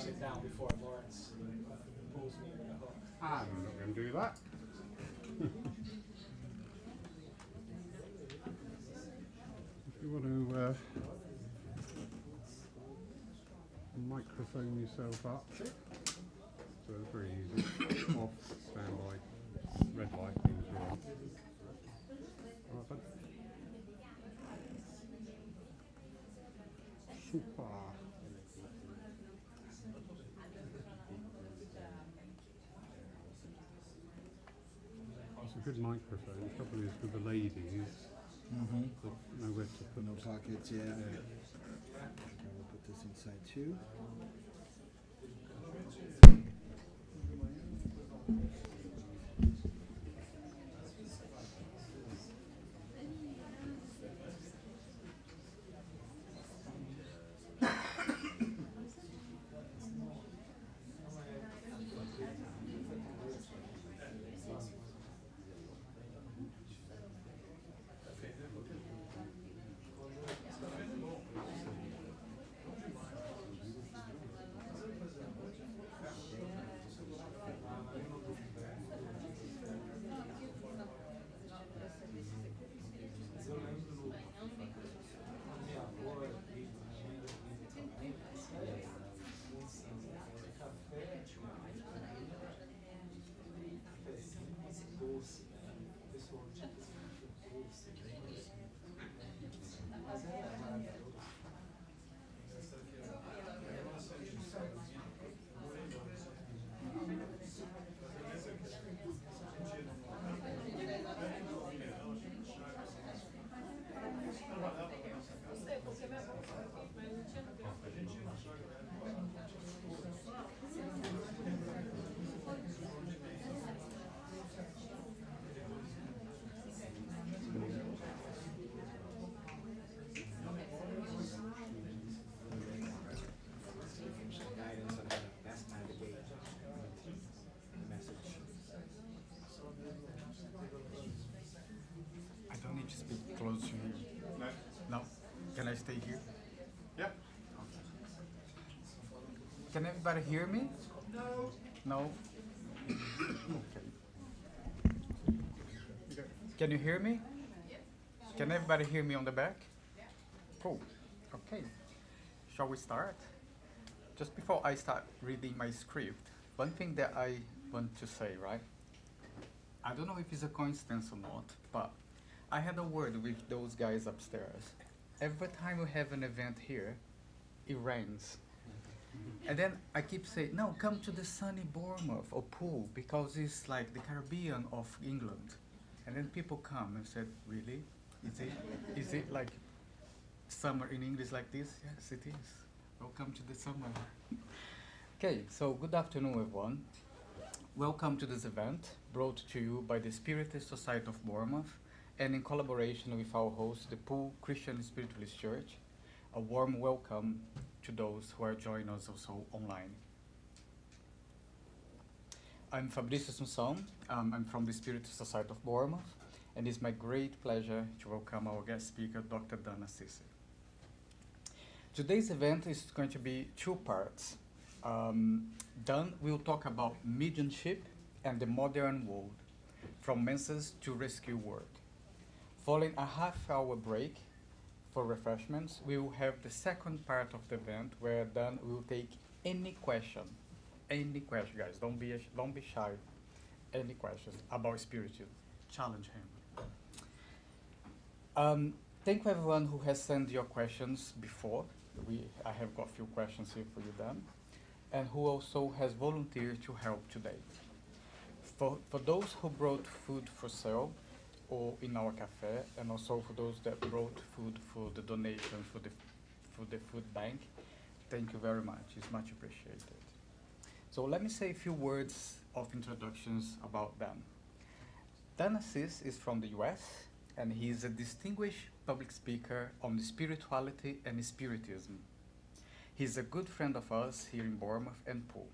sit down before Lawrence pulls me with a hook. I'm not going to do that. If you want to microphone yourself up, so it's very easy. Off, standby, red light means you're on. Right, bud. Super. It's a good microphone. The trouble is with the ladies, nowhere to put No pockets, yeah. Okay, we'll put this inside too. I don't need to speak close to you. No. No? Can I stay here? Yep. Can everybody hear me? No. No? Okay. Can you hear me? Can everybody hear me on the back? Cool. Okay. Shall we start? Just before I start reading my script, one thing that I want to say, right? I don't know if it's a coincidence or not, but I had a word with those guys upstairs. Every time we have an event here, it rains. And then I keep saying, no, come to the sunny Bournemouth or Poole, because it's like the Caribbean of England. And then people come and said, really? Is it like summer in English like this? Yes, it is. Welcome to the summer. Okay, so good afternoon, everyone. Welcome to this event brought to you by the Spiritist Society of Bournemouth and in collaboration with our host, the Poole Christian Spiritualist Church. A warm welcome to those who are joining us also online. I'm Fabrício Assunção. I'm from the Spiritist Society of Bournemouth, and it's my great pleasure to welcome our guest speaker, Dr. Dan Assisi. Today's event is going to be two parts. Dan will talk about mediumship and the modern world, from menses to rescue work. Following a half-hour break for refreshments, we will have the second part of the event where Dan will take any question, guys. Don't be shy. Any questions about spiritual, challenge him. Thank you everyone who has sent your questions before. I have got a few questions here for you, Dan, and who also has volunteered to help today. For those who brought food for sale or in our cafe, and also for those that brought food for the donation for the food bank, thank you very much. It's much appreciated. So let me say a few words of introductions about Dan. Dan Assisi is from the US, and he is a distinguished public speaker on spirituality and spiritism. He's a good friend of us here in Bournemouth and Poole.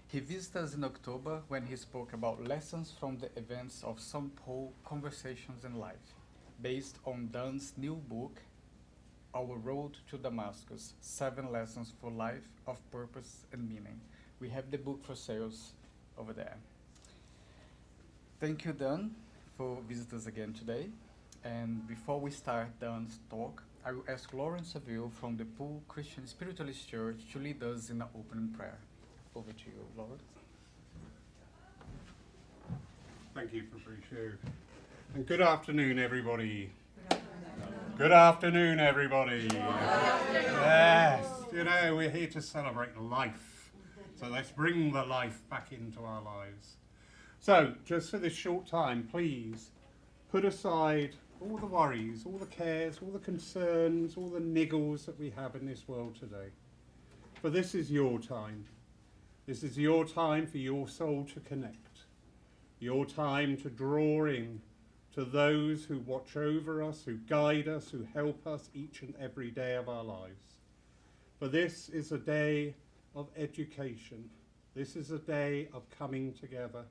He visited us in October when he spoke about lessons from the events of St. Paul Conversations in Life, based on Dan's new book, Our Road to Damascus, 7 Lessons for Life of Purpose and Meaning. We have the book for sales over there. Thank you, Dan, for visiting us again today. And before we start Dan's talk, I will ask Lauren Saville from the Poole Christian Spiritualist Church to lead us in an opening prayer. Over to you, Lauren. Thank you, Fabricio. And good afternoon, everybody. Good afternoon, everybody. Yes, you know, we're here to celebrate life. So let's bring the life back into our lives. So, just for this short time, please put aside all the worries, all the cares, all the concerns, all the niggles that we have in this world today. For this is your time. This is your time for your soul to connect. Your time to draw in to those who watch over us, who guide us, who help us each and every day of our lives. For this is a day of education. This is a day of coming together,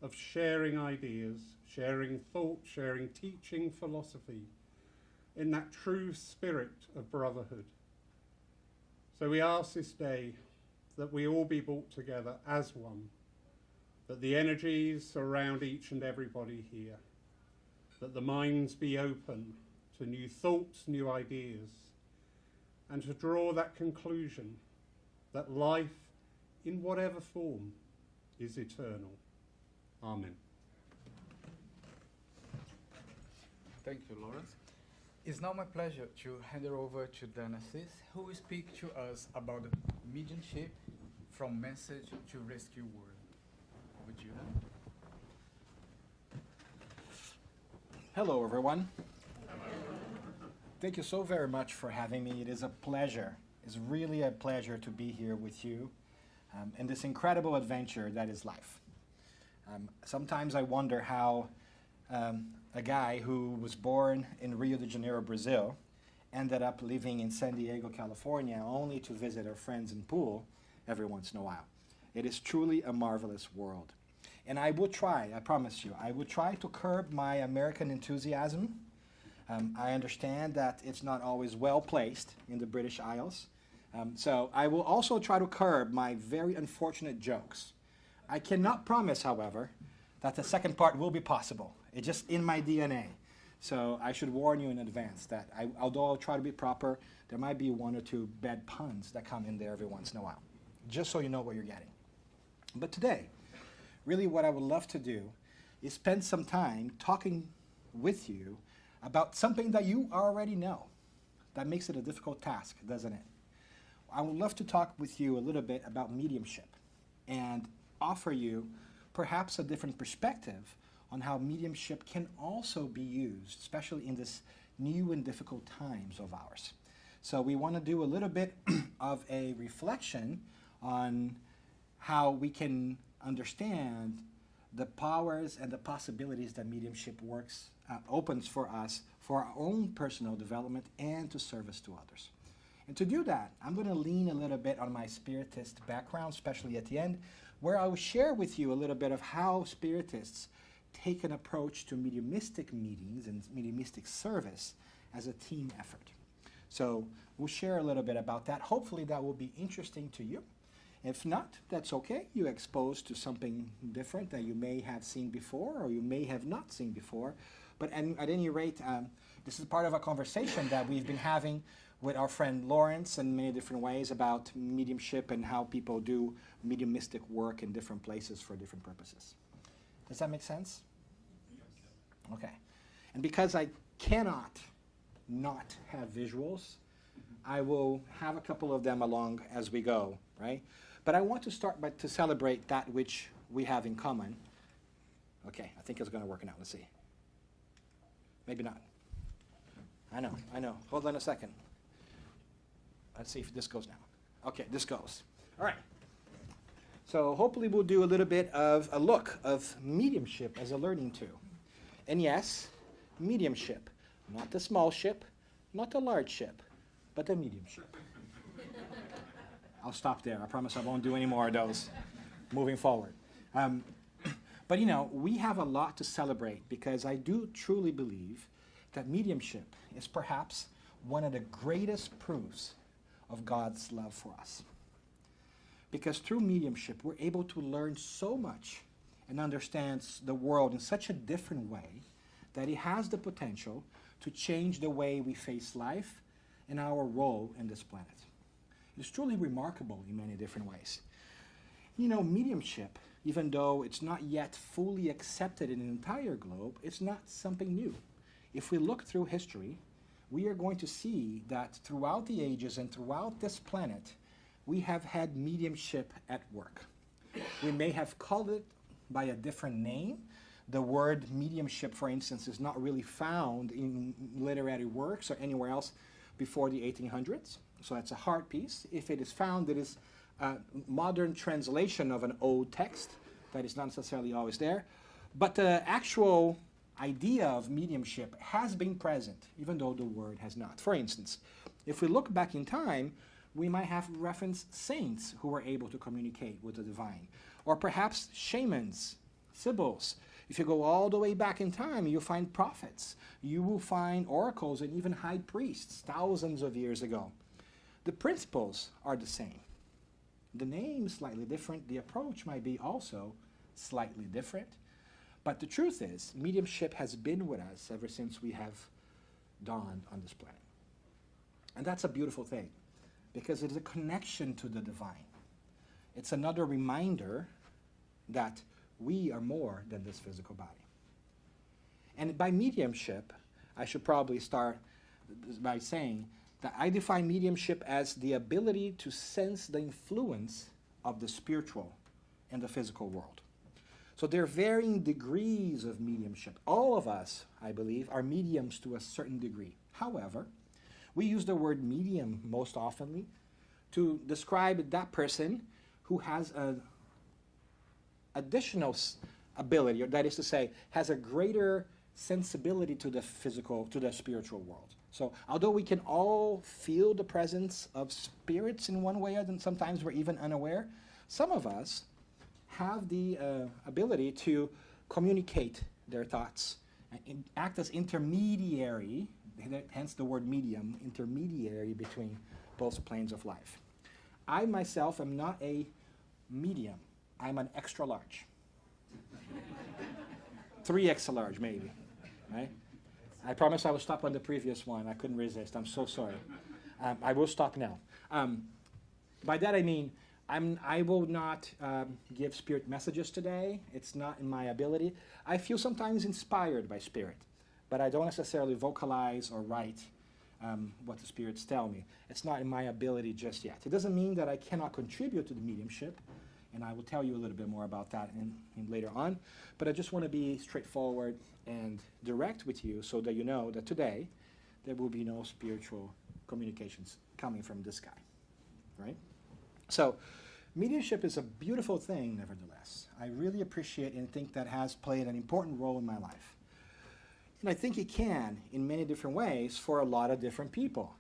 of sharing ideas, sharing thought, sharing teaching, philosophy, in that true spirit of brotherhood. So we ask this day that we all be brought together as one, that the energies surround each and everybody here, that the minds be open to new thoughts, new ideas, and to draw that conclusion that life, in whatever form, is eternal. Amen. Thank you, Lawrence. It's now my pleasure to hand it over to Dan Assisi, who will speak to us about the mediumship from message to rescue word. Over to you, Dan. Hello, everyone. Thank you so very much for having me. It is a pleasure. It's really a pleasure to be here with you in this incredible adventure that is life. Sometimes I wonder how a guy who was born in Rio de Janeiro, Brazil, ended up living in San Diego, California, only to visit our friends in Poole every once in a while. It is truly a marvelous world. And I will try, I promise you, I will try to curb my American enthusiasm. I understand that it's not always well placed in the British Isles. So I will also try to curb my very unfortunate jokes. I cannot promise, however, that the second part will be possible. It's just in my DNA. So I should warn you in advance that although I'll try to be proper, there might be 1 or 2 bad puns that come in there every once in a while, just so you know what you're getting. But today, really what I would love to do is spend some time talking with you about something that you already know. That makes it a difficult task, doesn't it? I would love to talk with you a little bit about mediumship and offer you perhaps a different perspective on how mediumship can also be used, especially in this new and difficult times of ours. So we want to do a little bit of a reflection on how we can understand the powers and the possibilities that mediumship opens for us for our own personal development and to service to others. And to do that, I'm going to lean a little bit on my Spiritist background, especially at the end, where I will share with you a little bit of how Spiritists take an approach to mediumistic meetings and mediumistic service as a team effort. So we'll share a little bit about that. Hopefully that will be interesting to you. If not, that's okay. You're exposed to something different that you may have seen before or you may have not seen before. But at any rate, this is part of a conversation that we've been having with our friend Lawrence in many different ways about mediumship and how people do mediumistic work in different places for different purposes. Does that make sense? Okay. And because I cannot not have visuals, I will have a couple of them along as we go, right? But I want to start by to celebrate that which we have in common. Okay, I think it's going to work out. Let's see. Maybe not. I know. Hold on a second. Let's see if this goes now. Okay, this goes. All right. So hopefully we'll do a little bit of a look of mediumship as a learning tool. And yes, mediumship. Not the small ship, not the large ship, but the medium ship. I'll stop there. I promise I won't do any more of those moving forward. But you know, we have a lot to celebrate because I do truly believe that mediumship is perhaps one of the greatest proofs of God's love for us. Because through mediumship, we're able to learn so much and understand the world in such a different way that it has the potential to change the way we face life and our role in this planet. It's truly remarkable in many different ways. You know, mediumship, even though it's not yet fully accepted in the entire globe, it's not something new. If we look through history, we are going to see that throughout the ages and throughout this planet, we have had mediumship at work. We may have called it by a different name. The word mediumship, for instance, is not really found in literary works or anywhere else before the 1800s. So that's a hard piece. If it is found, it is a modern translation of an old text that is not necessarily always there. But the actual idea of mediumship has been present, even though the word has not. For instance, if we look back in time, we might have referenced saints who were able to communicate with the divine, or perhaps shamans, sibyls. If you go all the way back in time, you'll find prophets. You will find oracles and even high priests thousands of years ago. The principles are the same. The name is slightly different. The approach might be also slightly different. But the truth is, mediumship has been with us ever since we have dawned on this planet. And that's a beautiful thing, because it is a connection to the divine. It's another reminder that we are more than this physical body. And by mediumship, I should probably start by saying that I define mediumship as the ability to sense the influence of the spiritual in the physical world. So there are varying degrees of mediumship. All of us, I believe, are mediums to a certain degree. However, we use the word medium most oftenly to describe that person who has an additional ability, or that is to say, has a greater sensibility to the physical, to the spiritual world. So although we can all feel the presence of spirits in one way, and sometimes we're even unaware, some of us have the ability to communicate their thoughts and act as intermediary, hence the word medium, intermediary between both planes of life. I myself am not a medium. I'm an extra large. 3 extra large, maybe. Right? I promise I will stop on the previous one. I couldn't resist. I'm so sorry. I will stop now. By that I mean, I will not give spirit messages today. It's not in my ability. I feel sometimes inspired by spirit, but I don't necessarily vocalize or write what the spirits tell me. It's not in my ability just yet. It doesn't mean that I cannot contribute to the mediumship, and I will tell you a little bit more about that in later on. But I just want to be straightforward and direct with you so that you know that today there will be no spiritual communications coming from this guy, right? So mediumship is a beautiful thing, nevertheless. I really appreciate and think that has played an important role in my life. And I think it can, in many different ways, for a lot of different people.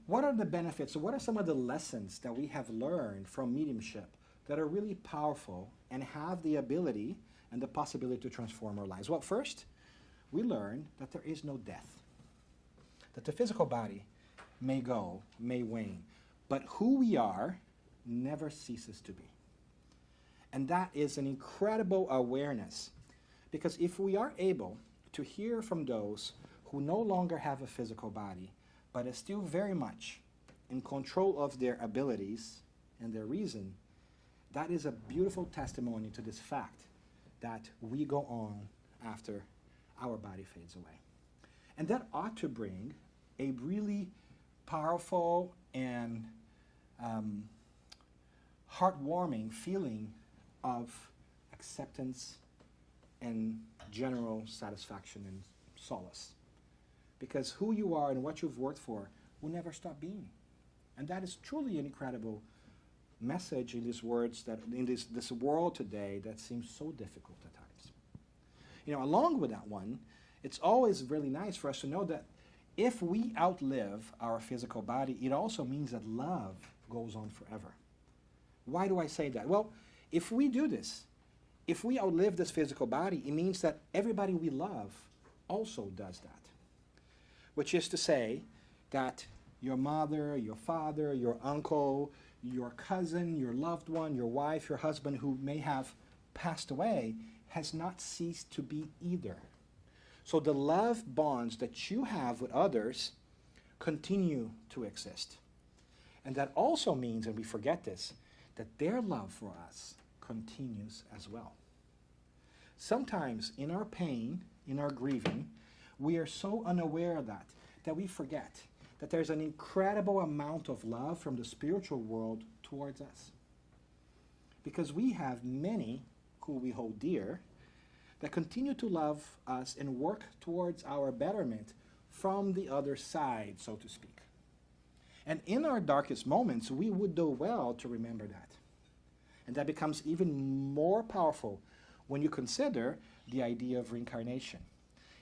What are the benefits, or what are some of the lessons that we have learned from mediumship that are really powerful and have the ability and the possibility to transform our lives? Well, first, we learn that there is no death. That the physical body may go, may wane, but who we are never ceases to be. And that is an incredible awareness, because if we are able to hear from those who no longer have a physical body, but are still very much in control of their abilities and their reason, that is a beautiful testimony to this fact that we go on after our body fades away. And that ought to bring a really powerful and heartwarming feeling of acceptance and general satisfaction and solace. Because who you are and what you've worked for will never stop being. And that is truly an incredible message in these words, that in this world today that seems so difficult at times. You know, along with that one, it's always really nice for us to know that if we outlive our physical body, it also means that love goes on forever. Why do I say that? Well, if we do this, if we outlive this physical body, it means that everybody we love also does that. which is to say that your mother, your father, your uncle, your cousin, your loved one, your wife, your husband who may have passed away has not ceased to be either. So the love bonds that you have with others continue to exist. And that also means, and we forget this, that their love for us continues as well. Sometimes in our pain, in our grieving, we are so unaware of that we forget that there's an incredible amount of love from the spiritual world towards us. Because we have many who we hold dear that continue to love us and work towards our betterment from the other side, so to speak. And in our darkest moments, we would do well to remember that. And that becomes even more powerful when you consider the idea of reincarnation.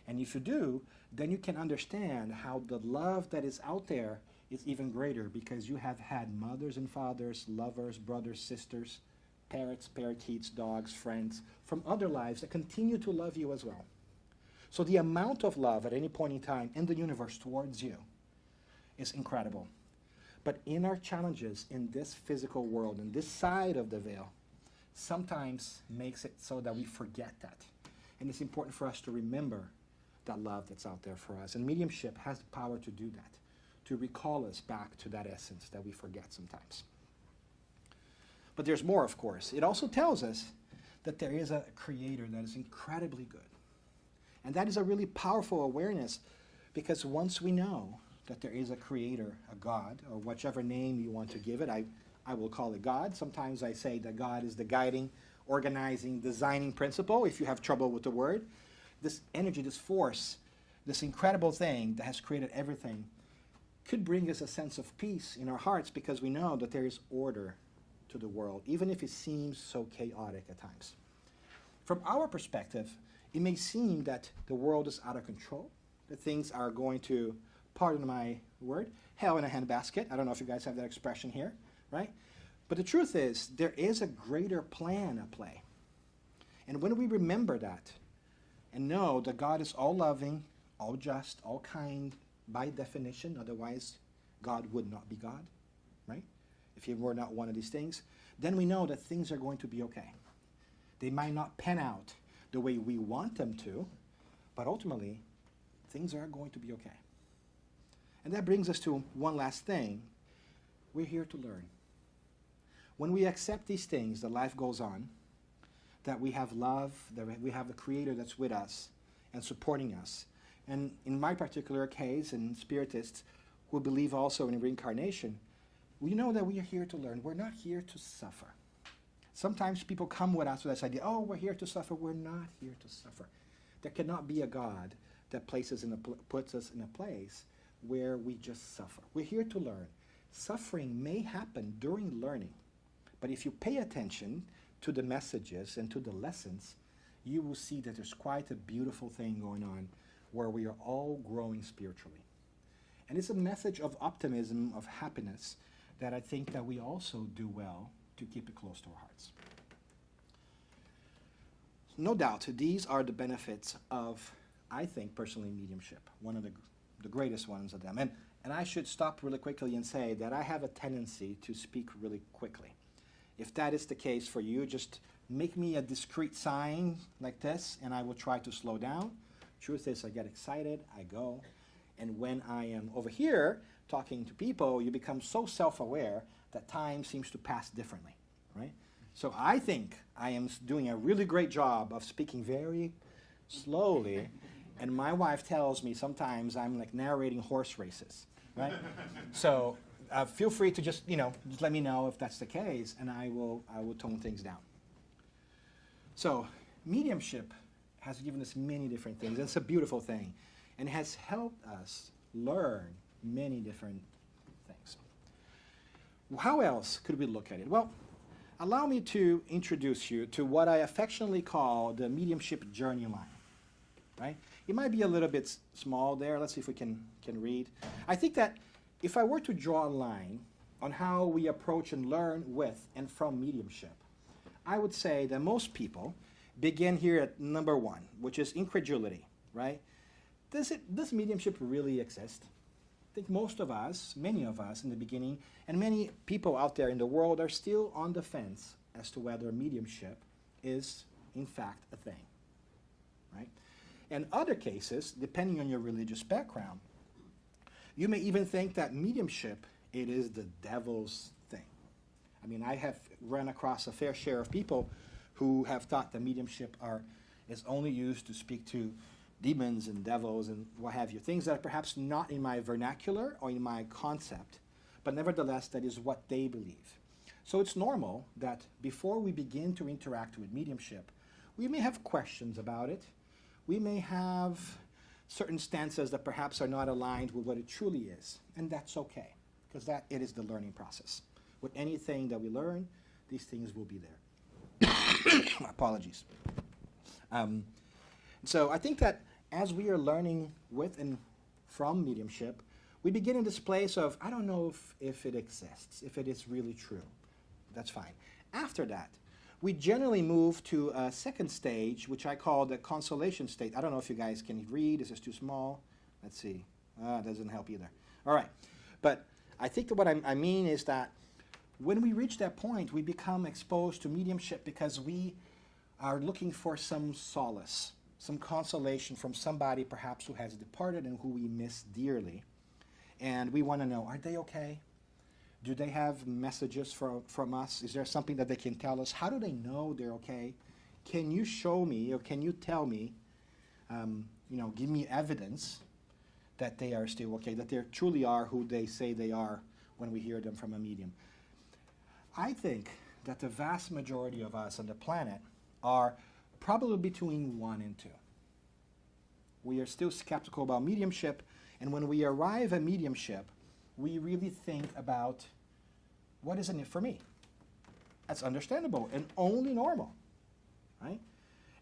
And if you do, then you can understand how the love that is out there is even greater, because you have had mothers and fathers, lovers, brothers, sisters, parrots, parakeets, dogs, friends from other lives that continue to love you as well. So the amount of love at any point in time in the universe towards you is incredible. But in our challenges in this physical world, in this side of the veil, sometimes makes it so that we forget that. And it's important for us to remember that love that's out there for us. And mediumship has the power to do that, to recall us back to that essence that we forget sometimes. But there's more, of course. It also tells us that there is a creator that is incredibly good. And that is a really powerful awareness, because once we know that there is a creator, a God, or whichever name you want to give it, I will call it God. Sometimes I say that God is the guiding, organizing, designing principle, if you have trouble with the word. This energy, this force, this incredible thing that has created everything could bring us a sense of peace in our hearts, because we know that there is order to the world, even if it seems so chaotic at times. From our perspective, it may seem that the world is out of control, that things are going to, pardon my word, hell in a handbasket. I don't know if you guys have that expression here, right? But the truth is, there is a greater plan at play. And when we remember that, and know that God is all loving, all just, all kind, by definition, otherwise God would not be God, right? If he were not one of these things, then we know that things are going to be okay. They might not pan out the way we want them to, but ultimately, things are going to be okay. And that brings us to one last thing. We're here to learn. When we accept these things, that life goes on, that we have love, that we have a creator that's with us and supporting us. And in my particular case, and Spiritists who believe also in reincarnation, we know that we are here to learn. We're not here to suffer. Sometimes people come with us with this idea, oh, we're here to suffer. We're not here to suffer. There cannot be a God that puts us in a place where we just suffer. We're here to learn. Suffering may happen during learning, but if you pay attention to the messages and to the lessons, you will see that there's quite a beautiful thing going on where we are all growing spiritually. And it's a message of optimism, of happiness, that I think that we also do well to keep it close to our hearts. No doubt, these are the benefits of, I think, personally, mediumship, one of the greatest ones of them. And I should stop really quickly and say that I have a tendency to speak really quickly. If that is the case for you, just make me a discreet sign like this, and I will try to slow down. Truth is, I get excited, I go. And when I am over here talking to people, you become so self-aware that time seems to pass differently, right? So I think I am doing a really great job of speaking very slowly, and my wife tells me sometimes I'm like narrating horse races, right? So feel free to just let me know if that's the case, and I will tone things down. So mediumship has given us many different things. It's a beautiful thing, and has helped us learn many different things. How else could we look at it? Well, allow me to introduce you to what I affectionately call the mediumship journey line. Right? It might be a little bit small there. Let's see if we can read. I think that if I were to draw a line on how we approach and learn with and from mediumship, I would say that most people begin here at number one, which is incredulity, right? does mediumship really exist? I think most of us, many of us in the beginning, and many people out there in the world are still on the fence as to whether mediumship is, in fact, a thing, right? In other cases, depending on your religious background, you may even think that mediumship, it is the devil's thing. I mean, I have run across a fair share of people who have thought that mediumship is only used to speak to demons and devils and what have you, things that are perhaps not in my vernacular or in my concept, but nevertheless, that is what they believe. So it's normal that before we begin to interact with mediumship, we may have questions about it. We may have certain stances that perhaps are not aligned with what it truly is, and that's okay, because it is the learning process. With anything that we learn, these things will be there. Apologies. So I think that as we are learning with and from mediumship, we begin in this place of, I don't know if it exists, if it is really true. That's fine. After that, we generally move to a second stage, which I call the consolation state. I don't know if you guys can read. This is too small. Let's see. It doesn't help either. All right. But I think that what I mean is that when we reach that point, we become exposed to mediumship because we are looking for some solace, some consolation from somebody perhaps who has departed and who we miss dearly. And we want to know, are they okay? Do they have messages from us? Is there something that they can tell us? How do they know they're okay? Can you show me or can you tell me, give me evidence that they are still okay, that they truly are who they say they are when we hear them from a medium? I think that the vast majority of us on the planet are probably between 1 and 2. We are still skeptical about mediumship, and when we arrive at mediumship, we really think about what is in it for me. That's understandable and only normal, right?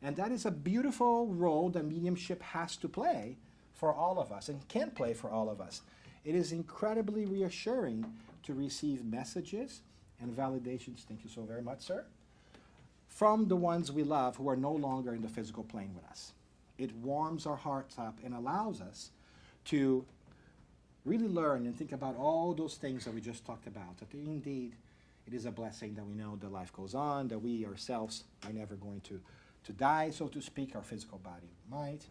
And that is a beautiful role that mediumship has to play for all of us and can play for all of us. It is incredibly reassuring to receive messages and validations, thank you so very much, sir, from the ones we love who are no longer in the physical plane with us. It warms our hearts up and allows us to really learn and think about all those things that we just talked about, that indeed it is a blessing that we know that life goes on, that we ourselves are never going to die, so to speak, our physical body might.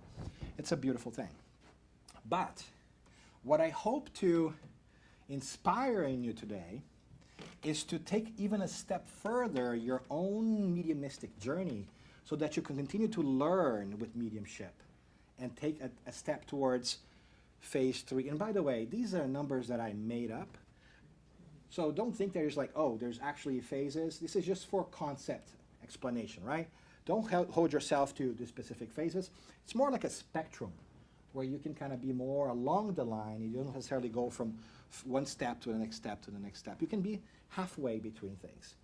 It's a beautiful thing. But what I hope to inspire in you today is to take even a step further your own mediumistic journey so that you can continue to learn with mediumship and take a step towards phase 3. And by the way, these are numbers that I made up. So don't think there's there's actually phases. This is just for concept explanation, right? Don't hold yourself to the specific phases. It's more like a spectrum where you can kind of be more along the line. You don't necessarily go from one step to the next step to the next step. You can be halfway between things.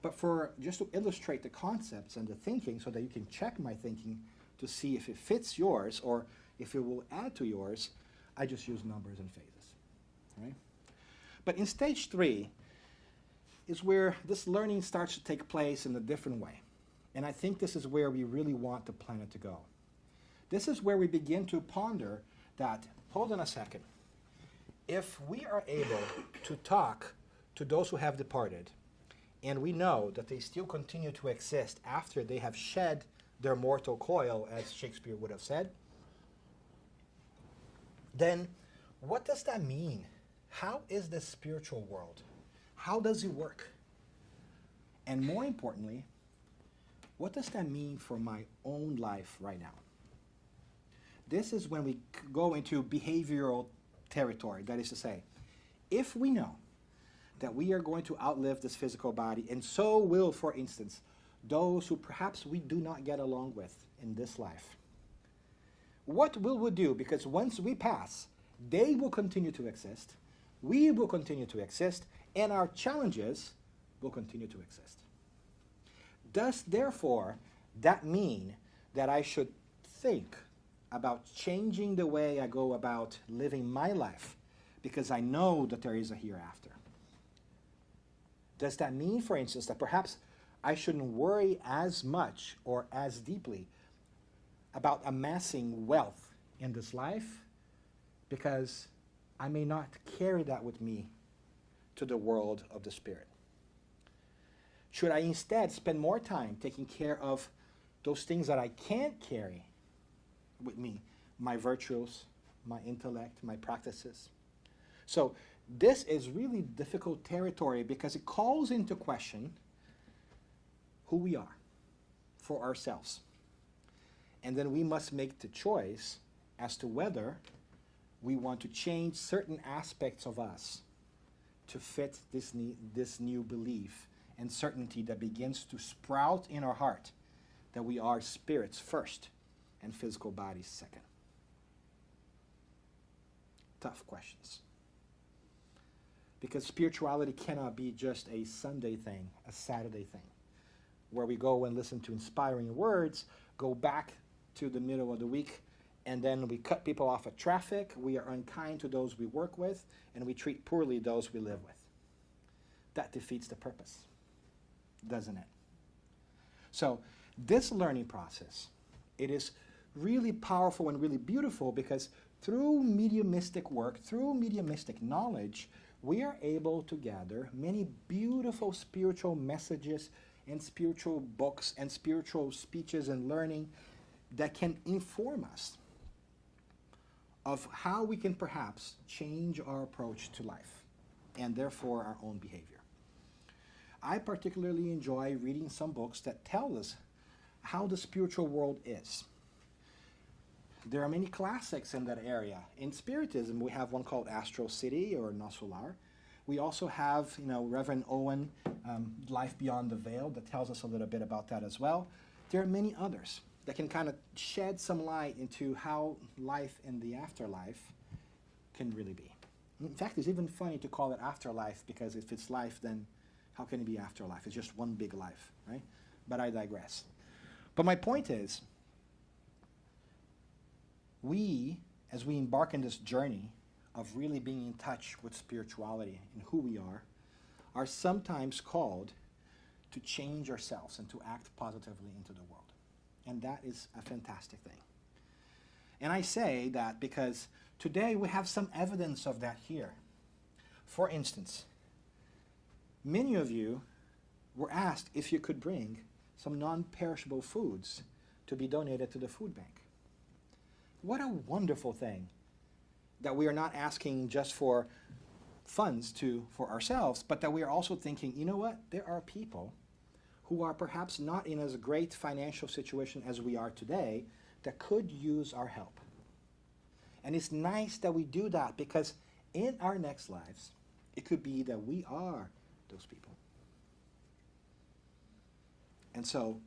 But just to illustrate the concepts and the thinking so that you can check my thinking to see if it fits yours or if it will add to yours, I just use numbers and phases, right? But in stage 3 is where this learning starts to take place in a different way. And I think this is where we really want the planet to go. This is where we begin to ponder that, hold on a second, if we are able to talk to those who have departed, and we know that they still continue to exist after they have shed their mortal coil, as Shakespeare would have said, then what does that mean? How is the spiritual world? How does it work? And more importantly, what does that mean for my own life right now? This is when we go into behavioral territory. That is to say, if we know that we are going to outlive this physical body, and so will, for instance, those who perhaps we do not get along with in this life, what will we do? Because once we pass, they will continue to exist, we will continue to exist, and our challenges will continue to exist. Does, therefore, that mean that I should think about changing the way I go about living my life because I know that there is a hereafter? Does that mean, for instance, that perhaps I shouldn't worry as much or as deeply about amassing wealth in this life because I may not carry that with me to the world of the spirit? Should I instead spend more time taking care of those things that I can't carry with me, my virtues, my intellect, my practices? So this is really difficult territory because it calls into question who we are for ourselves. And then we must make the choice as to whether we want to change certain aspects of us to fit this new belief and certainty that begins to sprout in our heart that we are spirits first and physical bodies second. Tough questions. Because spirituality cannot be just a Sunday thing, a Saturday thing, where we go and listen to inspiring words, go back to the middle of the week, and then we cut people off at traffic, we are unkind to those we work with, and we treat poorly those we live with. That defeats the purpose, doesn't it? So this learning process, it is really powerful and really beautiful because through mediumistic work, through mediumistic knowledge, we are able to gather many beautiful spiritual messages and spiritual books and spiritual speeches and learning that can inform us of how we can perhaps change our approach to life and therefore our own behavior. I particularly enjoy reading some books that tell us how the spiritual world is. There are many classics in that area. In Spiritism, we have one called Astral City or No Solar. We also have, Reverend Owen, Life Beyond the Veil, that tells us a little bit about that as well. There are many others that can kind of shed some light into how life in the afterlife can really be. In fact, it's even funny to call it afterlife because if it's life, then how can it be afterlife? It's just one big life, right? But I digress. But my point is, as we embark in this journey of really being in touch with spirituality and who we are sometimes called to change ourselves and to act positively into the world. And that is a fantastic thing. And I say that because today we have some evidence of that here. For instance, many of you were asked if you could bring some non-perishable foods to be donated to the food bank. What a wonderful thing that we are not asking just for funds for ourselves, but that we are also thinking, you know what, there are people who are perhaps not in as great financial situation as we are today that could use our help. And it's nice that we do that because in our next lives, it could be that we are those people. And so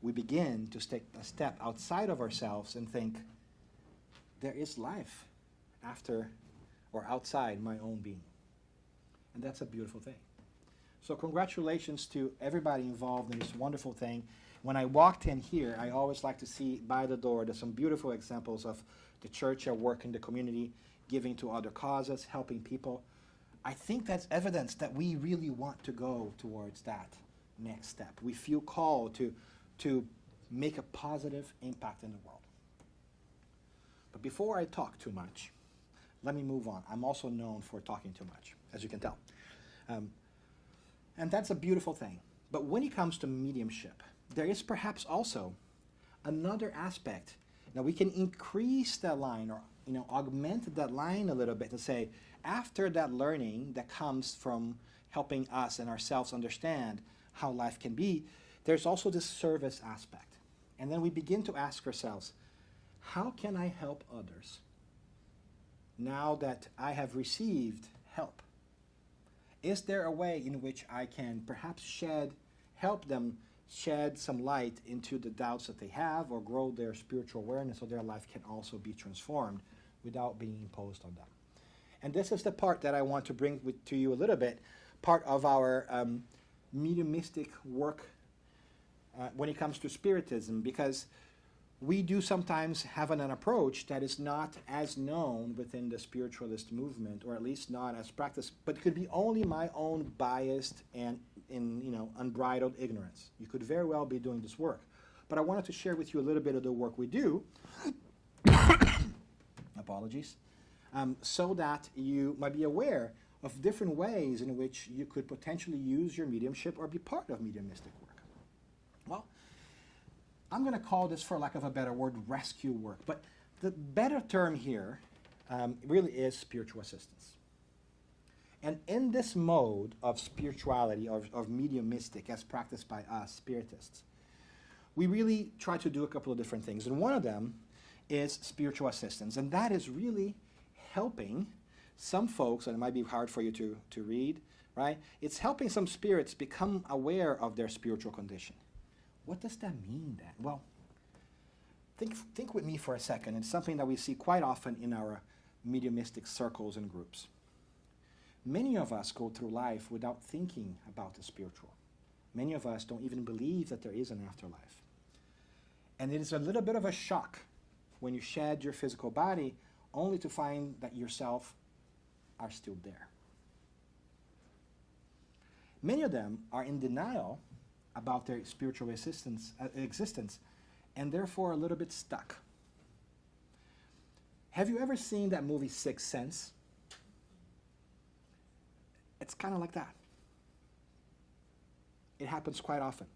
we begin to take a step outside of ourselves and think, there is life after or outside my own being. And that's a beautiful thing. So congratulations to everybody involved in this wonderful thing. When I walked in here, I always like to see by the door, there's some beautiful examples of the church at work in the community, giving to other causes, helping people. I think that's evidence that we really want to go towards that next step. We feel called to make a positive impact in the world. But before I talk too much, let me move on. I'm also known for talking too much, as you can tell. And that's a beautiful thing. But when it comes to mediumship, there is perhaps also another aspect. Now we can increase that line or augment that line a little bit and say, after that learning that comes from helping us and ourselves understand how life can be, there's also this service aspect. And then we begin to ask ourselves, how can I help others now that I have received help? Is there a way in which I can perhaps help them shed some light into the doubts that they have or grow their spiritual awareness so their life can also be transformed without being imposed on them? And this is the part that I want to bring to you a little bit, part of our mediumistic work when it comes to Spiritism, because we do sometimes have an approach that is not as known within the spiritualist movement, or at least not as practiced, but could be only my own biased and unbridled ignorance. You could very well be doing this work. But I wanted to share with you a little bit of the work we do apologies, so that you might be aware of different ways in which you could potentially use your mediumship or be part of mediumistic work. Well, I'm going to call this, for lack of a better word, rescue work. But the better term here really is spiritual assistance. And in this mode of spirituality, of mediumistic, as practiced by us, Spiritists, we really try to do a couple of different things. And one of them is spiritual assistance. And that is really helping some folks, and it might be hard for you to read, right? It's helping some spirits become aware of their spiritual condition. What does that mean then? Well, think with me for a second. It's something that we see quite often in our mediumistic circles and groups. Many of us go through life without thinking about the spiritual. Many of us don't even believe that there is an afterlife. And it is a little bit of a shock when you shed your physical body only to find that yourself are still there. Many of them are in denial about their spiritual existence, and therefore a little bit stuck. Have you ever seen that movie Sixth Sense? It's kind of like that. It happens quite often.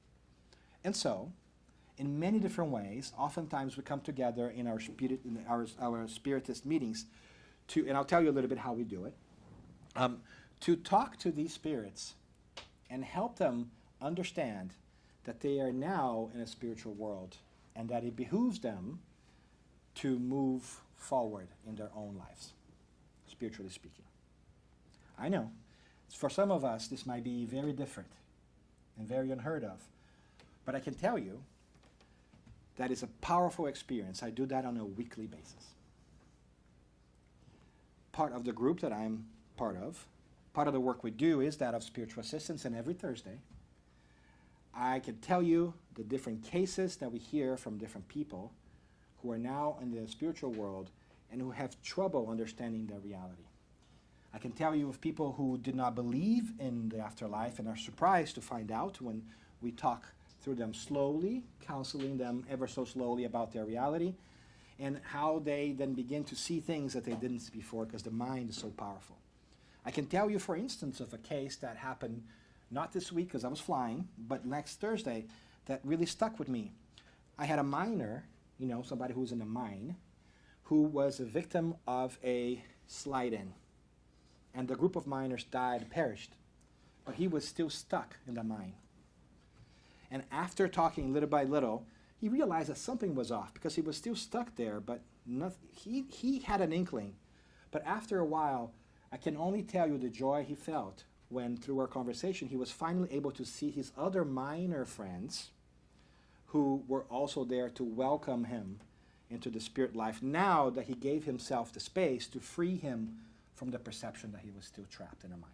And so, in many different ways, oftentimes we come together in our Spiritist meetings to, and I'll tell you a little bit how we do it, to talk to these spirits and help them understand that they are now in a spiritual world and that it behooves them to move forward in their own lives, spiritually speaking. I know, for some of us, this might be very different and very unheard of, but I can tell you that is a powerful experience. I do that on a weekly basis. Part of the group that I'm part of the work we do is that of spiritual assistance, and every Thursday, I can tell you the different cases that we hear from different people who are now in the spiritual world and who have trouble understanding their reality. I can tell you of people who did not believe in the afterlife and are surprised to find out when we talk through them slowly, counseling them ever so slowly about their reality, and how they then begin to see things that they didn't see before because the mind is so powerful. I can tell you, for instance, of a case that happened not this week because I was flying, but next Thursday, that really stuck with me. I had a miner, somebody who was in a mine, who was a victim of a slide-in. And the group of miners perished, but he was still stuck in the mine. And after talking little by little, he realized that something was off because he was still stuck there, but he had an inkling. But after a while, I can only tell you the joy he felt when, through our conversation, he was finally able to see his other miner friends who were also there to welcome him into the spirit life, now that he gave himself the space to free him from the perception that he was still trapped in a mind.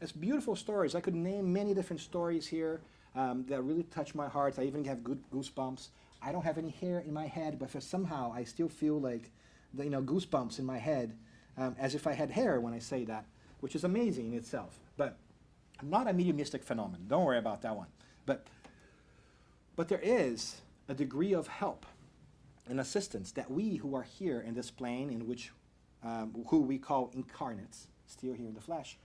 It's beautiful stories. I could name many different stories here that really touch my heart. I even have good goosebumps. I don't have any hair in my head, but for somehow I still feel like goosebumps in my head, as if I had hair when I say that, which is amazing in itself. But not a mediumistic phenomenon. Don't worry about that one. But there is a degree of help and assistance that we who are here in this plane, in which who we call incarnates, still here in the flesh,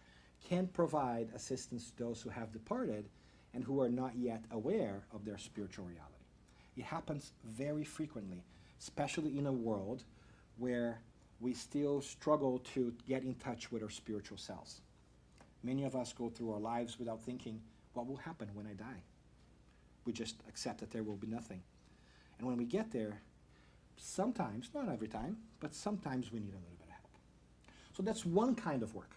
can provide assistance to those who have departed and who are not yet aware of their spiritual reality. It happens very frequently, especially in a world where we still struggle to get in touch with our spiritual selves. Many of us go through our lives without thinking, what will happen when I die? We just accept that there will be nothing. And when we get there, sometimes, not every time, but sometimes we need a little bit of help. So that's one kind of work.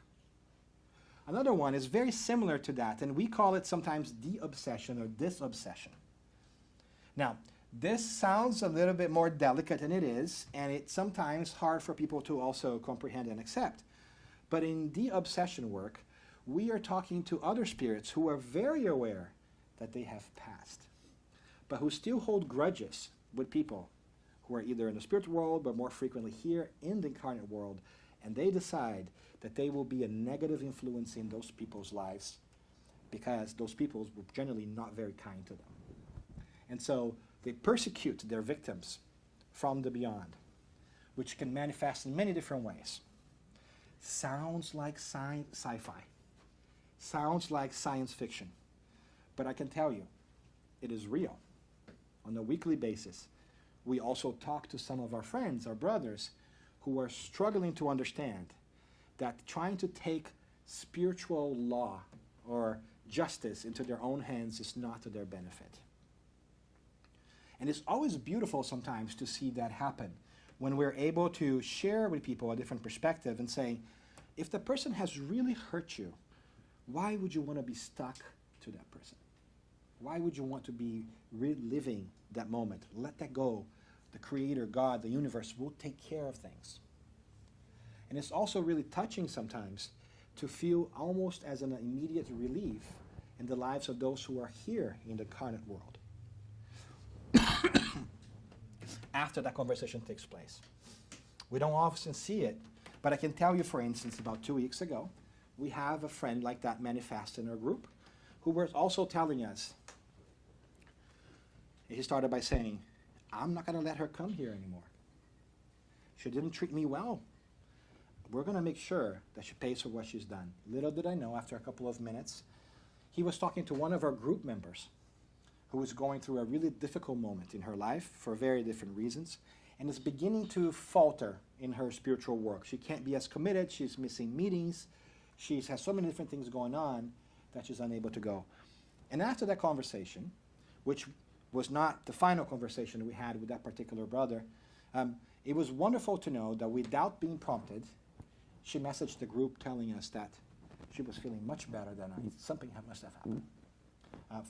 Another one is very similar to that, and we call it sometimes de-obsession or disobsession. Now, this sounds a little bit more delicate than it is, and it's sometimes hard for people to also comprehend and accept. But in de-obsession work, we are talking to other spirits who are very aware that they have passed, but who still hold grudges with people who are either in the spirit world, but more frequently here in the incarnate world, and they decide that they will be a negative influence in those people's lives because those people were generally not very kind to them. And so they persecute their victims from the beyond which can manifest in many different ways. Sounds like sci-fi. Sounds like science fiction. But I can tell you, it is real. On a weekly basis, we also talk to some of our friends, our brothers, who are struggling to understand that trying to take spiritual law or justice into their own hands is not to their benefit. And it's always beautiful sometimes to see that happen when we're able to share with people a different perspective and say, if the person has really hurt you, why would you want to be stuck to that person? Why would you want to be reliving that moment? Let that go. The Creator, God, the universe will take care of things. And it's also really touching sometimes to feel almost as an immediate relief in the lives of those who are here in the incarnate world after that conversation takes place. We don't often see it, but I can tell you, for instance, about 2 weeks ago, we have a friend like that manifest in our group who was also telling us, he started by saying, I'm not going to let her come here anymore. She didn't treat me well. We're going to make sure that she pays for what she's done. Little did I know, after a couple of minutes, he was talking to one of our group members who was going through a really difficult moment in her life for very different reasons, and is beginning to falter in her spiritual work. She can't be as committed. She's missing meetings. She has so many different things going on that she's unable to go. And after that conversation, which was not the final conversation we had with that particular brother, it was wonderful to know that without being prompted, she messaged the group telling us that she was feeling much better than something must have happened.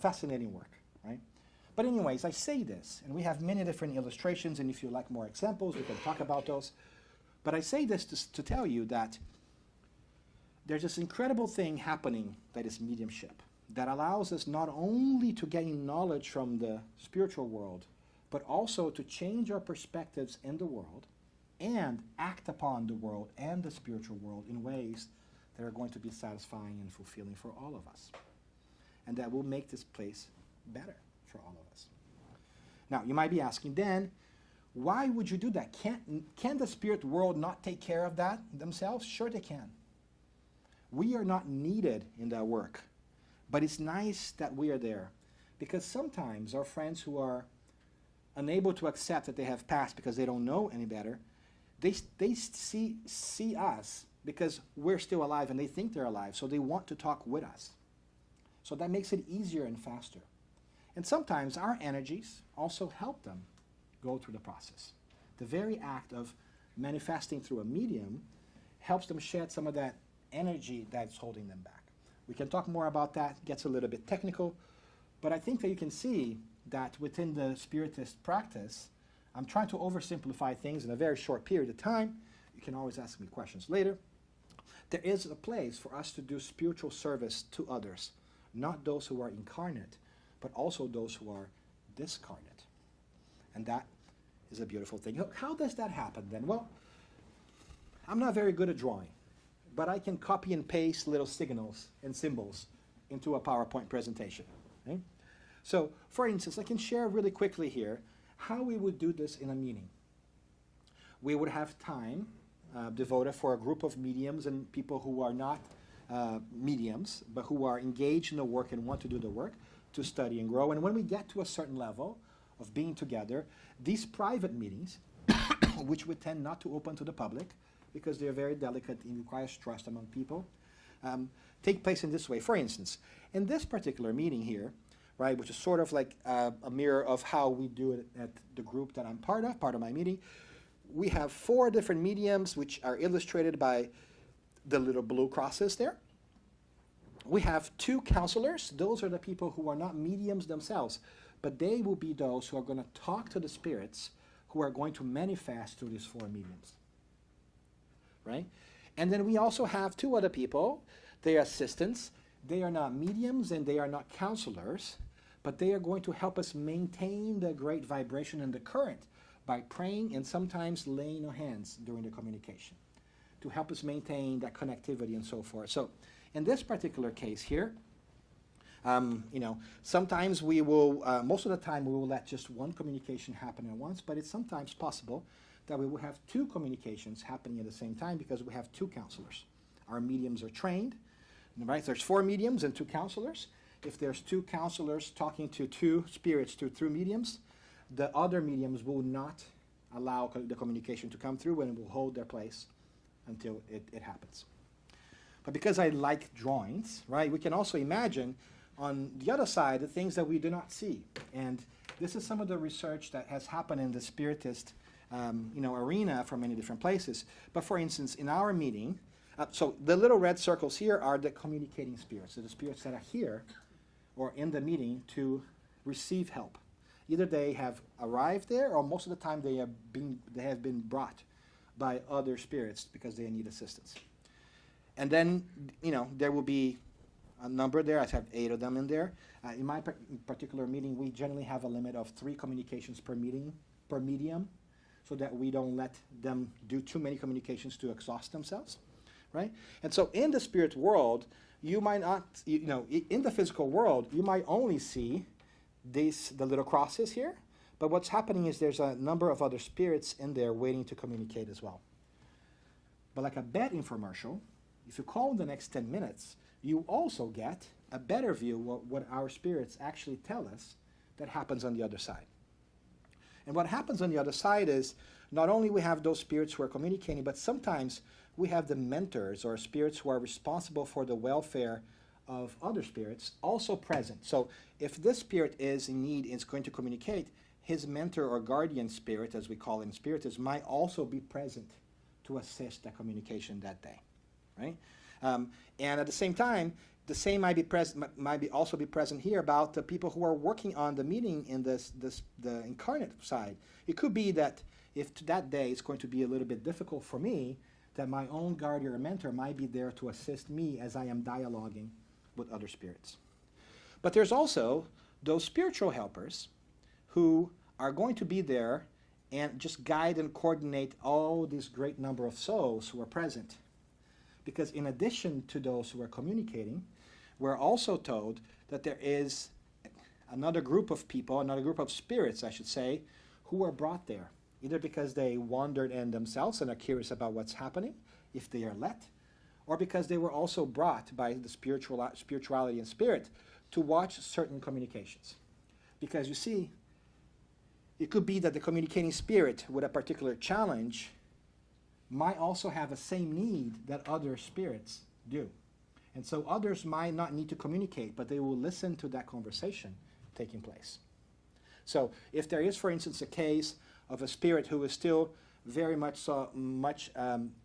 Fascinating work, right? But anyways, I say this, and we have many different illustrations, and if you like more examples, we can talk about those. But I say this to tell you that there's this incredible thing happening that is mediumship, that allows us not only to gain knowledge from the spiritual world, but also to change our perspectives in the world and act upon the world and the spiritual world in ways that are going to be satisfying and fulfilling for all of us. And that will make this place better for all of us. Now, you might be asking, then, why would you do that? Can the spirit world not take care of that themselves? Sure they can. We are not needed in that work. But it's nice that we are there, because sometimes our friends who are unable to accept that they have passed because they don't know any better, they see us because we're still alive and they think they're alive, so they want to talk with us. So that makes it easier and faster. And sometimes our energies also help them go through the process. The very act of manifesting through a medium helps them shed some of that energy that's holding them back. We can talk more about that. It gets a little bit technical, but I think that you can see that within the Spiritist practice, I'm trying to oversimplify things in a very short period of time. You can always ask me questions later. There is a place for us to do spiritual service to others, not those who are incarnate, but also those who are discarnate. And that is a beautiful thing. How does that happen then? Well, I'm not very good at drawing, but I can copy and paste little signals and symbols into a PowerPoint presentation. Okay? So, for instance, I can share really quickly here how we would do this in a meeting. We would have time devoted for a group of mediums and people who are not mediums, but who are engaged in the work and want to do the work, to study and grow. And when we get to a certain level of being together, these private meetings, which we tend not to open to the public, because they're very delicate and requires trust among people, take place in this way. For instance, in this particular meeting here, right, which is sort of like a mirror of how we do it at the group that I'm part of my meeting, we have 4 different mediums which are illustrated by the little blue crosses there. We have 2 counselors. Those are the people who are not mediums themselves, but they will be those who are going to talk to the spirits who are going to manifest through these 4 mediums. Right? And then we also have 2 other people. They are assistants. They are not mediums and they are not counselors, but they are going to help us maintain the great vibration and the current by praying and sometimes laying on hands during the communication to help us maintain that connectivity and so forth. So in this particular case here, sometimes we will, most of the time we will let just one communication happen at once, but it's sometimes possible that we will have two communications happening at the same time because we have two counselors. Our mediums are trained, right? There's 4 mediums and 2 counselors. If there's 2 counselors talking to 2 spirits through mediums, the other mediums will not allow the communication to come through and will hold their place until it happens. But because I like drawings, right, we can also imagine on the other side the things that we do not see. And this is some of the research that has happened in the Spiritist arena from many different places. But for instance, in our meeting, so the little red circles here are the communicating spirits, so the spirits that are here or in the meeting to receive help. Either they have arrived there, or most of the time they have been brought by other spirits because they need assistance. And then, there will be a number there. I have 8 of them in there. In my particular meeting, we generally have a limit of 3 communications per medium, so that we don't let them do too many communications to exhaust themselves, right? And so in the spirit world, you might not, in the physical world, you might only see the little crosses here, but what's happening is there's a number of other spirits in there waiting to communicate as well. But like a bed infomercial, if you call in the next 10 minutes, you also get a better view of what our spirits actually tell us that happens on the other side. And what happens on the other side is not only we have those spirits who are communicating, but sometimes we have the mentors or spirits who are responsible for the welfare of other spirits also present. So if this spirit is in need, is going to communicate, his mentor or guardian spirit, as we call in Spiritism, might also be present to assist that communication that day, right? And at the same time, the same might be also be present here about the people who are working on the meeting in the incarnate side. It could be that if that day is going to be a little bit difficult for me, that my own guardian or mentor might be there to assist me as I am dialoguing with other spirits. But there's also those spiritual helpers who are going to be there and just guide and coordinate all this great number of souls who are present. Because in addition to those who are communicating, we're also told that there is another group of people, another group of spirits, I should say, who are brought there, either because they wandered in themselves and are curious about what's happening, if they are let, or because they were also brought by the spirituality and spirit to watch certain communications. Because you see, it could be that the communicating spirit with a particular challenge might also have the same need that other spirits do. And so others might not need to communicate, but they will listen to that conversation taking place. So if there is, for instance, a case of a spirit who is still very much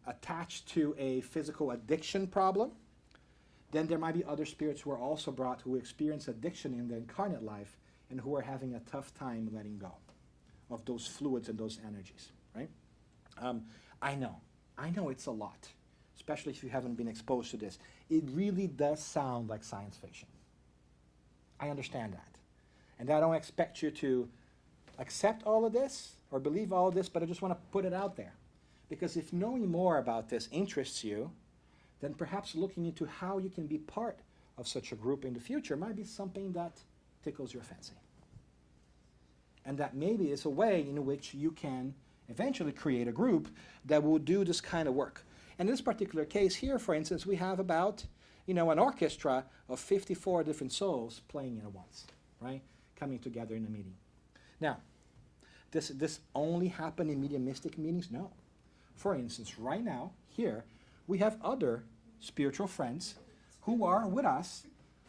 attached to a physical addiction problem, then there might be other spirits who are also brought who experience addiction in the incarnate life and who are having a tough time letting go of those fluids and those energies, right? I know it's a lot, especially if you haven't been exposed to this. It really does sound like science fiction. I understand that. And I don't expect you to accept all of this or believe all of this, but I just want to put it out there. Because if knowing more about this interests you, then perhaps looking into how you can be part of such a group in the future might be something that tickles your fancy. And that maybe is a way in which you can eventually create a group that will do this kind of work. And in this particular case here, for instance, we have about, an orchestra of 54 different souls playing at once, right? Coming together in a meeting. Now, this only happen in mediumistic meetings? No. For instance, right now, here, we have other spiritual friends who are with us,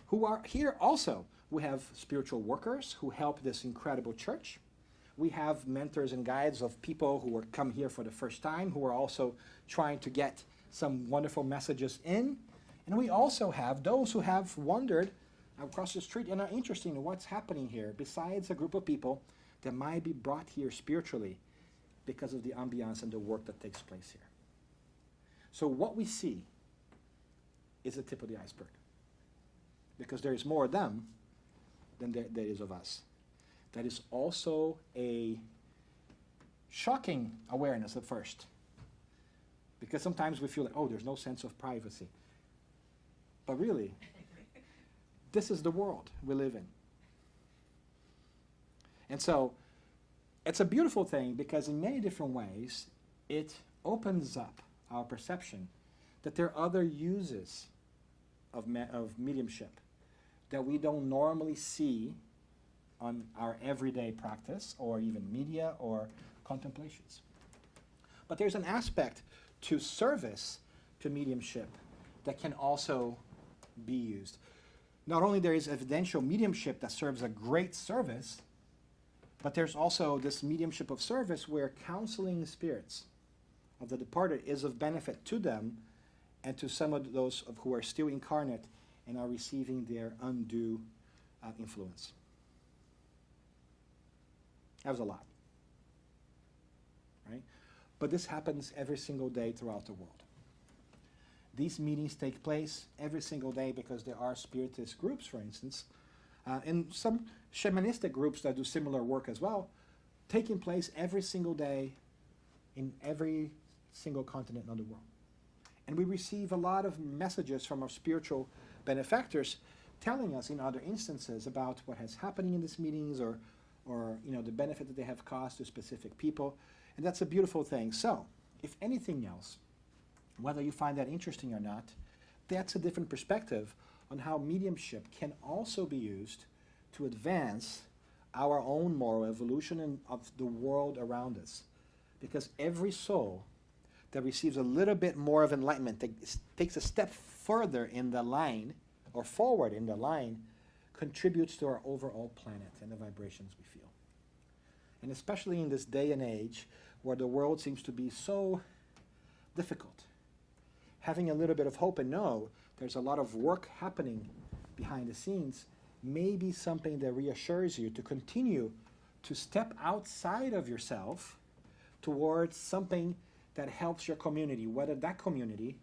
who are here also. We have spiritual workers who help this incredible church. We have mentors and guides of people who come here for the first time, who are also trying to get some wonderful messages in. And we also have those who have wandered across the street and are interested in what's happening here, besides a group of people that might be brought here spiritually because of the ambiance and the work that takes place here. So what we see is the tip of the iceberg, because there is more of them than there is of us. That is also a shocking awareness at first, because sometimes we feel like, oh, there's no sense of privacy. But really, this is the world we live in. And so it's a beautiful thing because in many different ways, it opens up our perception that there are other uses of mediumship that we don't normally see on our everyday practice or even media or contemplations. But there's an aspect to service to mediumship that can also be used. Not only there is evidential mediumship that serves a great service, but there's also this mediumship of service where counseling the spirits of the departed is of benefit to them and to some of those who are still incarnate and are receiving their undue influence. That was a lot, right? But this happens every single day throughout the world. These meetings take place every single day because there are Spiritist groups, for instance, and some shamanistic groups that do similar work as well, taking place every single day in every single continent of the world. And we receive a lot of messages from our spiritual benefactors telling us in other instances about what has happening in these meetings or the benefit that they have caused to specific people. And that's a beautiful thing. So, if anything else, whether you find that interesting or not, that's a different perspective on how mediumship can also be used to advance our own moral evolution and of the world around us. Because every soul that receives a little bit more of enlightenment, takes a step further in the line, or forward in the line, contributes to our overall planet and the vibrations we feel. And especially in this day and age, where the world seems to be so difficult, having a little bit of hope and know there's a lot of work happening behind the scenes may be something that reassures you to continue to step outside of yourself towards something that helps your community, whether that community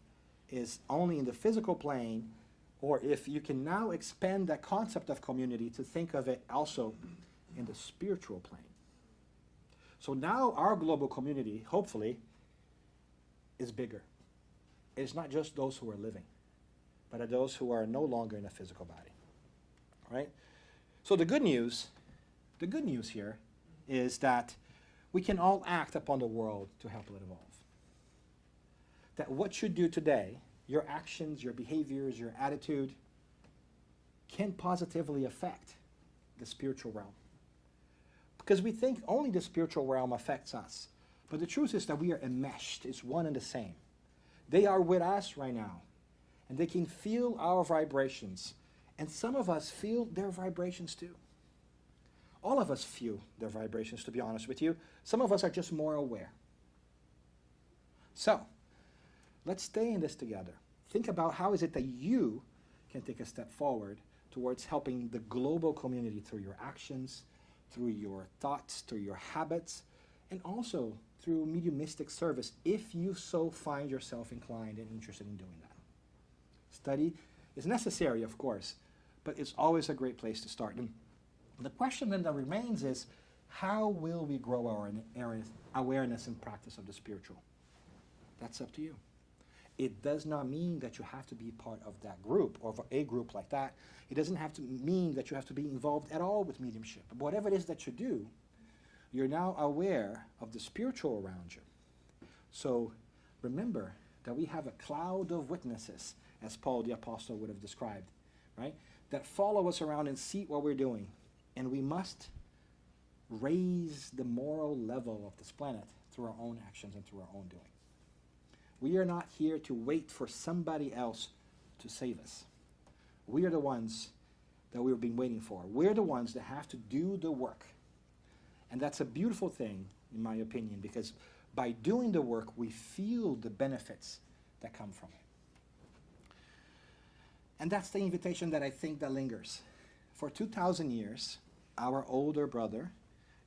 is only in the physical plane or if you can now expand that concept of community to think of it also in the spiritual plane. So now our global community, hopefully, is bigger. It's not just those who are living, but are those who are no longer in a physical body. Right? So the good news here is that we can all act upon the world to help it evolve. That what you do today, your actions, your behaviors, your attitude, can positively affect the spiritual realm. Because we think only the spiritual realm affects us. But the truth is that we are enmeshed. It's one and the same. They are with us right now. And they can feel our vibrations. And some of us feel their vibrations too. All of us feel their vibrations, to be honest with you. Some of us are just more aware. So, let's stay in this together. Think about how is it that you can take a step forward towards helping the global community through your actions, through your thoughts, through your habits, and also through mediumistic service, if you so find yourself inclined and interested in doing that. Study is necessary, of course, but it's always a great place to start. And the question then that remains is, how will we grow our awareness and practice of the spiritual? That's up to you. It does not mean that you have to be part of that group or of a group like that. It doesn't have to mean that you have to be involved at all with mediumship. But whatever it is that you do, you're now aware of the spiritual around you. So remember that we have a cloud of witnesses, as Paul the Apostle would have described, right? That follow us around and see what we're doing. And we must raise the moral level of this planet through our own actions and through our own doing. We are not here to wait for somebody else to save us. We are the ones that we've been waiting for. We're the ones that have to do the work. And that's a beautiful thing, in my opinion, because by doing the work, we feel the benefits that come from it. And that's the invitation that I think that lingers. For 2,000 years, our older brother,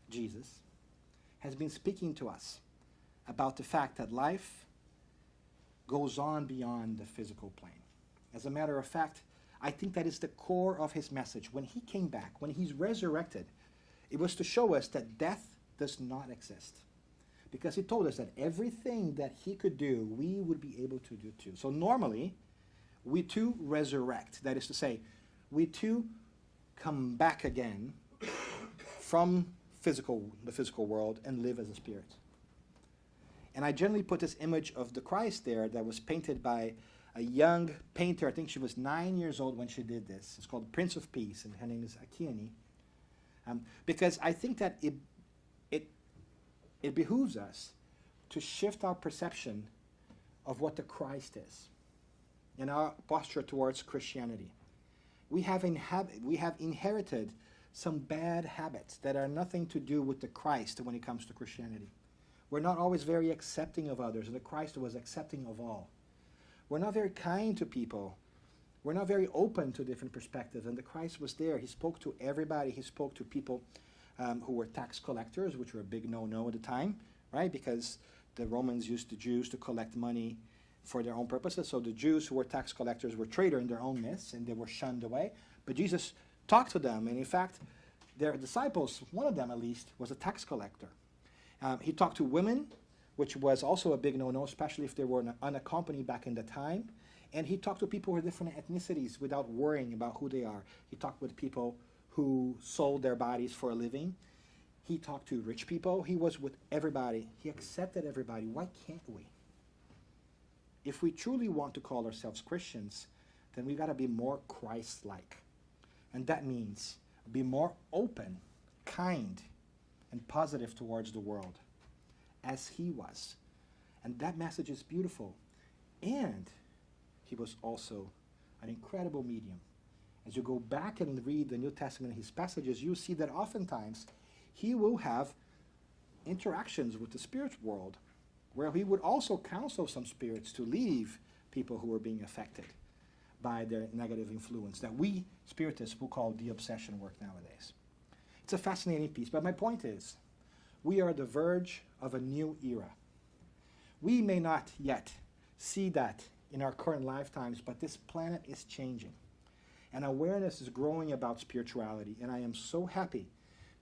Jesus, has been speaking to us about the fact that life goes on beyond the physical plane. As a matter of fact, I think that is the core of his message. When he came back, when he's resurrected, it was to show us that death does not exist. Because he told us that everything that he could do, we would be able to do too. So normally, we too resurrect. That is to say, we too come back again from the physical world and live as a spirit. And I generally put this image of the Christ there that was painted by a young painter. I think she was 9 years old when she did this. It's called Prince of Peace, and her name is Akiani. Because I think that it behooves us to shift our perception of what the Christ is and our posture towards Christianity. We have inherited some bad habits that are nothing to do with the Christ when it comes to Christianity. We're not always very accepting of others, and the Christ was accepting of all. We're not very kind to people. We're not very open to different perspectives, and the Christ was there. He spoke to everybody. He spoke to people who were tax collectors, which were a big no-no at the time, right? Because the Romans used the Jews to collect money for their own purposes. So the Jews who were tax collectors were traitors in their own midst, and they were shunned away. But Jesus talked to them, and in fact, their disciples, one of them at least, was a tax collector. He talked to women, which was also a big no-no, especially if they were unaccompanied back in the time. And he talked to people with different ethnicities without worrying about who they are. He talked with people who sold their bodies for a living. He talked to rich people. He was with everybody. He accepted everybody. Why can't we? If we truly want to call ourselves Christians, then we've got to be more Christ-like. And that means be more open, kind, and positive towards the world, as he was. And that message is beautiful. And he was also an incredible medium. As you go back and read the New Testament and his passages, you see that oftentimes he will have interactions with the spirit world, where he would also counsel some spirits to leave people who were being affected by their negative influence that we Spiritists will call de-obsession work nowadays. It's a fascinating piece, but my point is, we are at the verge of a new era. We may not yet see that in our current lifetimes, but this planet is changing. And awareness is growing about spirituality, and I am so happy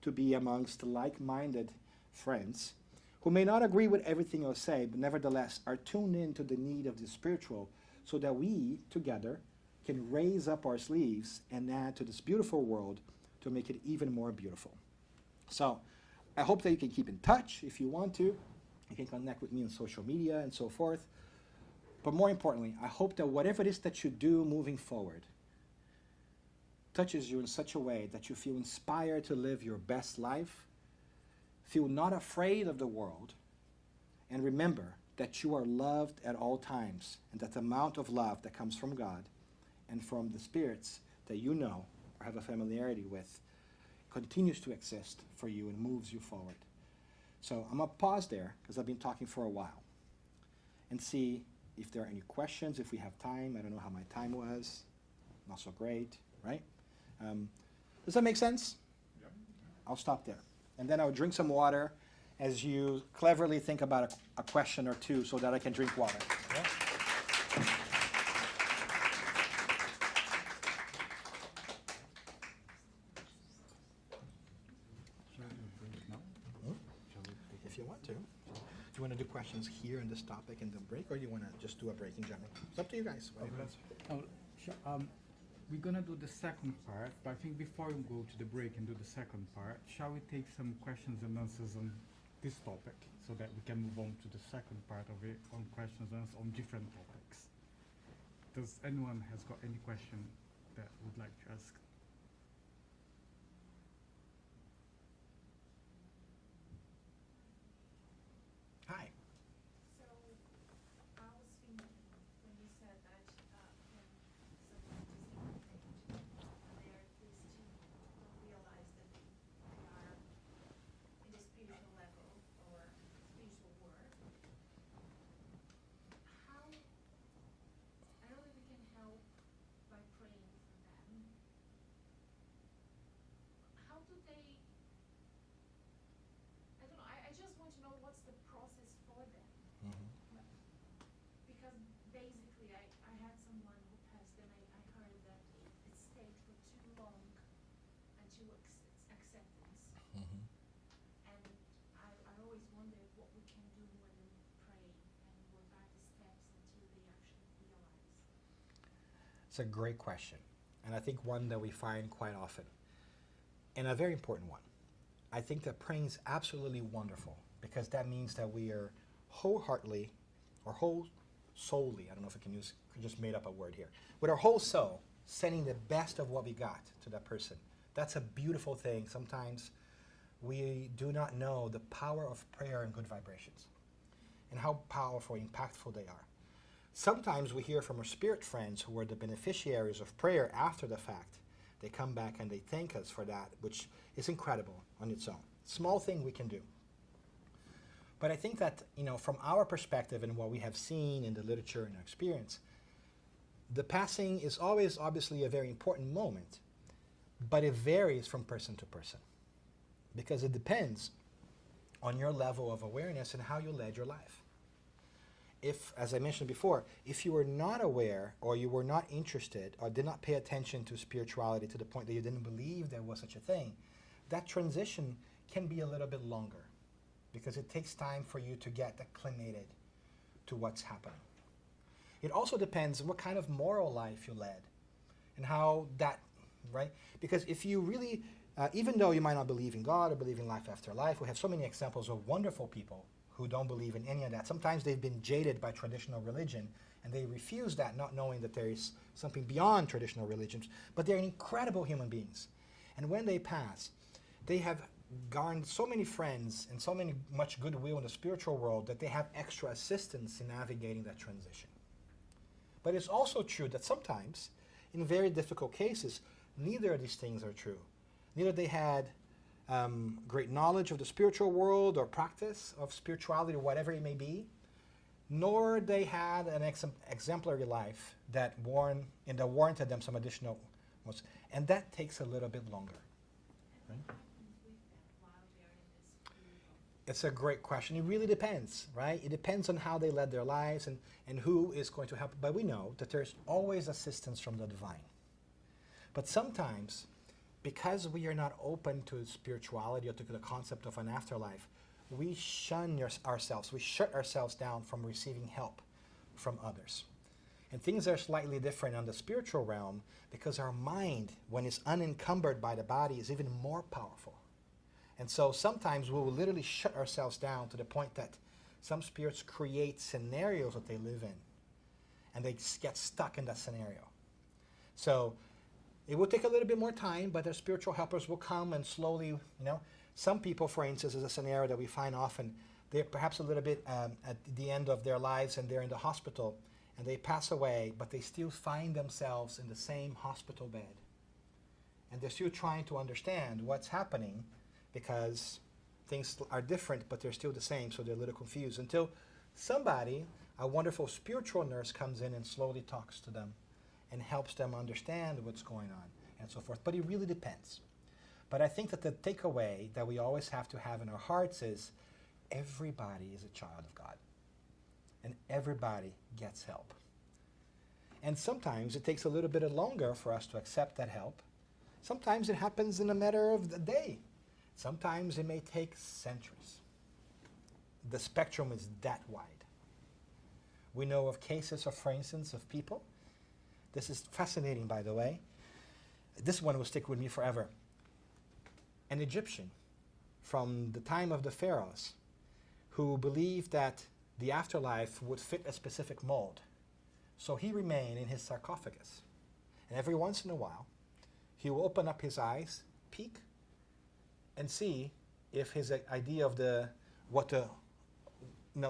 to be amongst like-minded friends who may not agree with everything I'll say, but nevertheless are tuned in to the need of the spiritual, so that we, together, can raise up our sleeves and add to this beautiful world to make it even more beautiful. So, I hope that you can keep in touch if you want to. You can connect with me on social media and so forth. But more importantly, I hope that whatever it is that you do moving forward touches you in such a way that you feel inspired to live your best life, feel not afraid of the world, and remember that you are loved at all times, and that the amount of love that comes from God and from the spirits that you know or have a familiarity with continues to exist for you and moves you forward. So I'm going to pause there, because I've been talking for a while, and see if there are any questions, if we have time. I don't know how my time was. Not so great, right? Does that make sense? Yep. I'll stop there. And then I'll drink some water as you cleverly think about a question or two so that I can drink water. Yeah? If you want to. Do you want to do questions here in this topic in the break, or do you want to just do a break in general? It's up to you guys. We're gonna do the second part, but I think before we go to the break and do the second part, shall we take some questions and answers on this topic so that we can move on to the second part of it on questions and answers on different topics? Does anyone has got any question that would like to ask? Hi. So, I was thinking when you said that when someone is incarnate, they are at least don't realize that they are in the spiritual level or spiritual work. How, I don't know if we can help by praying for them. How do they, I don't know, I just want to know what's the process for them. Because basically, I had someone who passed, and I heard that it stayed for too long until acceptance. And I always wondered what we can do when we pray, and what are the steps until they actually realize. It's a great question, and I think one that we find quite often, and a very important one. I think that praying is absolutely wonderful, because that means that we are wholeheartedly, or whole soully, I don't know if I can use, I just made up a word here, with our whole soul, sending the best of what we got to that person. That's a beautiful thing. Sometimes we do not know the power of prayer and good vibrations, and how powerful, impactful they are. Sometimes we hear from our spirit friends who are the beneficiaries of prayer after the fact. They come back and they thank us for that, which is incredible on its own. Small thing we can do. But I think that, from our perspective and what we have seen in the literature and our experience, the passing is always obviously a very important moment, but it varies from person to person, because it depends on your level of awareness and how you led your life. If, as I mentioned before, if you were not aware, or you were not interested, or did not pay attention to spirituality to the point that you didn't believe there was such a thing, that transition can be a little bit longer, because it takes time for you to get acclimated to what's happening. It also depends on what kind of moral life you led, and how that, right? Because if you really, even though you might not believe in God or believe in life after life, we have so many examples of wonderful people who don't believe in any of that. Sometimes they've been jaded by traditional religion, and they refuse that, not knowing that there is something beyond traditional religions. But they're incredible human beings. And when they pass, they have garnered so many friends and so much goodwill in the spiritual world that they have extra assistance in navigating that transition. But it's also true that sometimes, in very difficult cases, neither of these things are true. Neither they had great knowledge of the spiritual world or practice of spirituality or whatever it may be, nor they had an exemplary life that warranted them some additional ones. And that takes a little bit longer. Right? It's a great question. It really depends, right? It depends on how they led their lives and who is going to help. But we know that there's always assistance from the divine. But sometimes, because we are not open to spirituality or to the concept of an afterlife, we shun ourselves. We shut ourselves down from receiving help from others. And things are slightly different on the spiritual realm, because our mind, when it's unencumbered by the body, is even more powerful. And so sometimes we will literally shut ourselves down to the point that some spirits create scenarios that they live in, and they get stuck in that scenario. So it will take a little bit more time, but the spiritual helpers will come and slowly, some people, for instance, is a scenario that we find often. They're perhaps a little bit at the end of their lives, and they're in the hospital, and they pass away, but they still find themselves in the same hospital bed. And they're still trying to understand what's happening, because things are different, but they're still the same, so they're a little confused, until somebody, a wonderful spiritual nurse, comes in and slowly talks to them and helps them understand what's going on, and so forth. But it really depends. But I think that the takeaway that we always have to have in our hearts is everybody is a child of God, and everybody gets help. And sometimes it takes a little bit longer for us to accept that help. Sometimes it happens in a matter of a day. Sometimes it may take centuries. The spectrum is that wide. We know of cases of, for instance, of people. This is fascinating, by the way. This one will stick with me forever. An Egyptian from the time of the pharaohs who believed that the afterlife would fit a specific mold. So he remained in his sarcophagus. And every once in a while, he will open up his eyes, peek, and see if his idea of what the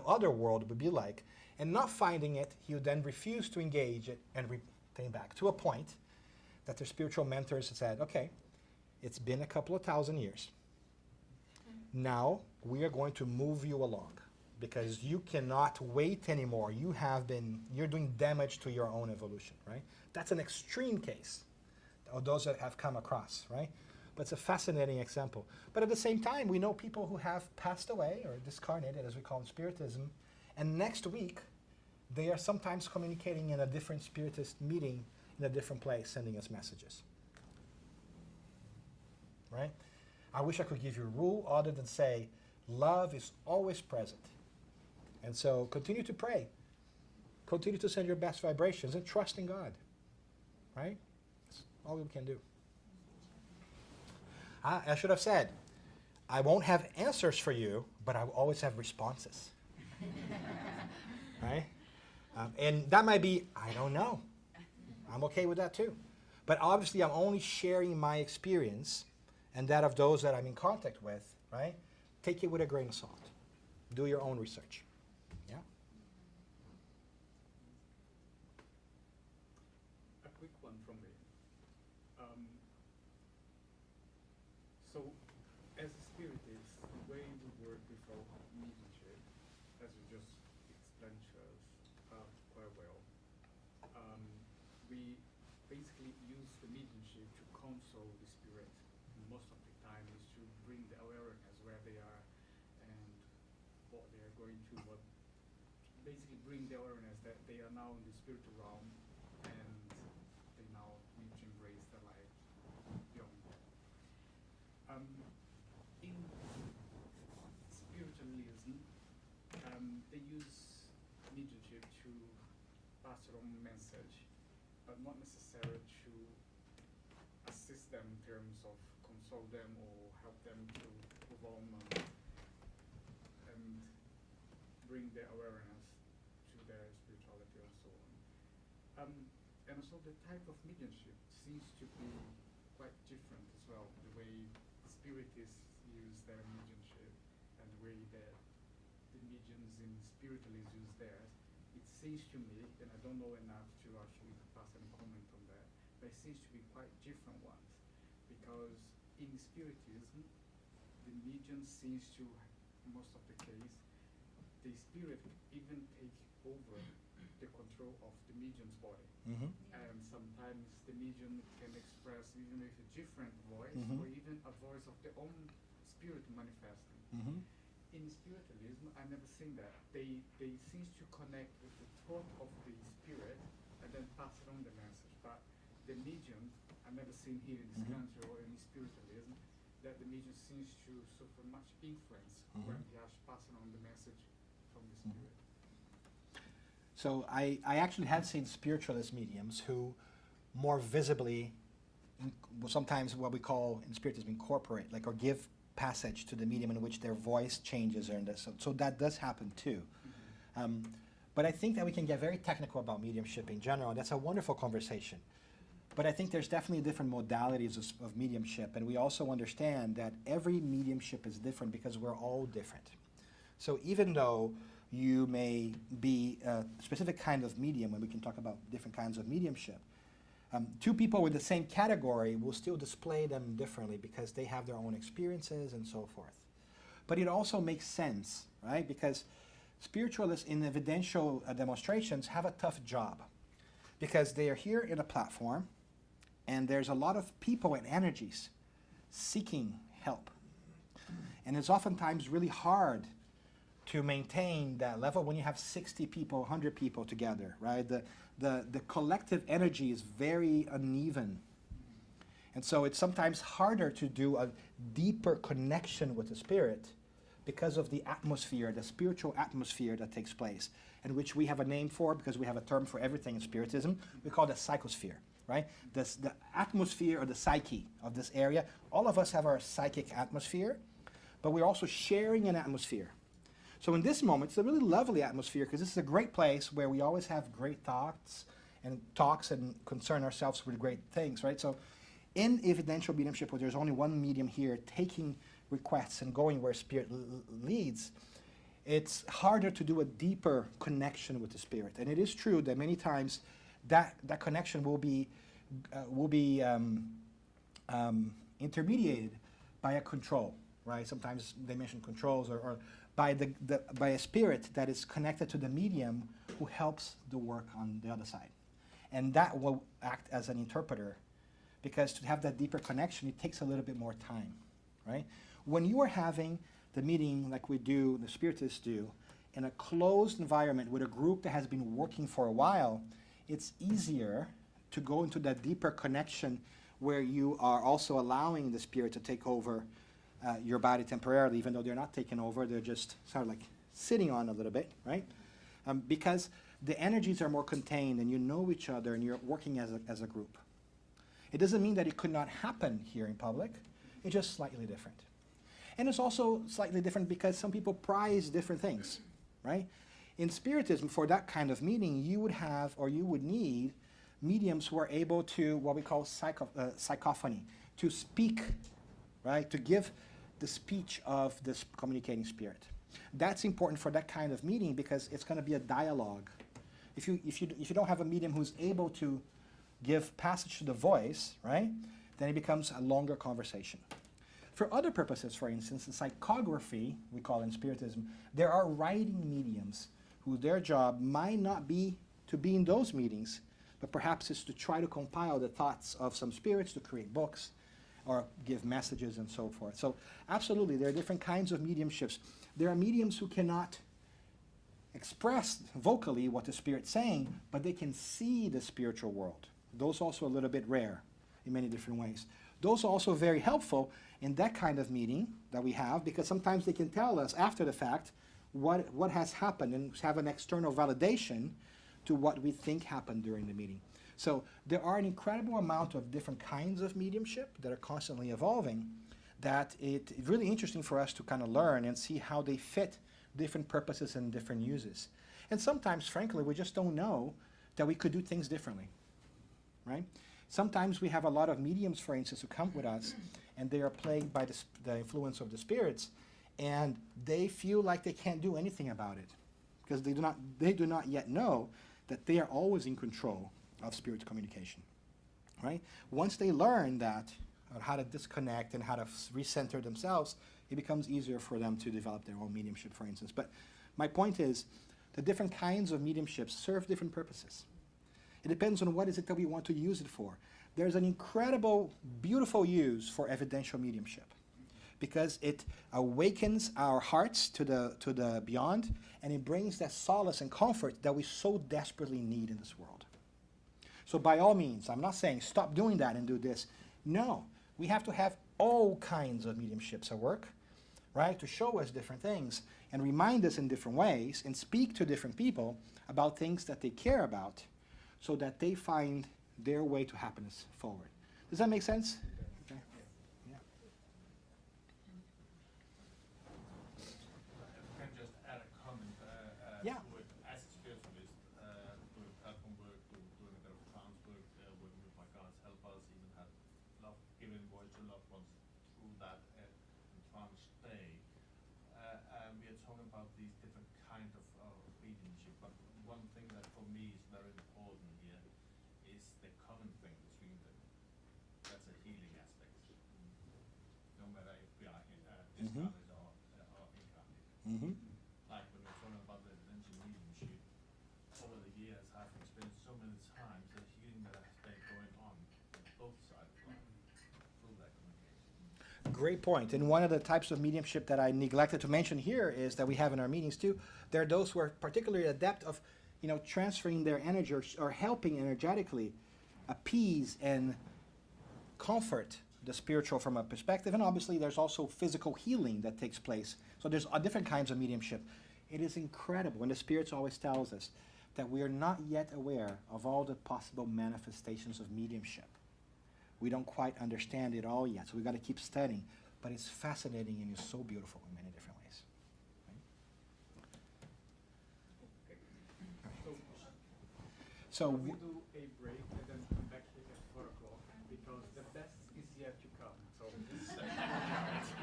other world would be like. And not finding it, he would then refuse to engage it and came back, to a point that their spiritual mentors said, okay, it's been a couple of thousand years. Now we are going to move you along, because you cannot wait anymore. You're doing damage to your own evolution, right? That's an extreme case of those that have come across, right? But it's a fascinating example. But at the same time, we know people who have passed away or discarnated, as we call in Spiritism, and next week, they are sometimes communicating in a different Spiritist meeting in a different place, sending us messages. Right? I wish I could give you a rule other than say, love is always present. And so continue to pray. Continue to send your best vibrations and trust in God. Right? That's all we can do. I should have said, I won't have answers for you, but I will always have responses. Right? And that might be, I don't know. I'm okay with that too. But obviously, I'm only sharing my experience and that of those that I'm in contact with, right? Take it with a grain of salt. Do your own research. Yeah? A quick one from me. So, as a spiritist, the way we work with our mediumship, as you just explained to us quite well, we basically use the mediumship to console the spirit. Most of the time is to bring the awareness where they are and what they are going to, what basically bring the awareness that they are now in the spiritual realm and they now need to embrace the light beyond that. In spiritualism, they use mediumship to pass on a message, but not necessarily to assist them in terms of console them or help them to move on and bring their awareness to their spirituality and so on. And so the type of mediumship seems to be quite different as well, the way spiritists use their mediumship and the way that the mediums in spiritualism use theirs. It seems to me, and I don't know enough to actually pass any comment on that, but it seems to be quite different ones. Because in spiritism, the medium seems to, most of the case, the spirit even take over the control of the medium's body. Mm-hmm. And sometimes the medium can express even with a different voice Mhm. or even a voice of their own spirit manifesting. Mm-hmm. In spiritualism, I never seen that. They seem to connect with the thought of the spirit and then pass on the message. But the medium, I never seen here in this Mhm. country or in spiritualism, that the medium seems to suffer much influence when he has passing on the message from the spirit. So I actually have seen spiritualist mediums who more visibly, sometimes what we call in spiritism incorporate, like, or give passage to the medium in which their voice changes. So that does happen too. But I think that we can get very technical about mediumship in general, and that's a wonderful conversation. But I think there's definitely different modalities of mediumship, and we also understand that every mediumship is different because we're all different. So even though you may be a specific kind of medium, and we can talk about different kinds of mediumship, two people with the same category will still display them differently because they have their own experiences and so forth. But it also makes sense, right? Because spiritualists in evidential demonstrations have a tough job because they are here in a platform and there's a lot of people and energies seeking help. And it's oftentimes really hard to maintain that level when you have 60 people, 100 people together, right? The collective energy is very uneven. And so it's sometimes harder to do a deeper connection with the spirit because of the atmosphere, the spiritual atmosphere that takes place, and which we have a name for because we have a term for everything in Spiritism. We call it psychosphere, right? The atmosphere or the psyche of this area. All of us have our psychic atmosphere, but we're also sharing an atmosphere. So in this moment, it's a really lovely atmosphere because this is a great place where we always have great thoughts and talks and concern ourselves with great things, right? So in evidential mediumship, where there's only one medium here taking requests and going where spirit leads, it's harder to do a deeper connection with the spirit. And it is true that many times that connection will be intermediated by a control, right? Sometimes they mention controls or by a spirit that is connected to the medium who helps the work on the other side. And that will act as an interpreter, because to have that deeper connection, it takes a little bit more time, right? When you are having the meeting like we do, the Spiritists do, in a closed environment with a group that has been working for a while, it's easier to go into that deeper connection where you are also allowing the spirit to take over your body temporarily, even though they're not taking over, they're just sort of like sitting on a little bit, right? Because the energies are more contained and you know each other and you're working as a group. It doesn't mean that it could not happen here in public, it's just slightly different. And it's also slightly different because some people prize different things, right? In Spiritism, for that kind of meeting, you would have, or you would need, mediums who are able to, what we call psychophony, to speak, right? To give the speech of this communicating spirit. That's important for that kind of meeting because it's going to be a dialogue. If you don't have a medium who's able to give passage to the voice, right, then it becomes a longer conversation. For other purposes, for instance, in psychography, we call in Spiritism, there are writing mediums who their job might not be to be in those meetings, but perhaps is to try to compile the thoughts of some spirits to create books or give messages and so forth. So absolutely, there are different kinds of mediumships. There are mediums who cannot express vocally what the spirit's saying, but they can see the spiritual world. Those are also a little bit rare in many different ways. Those are also very helpful in that kind of meeting that we have, because sometimes they can tell us after the fact what has happened and have an external validation to what we think happened during the meeting. So there are an incredible amount of different kinds of mediumship that are constantly evolving, that it's really interesting for us to kind of learn and see how they fit different purposes and different uses. And sometimes, frankly, we just don't know that we could do things differently, right? Sometimes we have a lot of mediums, for instance, who come with us, and they are plagued by the influence of the spirits, and they feel like they can't do anything about it, because they do not yet know that they are always in control of spirit communication, right? Once they learn that, or how to disconnect and how to recenter themselves, it becomes easier for them to develop their own mediumship, for instance. But my point is, the different kinds of mediumships serve different purposes. It depends on what is it that we want to use it for. There's an incredible, beautiful use for evidential mediumship, because it awakens our hearts to the beyond, and it brings that solace and comfort that we so desperately need in this world. So by all means, I'm not saying stop doing that and do this. No, we have to have all kinds of mediumships at work, right, to show us different things and remind us in different ways and speak to different people about things that they care about so that they find their way to happiness forward. Does that make sense? Okay. Yeah. Can I just add a comment? Yeah. As a spiritualist, doing platform work, doing a bit of trance work, working with my guides, help us, even have giving voice to loved ones through that trance stay. We are talking about these different kind of mediumship, but one thing that for me is very important here is the common thing between them. That's a healing aspect. No matter if we are discarnate or incarnate. Mm-hmm. Like when we're talking about the evidential mediumship, over the years I've experienced so many times the healing that has been going on both sides of life through that communication. Great point. And one of the types of mediumship that I neglected to mention here is that we have in our meetings too. There are those who are particularly adept of, transferring their energy or helping energetically appease and comfort the spiritual from a perspective. And obviously there's also physical healing that takes place. So there's different kinds of mediumship. It is incredible. And the spirits always tells us that we are not yet aware of all the possible manifestations of mediumship. We don't quite understand it all yet, so we've got to keep studying. But it's fascinating and it's so beautiful in many different ways. So we do a break and then come back here at 4 o'clock, because the best is yet to come. So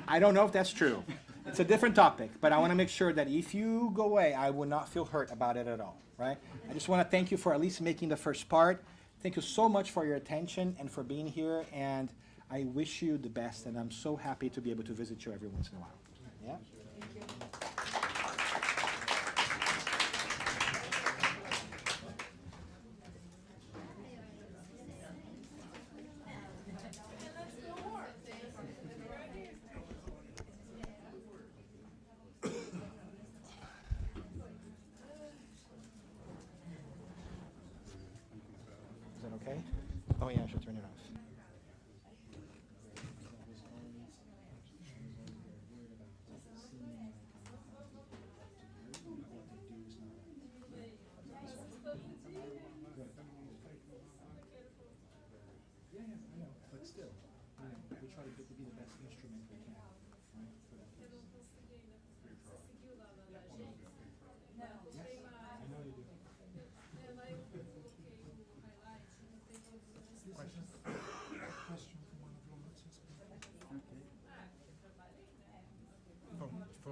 I don't know if that's true. It's a different topic, but I want to make sure that if you go away, I will not feel hurt about it at all, right? I just want to thank you for at least making the first part. Thank you so much for your attention and for being here, and I wish you the best, and I'm so happy to be able to visit you every once in a while. Yeah? Is that okay? Oh yeah, I should turn it off. Yeah, I know, but still, we try to be the best instrument we can, right?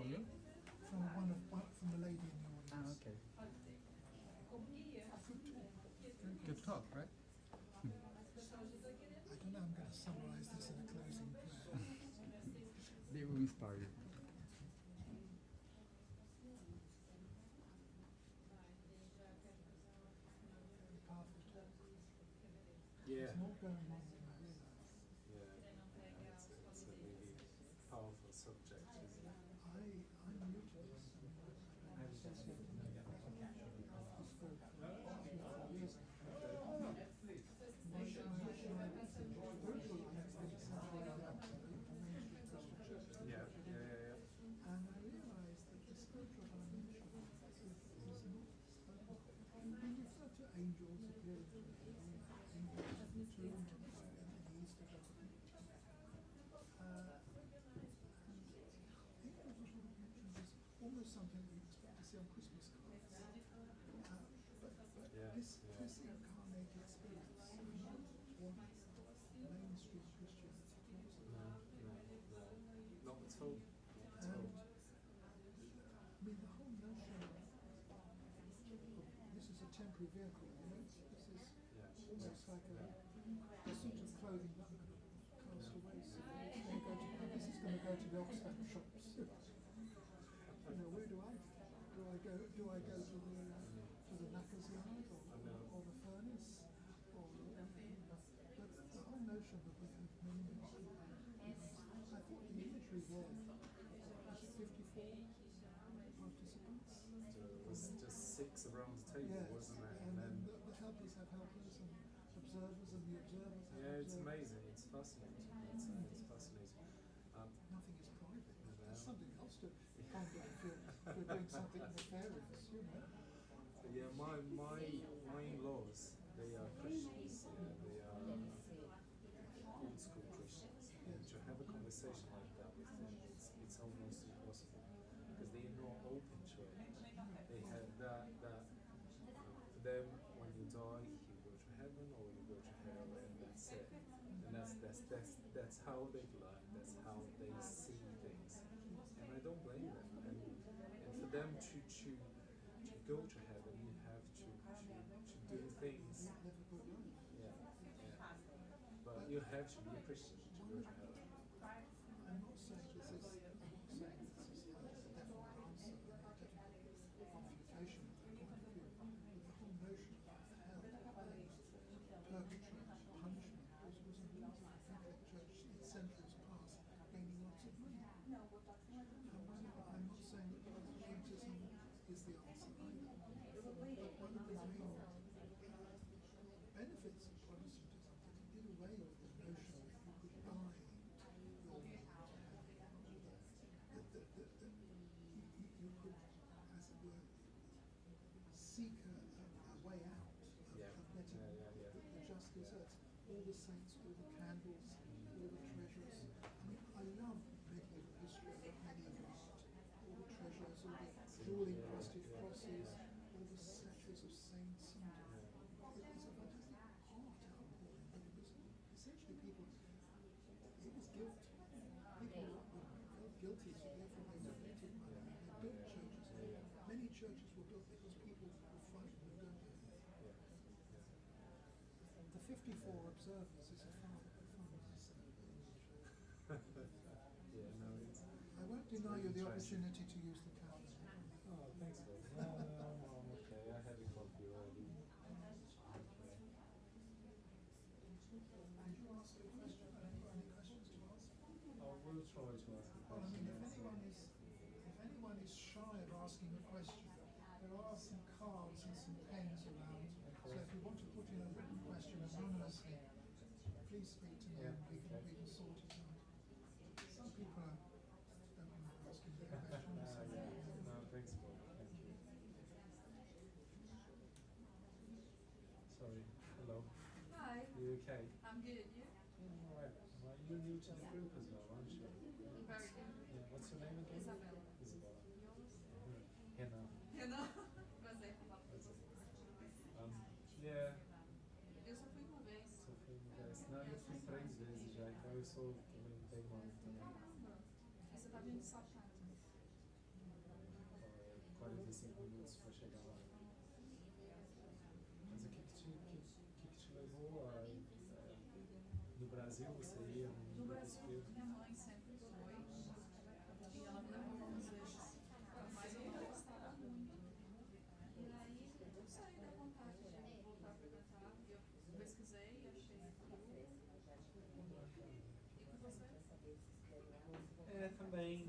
you? From the lady in the audience. Ah, okay. Good talk, right? I don't know. I'm going to summarize this in a closing prayer. They will inspire you. Powerful talk. Yeah. There's more going on than I realise. Yeah. It's a really powerful subject, isn't it? I'm new to this. I'm associated with the spirit for 3 or 4 years now. My spiritual life has been centered around the mainstream Christian church. Yeah. And I realised that the spiritual dimension is not spoken of. We refer to angels appearing to me, angels of the tomb in the Easter garden. Angels are sort of mentioned as almost something we expect to see on Christmas cards. But Yeah. this incarnated spirits are not what mainstream Christianity talks about. Not at all. Not at all. I mean, the whole notion of this is a temporary vehicle, you know, this is almost like a suit of clothing that I'm going to cast away. So this is going to go to the Oxfam shops. You know, where do I go? Do I go to the knackers yard or the furnace? But the whole notion that we have many people, I thought the imagery there was 54 participants. So it was just 6 around the table, wasn't it? And then the helpers have helpers and observers and the observers have Yeah, it's observers. amazing. It's fascinating. It's fascinating. Nothing is private. There's something else to ponder if you're doing something nefarious, you know. Yeah, my in-laws, they are Christians. They are old school Christians. And to have a conversation like that with them, it's almost impossible because they are not open to it. They have that for them, when you die, you go to heaven or you go to hell, and that's it. And that's how they learn. That's how they see things. And I don't blame them. And for them to go to heaven, you have to do things. Yeah. But you have to be a Christian to go to heaven. I'm not saying this is a definite answer, a definite confutation of that point of view. But the whole notion of hell, purgatory, punishment was a means of the Catholic Church in centuries past gaining lots of money. I'm not saying that Protestantism is the answer either. But one of the main benefits of Protestantism that it did away with the notion that you could buy your way to heaven. That you could, as it were, seek a way out of getting the just deserts. All the saints, all the candles, all the treasures. I mean, I love medieval history, I love medieval art. All the treasures, all the jewel encrusted crosses, all the statues of saints. And it was a fantastic art outpouring, but it was essentially people, it was guilt. People felt guilty, so therefore they donated money and they built churches. Many churches were built because people were frightened of going to heaven. The 54 observers is a far image. Yeah, no, it's. I won't deny you the opportunity to use the calendar. Oh, thanks, Liz. No, I'm okay. I had a coffee already. Okay. Did you ask a question? Have you got any questions to ask? Oh, we'll try to ask a Well, I question. mean, if anyone is shy of asking a question, there are some cards and some pens around. So if you want to put in a written question anonymously, please speak to me and we can sort it out. Some people don't mind asking their questions. No, thanks, Bob. Thank you. Sorry. Hello. Hi, You okay? I'm good. You? Yeah, all right. Well, you're new to the group as well, aren't you? Very good. Yeah. What's your name again? Isabella. Isabella. Yours? Hannah. Eu não. Prazer falar com você. Yeah. Eu só fui uma vez. Só fui uma vez. Não, eu fui 3 vezes já, então eu sou também bem novo também. Caramba. Você tá vindo de sapato. isso vai chegar lá. Mas o que te levou a... no Brasil você ia no No grupo Brasil, espírita? minha mãe sempre foi, e ela me levou algumas vezes, mas eu não gostava muito. E aí, não sei, deu vontade de voltar a frequentar, e eu pesquisei, achei aquilo. E com você? Também,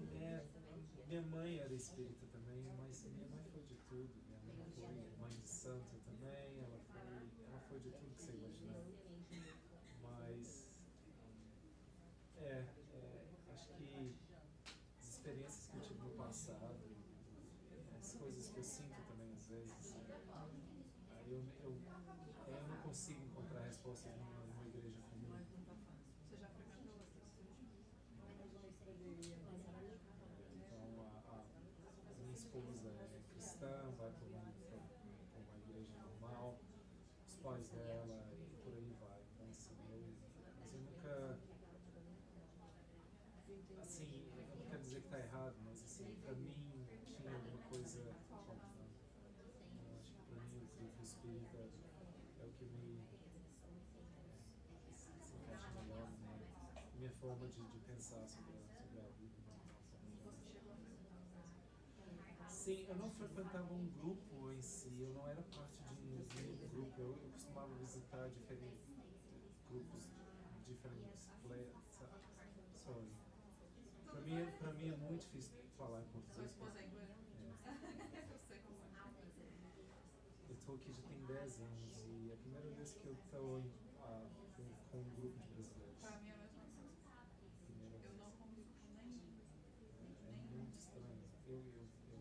minha mãe era espírita também, mas minha mãe foi de tudo. Minha mãe foi mãe de santo também, ela foi de tudo que você imaginar. Mas, acho que as experiências que eu tive no passado, as coisas que eu sinto também às vezes, aí eu não consigo encontrar respostas numa igreja comum. Você já frequentou outras? Então, a minha esposa é cristã, vai para uma igreja normal, os pais dela e por aí vai. Então, assim, mas eu nunca, assim, eu não quero dizer que está errado, mas assim, para mim tinha alguma coisa faltando. Eu acho que para mim o grupo espírita é o que se encaixa melhor na minha forma de pensar sobre a vida. Você chegou a frequentar o Brasil? Sim, eu não frequentava um grupo em si, eu não era parte de nenhum grupo, eu costumava visitar diferentes grupos, diferentes sorry. Pra mim é muito difícil falar em Sua português. esposa é inglesa? Eu sei como é. Eu estou aqui já tem 10 anos e é a primeira vez que eu estou com um grupo de brasileiros. Para mim é a mesma coisa. Primeira Eu vez. não convivo com nenhum. É muito estranho. Eu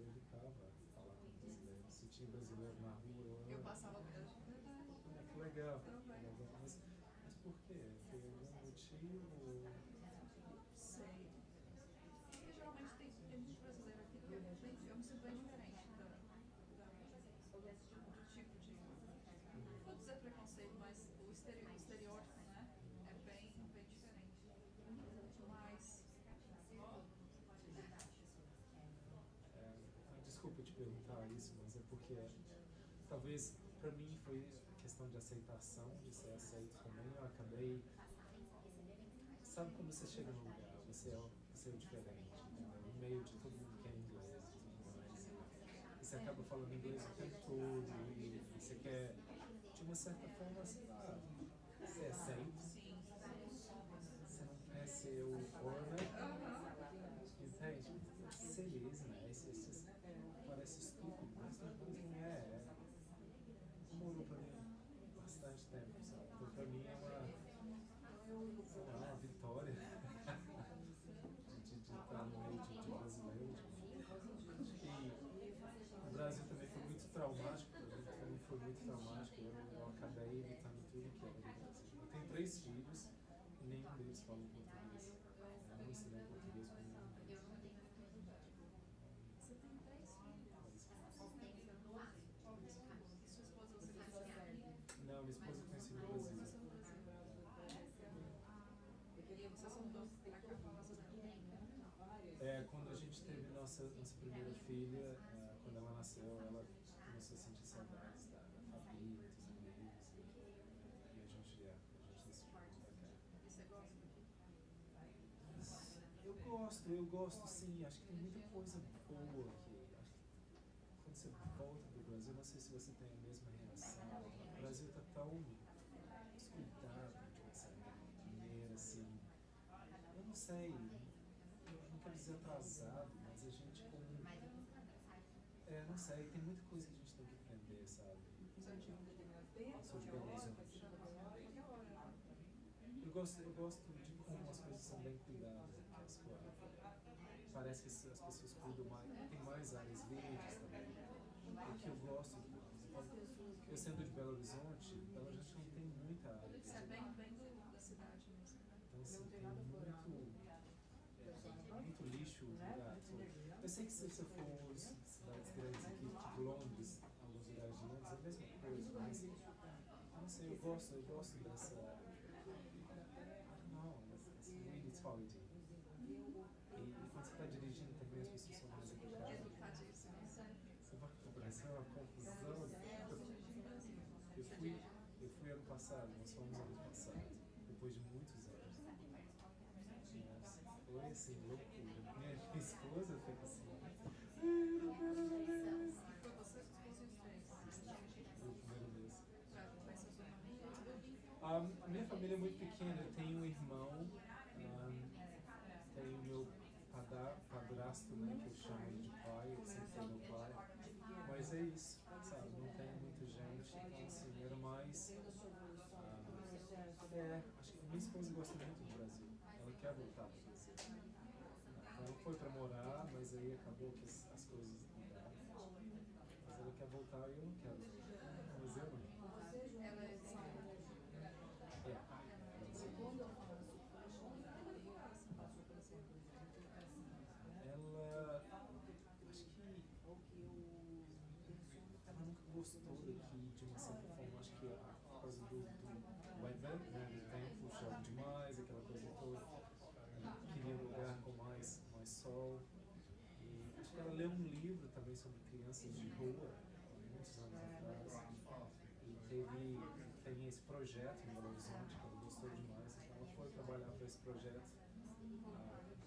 evitava falar com brasileiros. Se tinha brasileiro na rua, Eu passava verdade. que legal. Também. Mas por quê? Tem algum motivo? Sei. Porque geralmente tem muito brasileiro aqui que eu me sinto bem diferente do tipo de. Não vou dizer preconceito, mas o estereótipo, né? É bem diferente. Mas. Desculpa te perguntar isso, mas é porque talvez para mim foi questão de aceitação, de ser aceito também. Eu acabei. Sabe quando você chega num lugar, você é o diferente, entendeu? No meio de todo mundo que é inglês e tudo mais. E você acaba falando inglês o tempo todo e você quer, de uma certa forma, sei lá, ser aceito. Sim. Você não quer ser o foreigner. Entende? Series, né? Isso parece estúpido, mas não é. Demorou pra mim bastante tempo, sabe? Então pra mim é uma vitória de estar no meio de brasileiros. Acho que o Brasil também foi muito traumático pra mim, também foi muito traumático. Eu acabei evitando tudo que era do Brasil. Eu tenho 3 filhos e nenhum deles fala português. Eu não ensinei português pra nenhum deles. Você tem 3 filhos? E sua esposa você conheceu aqui? Não, minha esposa conheci no Brasil. Conheceu no Brasil. E você se mudou pra cá por causa dela? Quando a gente teve nossa primeira filha, quando ela nasceu, ela começou a sentir saudades da família, dos amigos, e a gente decidiu vir pra cá. E você gosta daqui? Eu gosto sim, acho que tem muita coisa boa aqui. Acho que quando você volta do Brasil, não sei se você tem a mesma reação, o Brasil está tão descuidado de uma certa maneira, assim, eu não sei, não quero dizer atrasado, mas a gente não sei, tem muita coisa que a gente tem que aprender, sabe? Você é de onde? Sou de Belo Horizonte. Eu gosto de como as coisas são bem cuidadas aqui. Parece que as pessoas cuidam mais, tem mais áreas verdes também. O que eu gosto, eu sendo de Belo Horizonte não tem muita área verde. Isso é bem da cidade mesmo. Então assim, tem muito lixo jogado. Eu sei que se você for em cidades grandes aqui, tipo Londres, alguns lugares de Londres, é a mesma coisa, mas eu não sei, eu gosto dessa. Não, essa municipality. E quando você está dirigindo também as pessoas são mais educadas. Educadíssimo. Você vai para o Brasil, passado, nós fomos ano passado, depois de muitos anos. Foi assim, loucura. Minha esposa fica assim. Foi você, sua esposa e os três? Foi o primeiro vez. Mas seus irmãos? A minha família é muito pequena, eu tenho um irmão, tenho meu padrasto, né, que eu chamo ele de pai, que sempre foi meu pai, mas é isso, sabe, não tem muita gente, então assim, era mais, acho que minha esposa gosta muito do Brasil, ela quer voltar para o Brasil, então ela foi para morar, mas aí acabou que as coisas mudaram, mas ela quer voltar e eu não quero, mas eu não. Ela é brasileira? Ela, acho que ela nunca gostou daqui de uma certa forma, acho que por causa do weather, né, do tempo, chove demais, aquela coisa toda, queria um lugar com mais sol, e acho que ela leu um livro também sobre crianças de rua, há muitos anos atrás, e tem esse projeto em Belo Horizonte que ela gostou demais, então ela foi trabalhar para esse projeto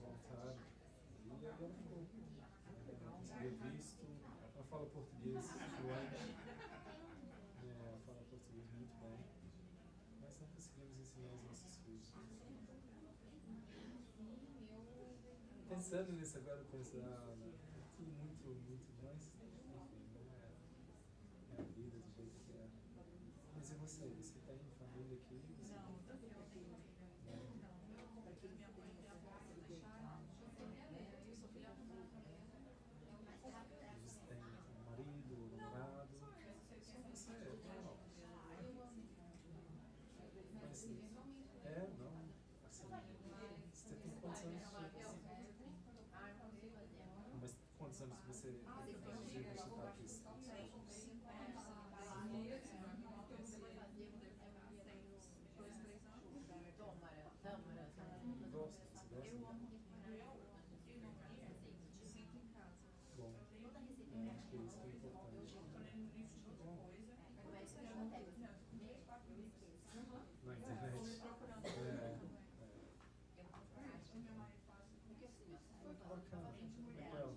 voluntário. E agora ficou. Ela conseguiu visto. Ela fala português fluente. Ela fala português muito bem. Mas não conseguimos ensinar os nossos filhos. Pensando nisso agora, pensar, né? Tudo muito mais. Enfim, é a vida do jeito que é. Mas e você? Você tem família aqui? Você... Não, eu tenho minha mãe e minha avó se deixaram. Eu sou filha única. Eles têm um marido, namorado? Só você, não. Mas, não, assim, você tem quantos anos? Mas quantos anos você está aqui? Gosta, você gosta? Eu amo me sinto em casa. Bom, acho que isso que é importante. Bom, na internet. Muito bacana, legal.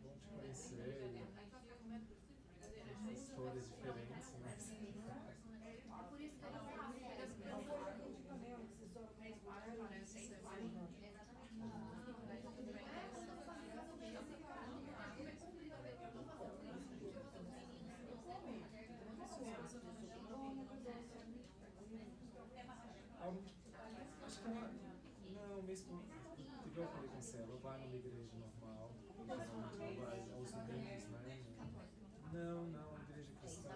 Bom te conhecer. Histórias diferentes, né? Acho que ela, não, mesmo, igual eu falei com você, ela vai numa igreja normal, geralmente ela vai aos domingos, né? Não, uma igreja cristã.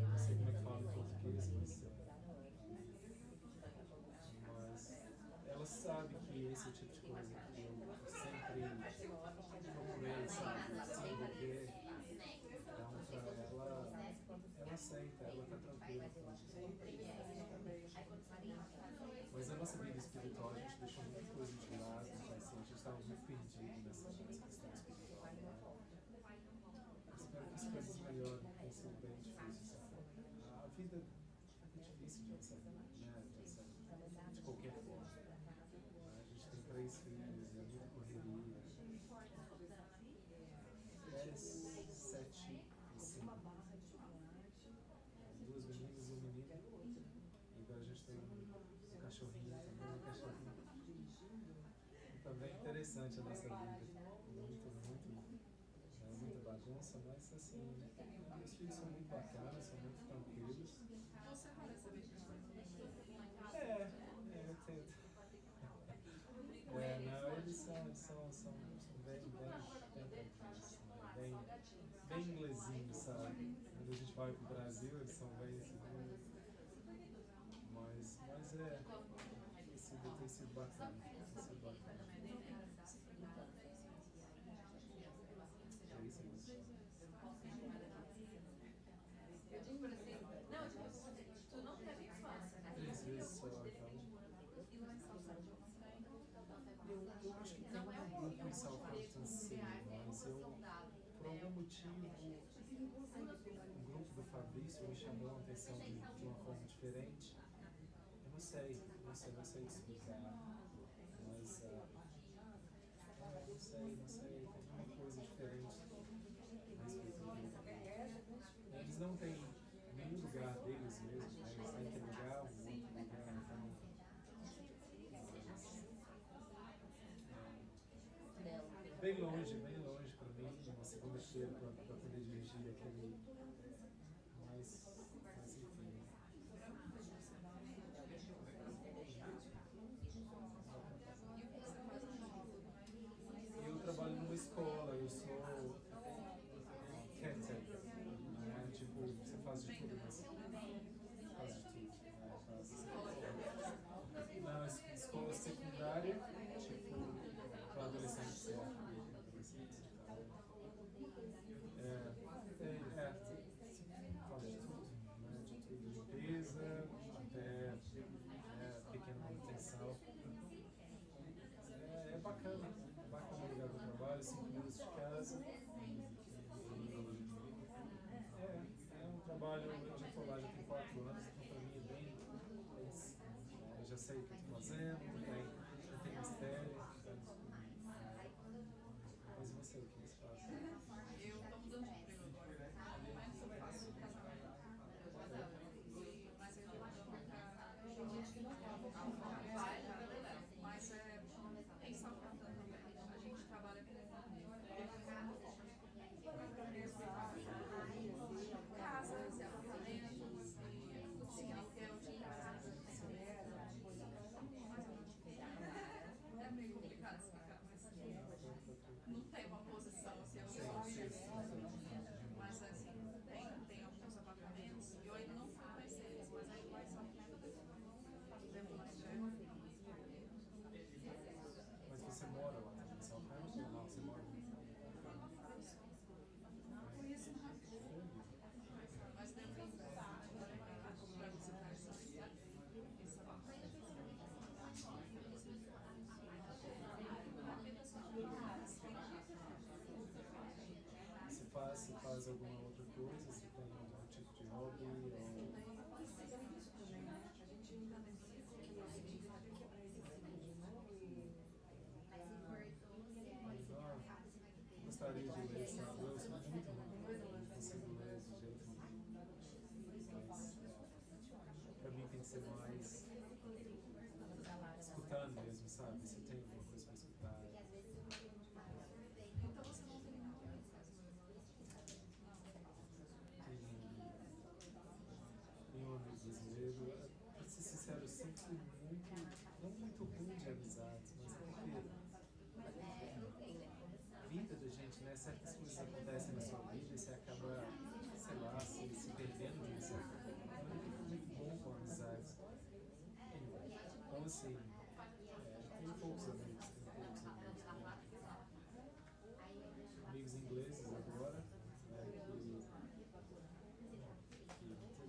Não sei como é que fala em português, mas ela sabe que esse é o tipo de coisa que eu sempre procurei, sabe, se envolver. Então, pra ela aceita, ela tá tranquila com isso. Mas a nossa vida espiritual, a gente deixou muita coisa de lado, então, assim, a gente estava muito perdido nessa questão espiritual. Né? Espero que as coisas melhorem, tem sido bem difícil. A vida é difícil de você, né? De qualquer forma. A gente tem 3 filhos, é muita correria. 10, 7 e 5. 2 meninas e um menino. E agora a gente tem um cachorrinho também, uma cachorrinha. Também interessante a nossa vida. Muita bagunça, mas assim, meus filhos são muito bacanas, são muito tranquilos. Você não recebe questões do eu tento. Não, eles são bem tranquilos, né? bem inglesinhos, sabe? Quando a gente vai pro Brasil, eles são bem assim, mas tem sido bacana, Eu digo por assim, não, tipo, tu não teve infância, né? 3 vezes só, então. Eu acho que tem um grupo em Southampton, sim, mas eu, por algum motivo, o grupo do Fabrício isso me chamou a atenção de uma forma diferente. Eu não sei explicar, mas não sei, tem uma coisa diferente a respeito do eles não têm nenhum lugar deles mesmos, né? Eles têm que ligar um outro lugar, então bem longe para mim, uma segunda-feira para poder dirigir aquele, mas enfim. Eu trabalho numa escola, eu sou caretaker, né? Tipo, você faz de tudo, mas faz de tudo, né? Na escola secundária, tipo, para adolescentes, adolescentes e tal. Faz de tudo, né? De tudo, limpeza, até pequena manutenção. É bacana o lugar do trabalho, 5 minutos de casa. É um trabalho, eu já estou lá, já tem 4 anos, então para mim é bem. Eu já sei o que estou fazendo, não tem mistério. Mas você, o que você faz? Eu estou mudando de emprego agora. Mas eu faço casamento. Mas eu estou mudando para mas em Salvador também. A gente trabalha com casas, apartamentos e aluguel de casas. É meio complicado explicar, mas não tem uma posição assim, eu mas assim, tem alguns apartamentos. Eu ainda não fui conhecer eles, mas aí lá em São Mas você mora lá também em São Carlos ou não? Você mora mas deve para visitar Você faz alguma outra coisa? Você tem algum tipo de hobby? Ou... Gostaria de ler, sabe? Eu sou muito ruim, não consigo ler de jeito nenhum. Mas pra mim tem que ser mais escutando mesmo, sabe? Você tem alguma coisa pra escutar. Então você não tem nenhuma Nenhum amigo brasileiro. Pra ser sincero, eu sempre fui não muito ruim de amizades, mas é porque a vida da gente, né? Certas coisas acontecem na sua vida e você acaba, sei lá, se perdendo nisso. Eu nunca fui muito bom com amizades. Então, assim, tenho poucos amigos, amigos ingleses agora, que é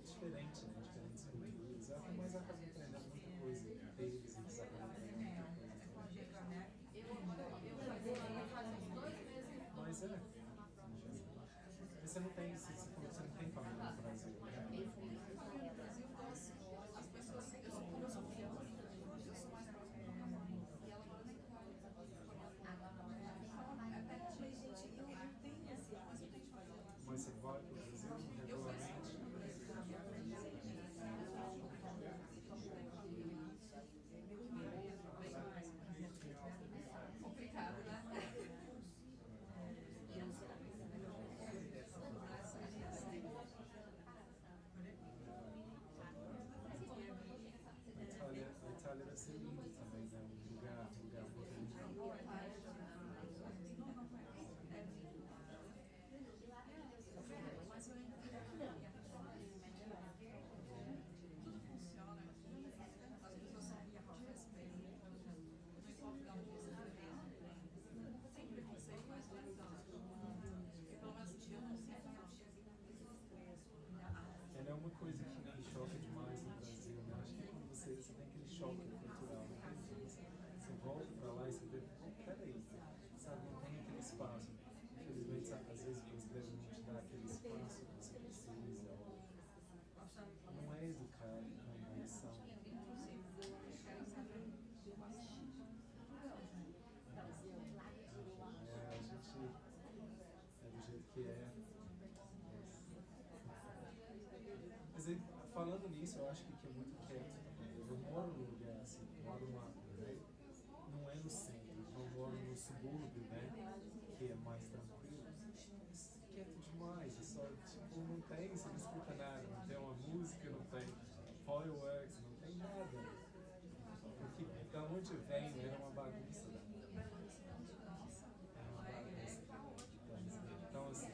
diferente, né? Diferentes culturas. Mas acabo aprendendo muita coisa deles, eles acabam aprendendo muita coisa. Mas você não tem, você falou que você não tem família no Brasil, né? No Brasil, as pessoas, eu sou mais falando nisso, eu acho que aqui é muito quieto também. Eu moro num lugar assim, moro numa, né? Não é no centro, eu moro no subúrbio, né? Que é mais tranquilo. Mas quieto demais, é só, tipo, não tem, você não escuta nada, não tem uma música, não tem fireworks, não tem nada. Porque da onde vem era uma bagunça. Então, assim,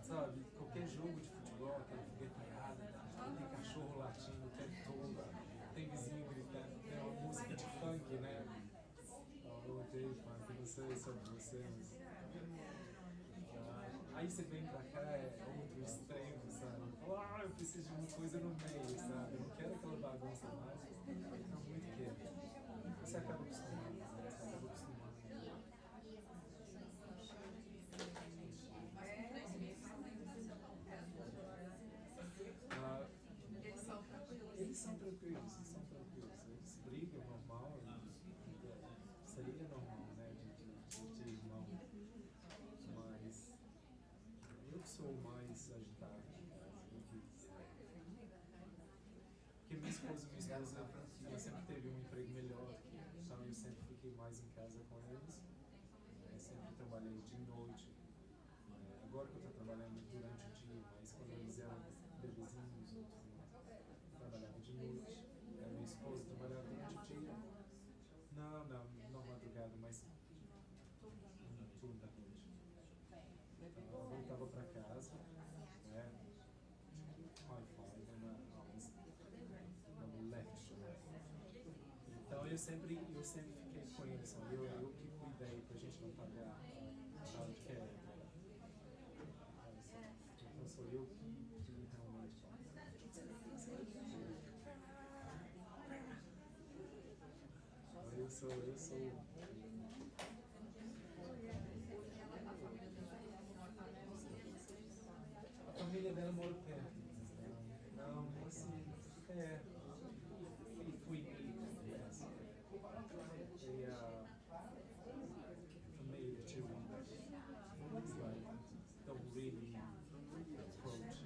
sabe, qualquer jogo de futebol, aquela fogueteada, tem cachorro latindo o tempo todo, tem vizinho gritando, tem uma música de funk, né? Eu odeio funk, não sei sobre você, mas... aí você vem pra cá, é outro extremo, sabe? Eu preciso de uma coisa no meio, sabe? Eu não quero aquela bagunça mais, tá muito quieto. Você acaba acostumando, né? Você acaba acostumando. Eles são tranquilos, eles brigam normal, seria normal, né, de irmão, mas eu sou mais agitado, porque minha esposa eu sempre teve um emprego melhor, então eu sempre fiquei mais em casa com eles, sempre trabalhei de noite, agora que eu estou trabalhando durante o dia, mas quando eles eram bebezinhos, eu trabalhava de noite, a minha esposa trabalhava durante o dia, não madrugada, mas no turno da noite. Então ela voltava para casa, né, Wi-Fi, no left, né. Então eu sempre fiquei com eles, eu que cuidei pra gente não pagar a hora de querer. Então sou eu que realmente faço. Eu sou a família dela mora perto. Não, assim, if we meet, yes. They familiar to it's like don't really approach.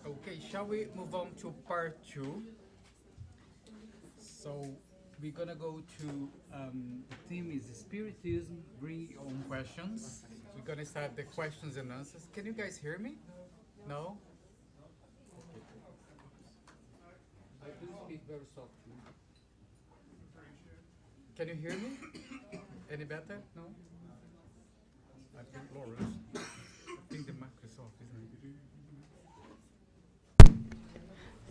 Okay, shall we move on to part 2? So we're gonna go to the theme is Spiritism. Bring your own questions. We're gonna start the questions and answers. Can you guys hear me? No? I do speak very softly. Can you hear me? Any better? No? I think Laura's. I think the Microsoft is not.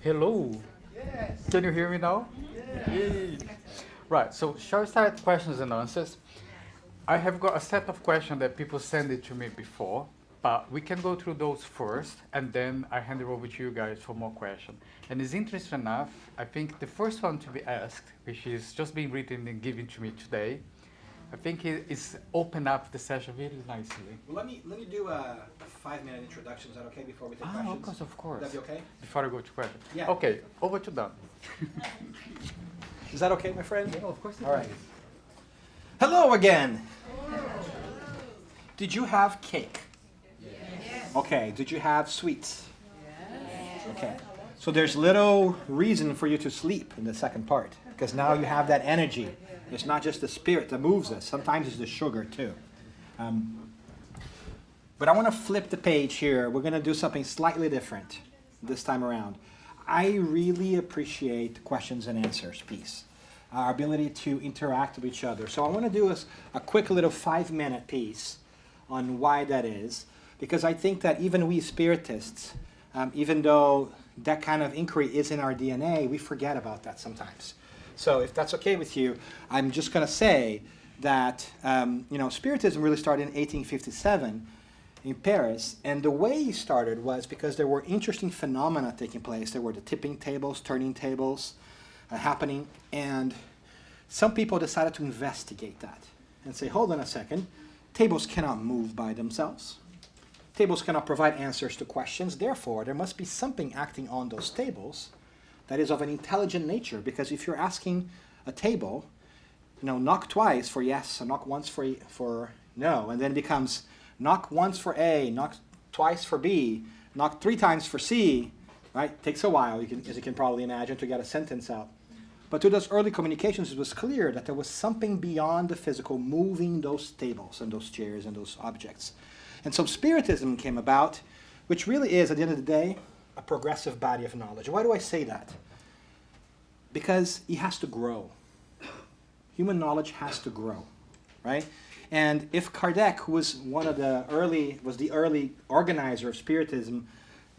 Hello. Yes. Can you hear me now? Yay. Right, so shall we start questions and answers? I have got a set of questions that people sent it to me before, but we can go through those first, and then I hand it over to you guys for more questions. And it's interesting enough, I think the first one to be asked, which is just being written and given to me today, I think it's opened up the session really nicely. Well, let me do a 5-minute introduction. Is that okay before we take questions? Of course. Would that be okay? Before I go to questions. Yeah. Okay, over to Dan. Is that okay, my friend? Yeah, of course. All right. Hello again. Did you have cake? Yes. Okay. Did you have sweets? Yes. Okay. So there's little reason for you to sleep in the second part, because now you have that energy. It's not just the spirit that moves us. Sometimes it's the sugar too. But I want to flip the page here. We're going to do something slightly different this time around. I really appreciate the questions and answers piece, our ability to interact with each other. So I want to do a quick little 5-minute piece on why that is, because I think that even we Spiritists, even though that kind of inquiry is in our DNA, we forget about that sometimes. So if that's okay with you, I'm just going to say that Spiritism really started in 1857 in Paris, and the way it started was because there were interesting phenomena taking place. There were the tipping tables, turning tables happening, and some people decided to investigate that and say, hold on a second, tables cannot move by themselves. Tables cannot provide answers to questions. Therefore, there must be something acting on those tables that is of an intelligent nature. Because if you're asking a table, knock twice for yes, and knock once for no, and then it becomes knock once for A, knock twice for B, knock 3 times for C, right? Takes a while, as you can probably imagine, to get a sentence out. But to those early communications, it was clear that there was something beyond the physical moving those tables and those chairs and those objects. And so Spiritism came about, which really is, at the end of the day, a progressive body of knowledge. Why do I say that? Because it has to grow. Human knowledge has to grow, right? And if Kardec, who was the early organizer of Spiritism,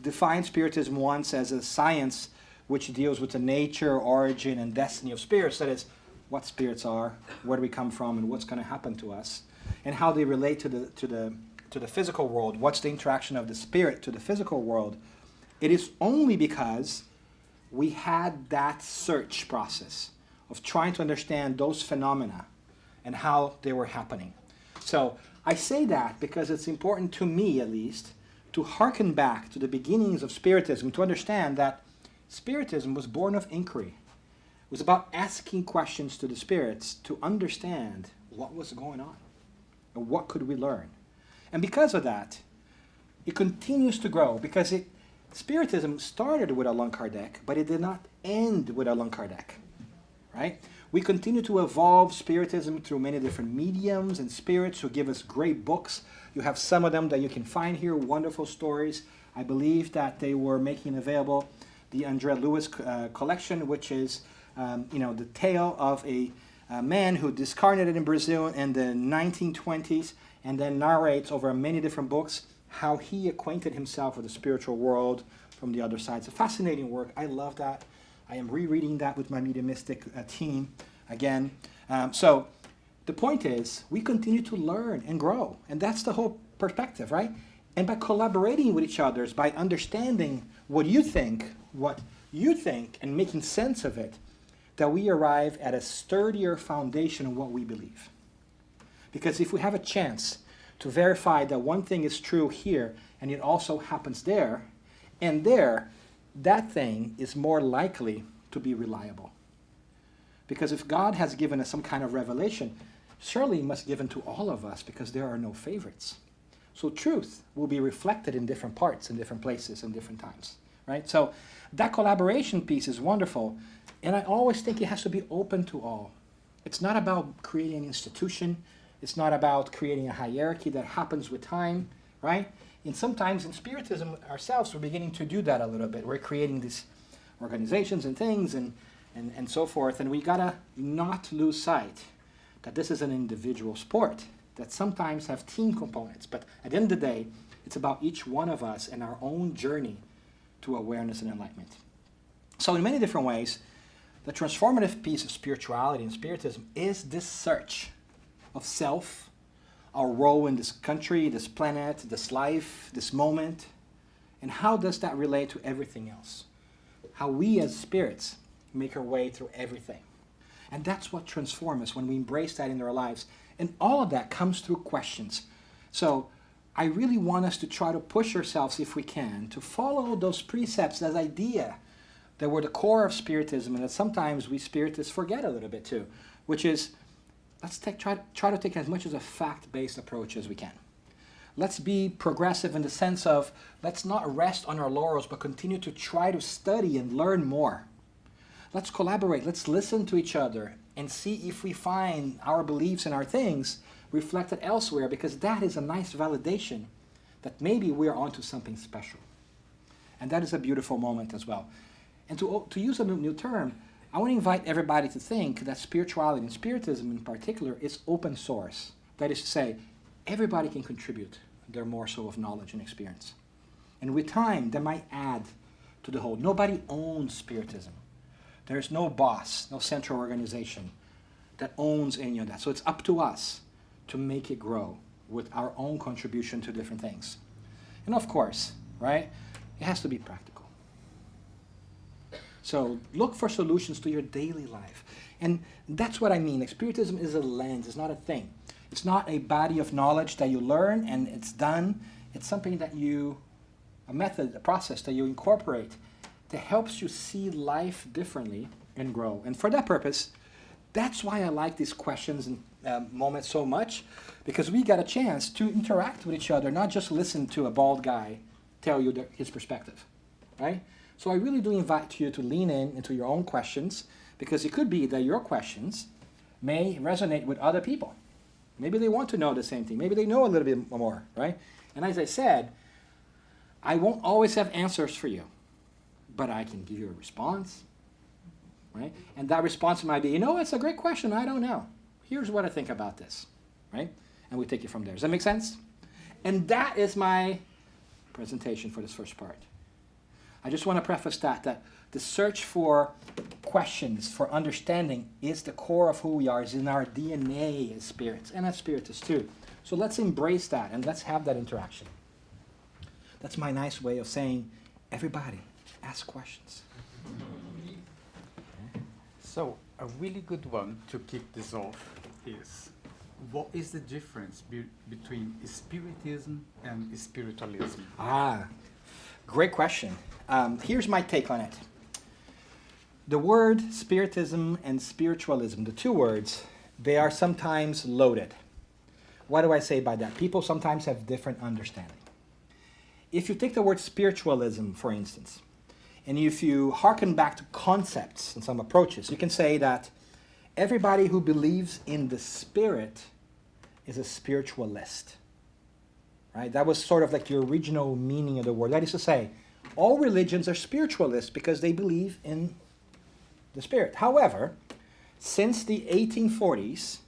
defined Spiritism once as a science which deals with the nature, origin, and destiny of spirits, that is, what spirits are, where do we come from, and what's going to happen to us, and how they relate to the physical world, what's the interaction of the spirit to the physical world, it is only because we had that search process of trying to understand those phenomena and how they were happening. So I say that because it's important to me, at least, to hearken back to the beginnings of Spiritism to understand that Spiritism was born of inquiry. It was about asking questions to the spirits to understand what was going on and what could we learn. And because of that, it continues to grow because Spiritism started with Allan Kardec, but it did not end with Allan Kardec, right? We continue to evolve Spiritism through many different mediums and spirits who give us great books. You have some of them that you can find here, wonderful stories. I believe that they were making available the André Lewis collection, which is the tale of a man who discarnated in Brazil in the 1920s and then narrates over many different books how he acquainted himself with the spiritual world from the other side. It's a fascinating work. I love that. I am rereading that with my mediumistic team again. So the point is, we continue to learn and grow. And that's the whole perspective, right? And by collaborating with each other, by understanding what you think, and making sense of it, that we arrive at a sturdier foundation of what we believe. Because if we have a chance to verify that one thing is true here, and it also happens there, and there, that thing is more likely to be reliable. Because if God has given us some kind of revelation, surely he must give it to all of us because there are no favorites. So truth will be reflected in different parts, in different places, in different times, right? So that collaboration piece is wonderful, and I always think it has to be open to all. It's not about creating an institution. It's not about creating a hierarchy that happens with time, right? And sometimes in Spiritism ourselves, we're beginning to do that a little bit. We're creating these organizations and things and so forth, and we gotta not lose sight that this is an individual sport that sometimes have team components. But at the end of the day, it's about each one of us and our own journey to awareness and enlightenment. So in many different ways, the transformative piece of spirituality and Spiritism is this search of self, our role in this country, this planet, this life, this moment, and how does that relate to everything else? How we as spirits make our way through everything. And that's what transforms us when we embrace that in our lives. And all of that comes through questions. So I really want us to try to push ourselves, if we can, to follow those precepts, that idea that were the core of Spiritism, and that sometimes we Spiritists forget a little bit too, which is, let's try to take as much as a fact-based approach as we can. Let's be progressive in the sense of, let's not rest on our laurels, but continue to try to study and learn more. Let's collaborate, let's listen to each other and see if we find our beliefs and our things reflected elsewhere, because that is a nice validation that maybe we're onto something special. And that is a beautiful moment as well. And to use a new term, I want to invite everybody to think that spirituality and Spiritism in particular is open source. That is to say, everybody can contribute their morsel of knowledge and experience. And with time, they might add to the whole. Nobody owns Spiritism. There's no boss, no central organization that owns any of that. So it's up to us to make it grow with our own contribution to different things. And of course, right, it has to be practical. So look for solutions to your daily life. And that's what I mean. Like, Spiritism is a lens, it's not a thing. It's not a body of knowledge that you learn and it's done. It's something that a method, a process that you incorporate that helps you see life differently and grow. And for that purpose, that's why I like these questions and moments so much, because we got a chance to interact with each other, not just listen to a bald guy tell you his perspective, right? So I really do invite you to lean into your own questions, because it could be that your questions may resonate with other people. Maybe they want to know the same thing. Maybe they know a little bit more, right? And as I said, I won't always have answers for you, but I can give you a response, right? And that response might be, you know, it's a great question, I don't know. Here's what I think about this, right? And we take it from there. Does that make sense? And that is my presentation for this first part. I just want to preface that the search for questions, for understanding, is the core of who we are, is in our DNA as spirits, and as spiritists too. So let's embrace that, and let's have that interaction. That's my nice way of saying, everybody, ask questions. So a really good one to kick this off is, what is the difference between Spiritism and spiritualism? Great question. Here's my take on it. The word Spiritism and spiritualism, the two words, they are sometimes loaded. What do I say by that? People sometimes have different understanding. If you take the word spiritualism, for instance, and if you hearken back to concepts and some approaches, you can say that everybody who believes in the spirit is a spiritualist. Right? That was sort of like the original meaning of the word. That is to say, all religions are spiritualists because they believe in the spirit. However, since the 1840s,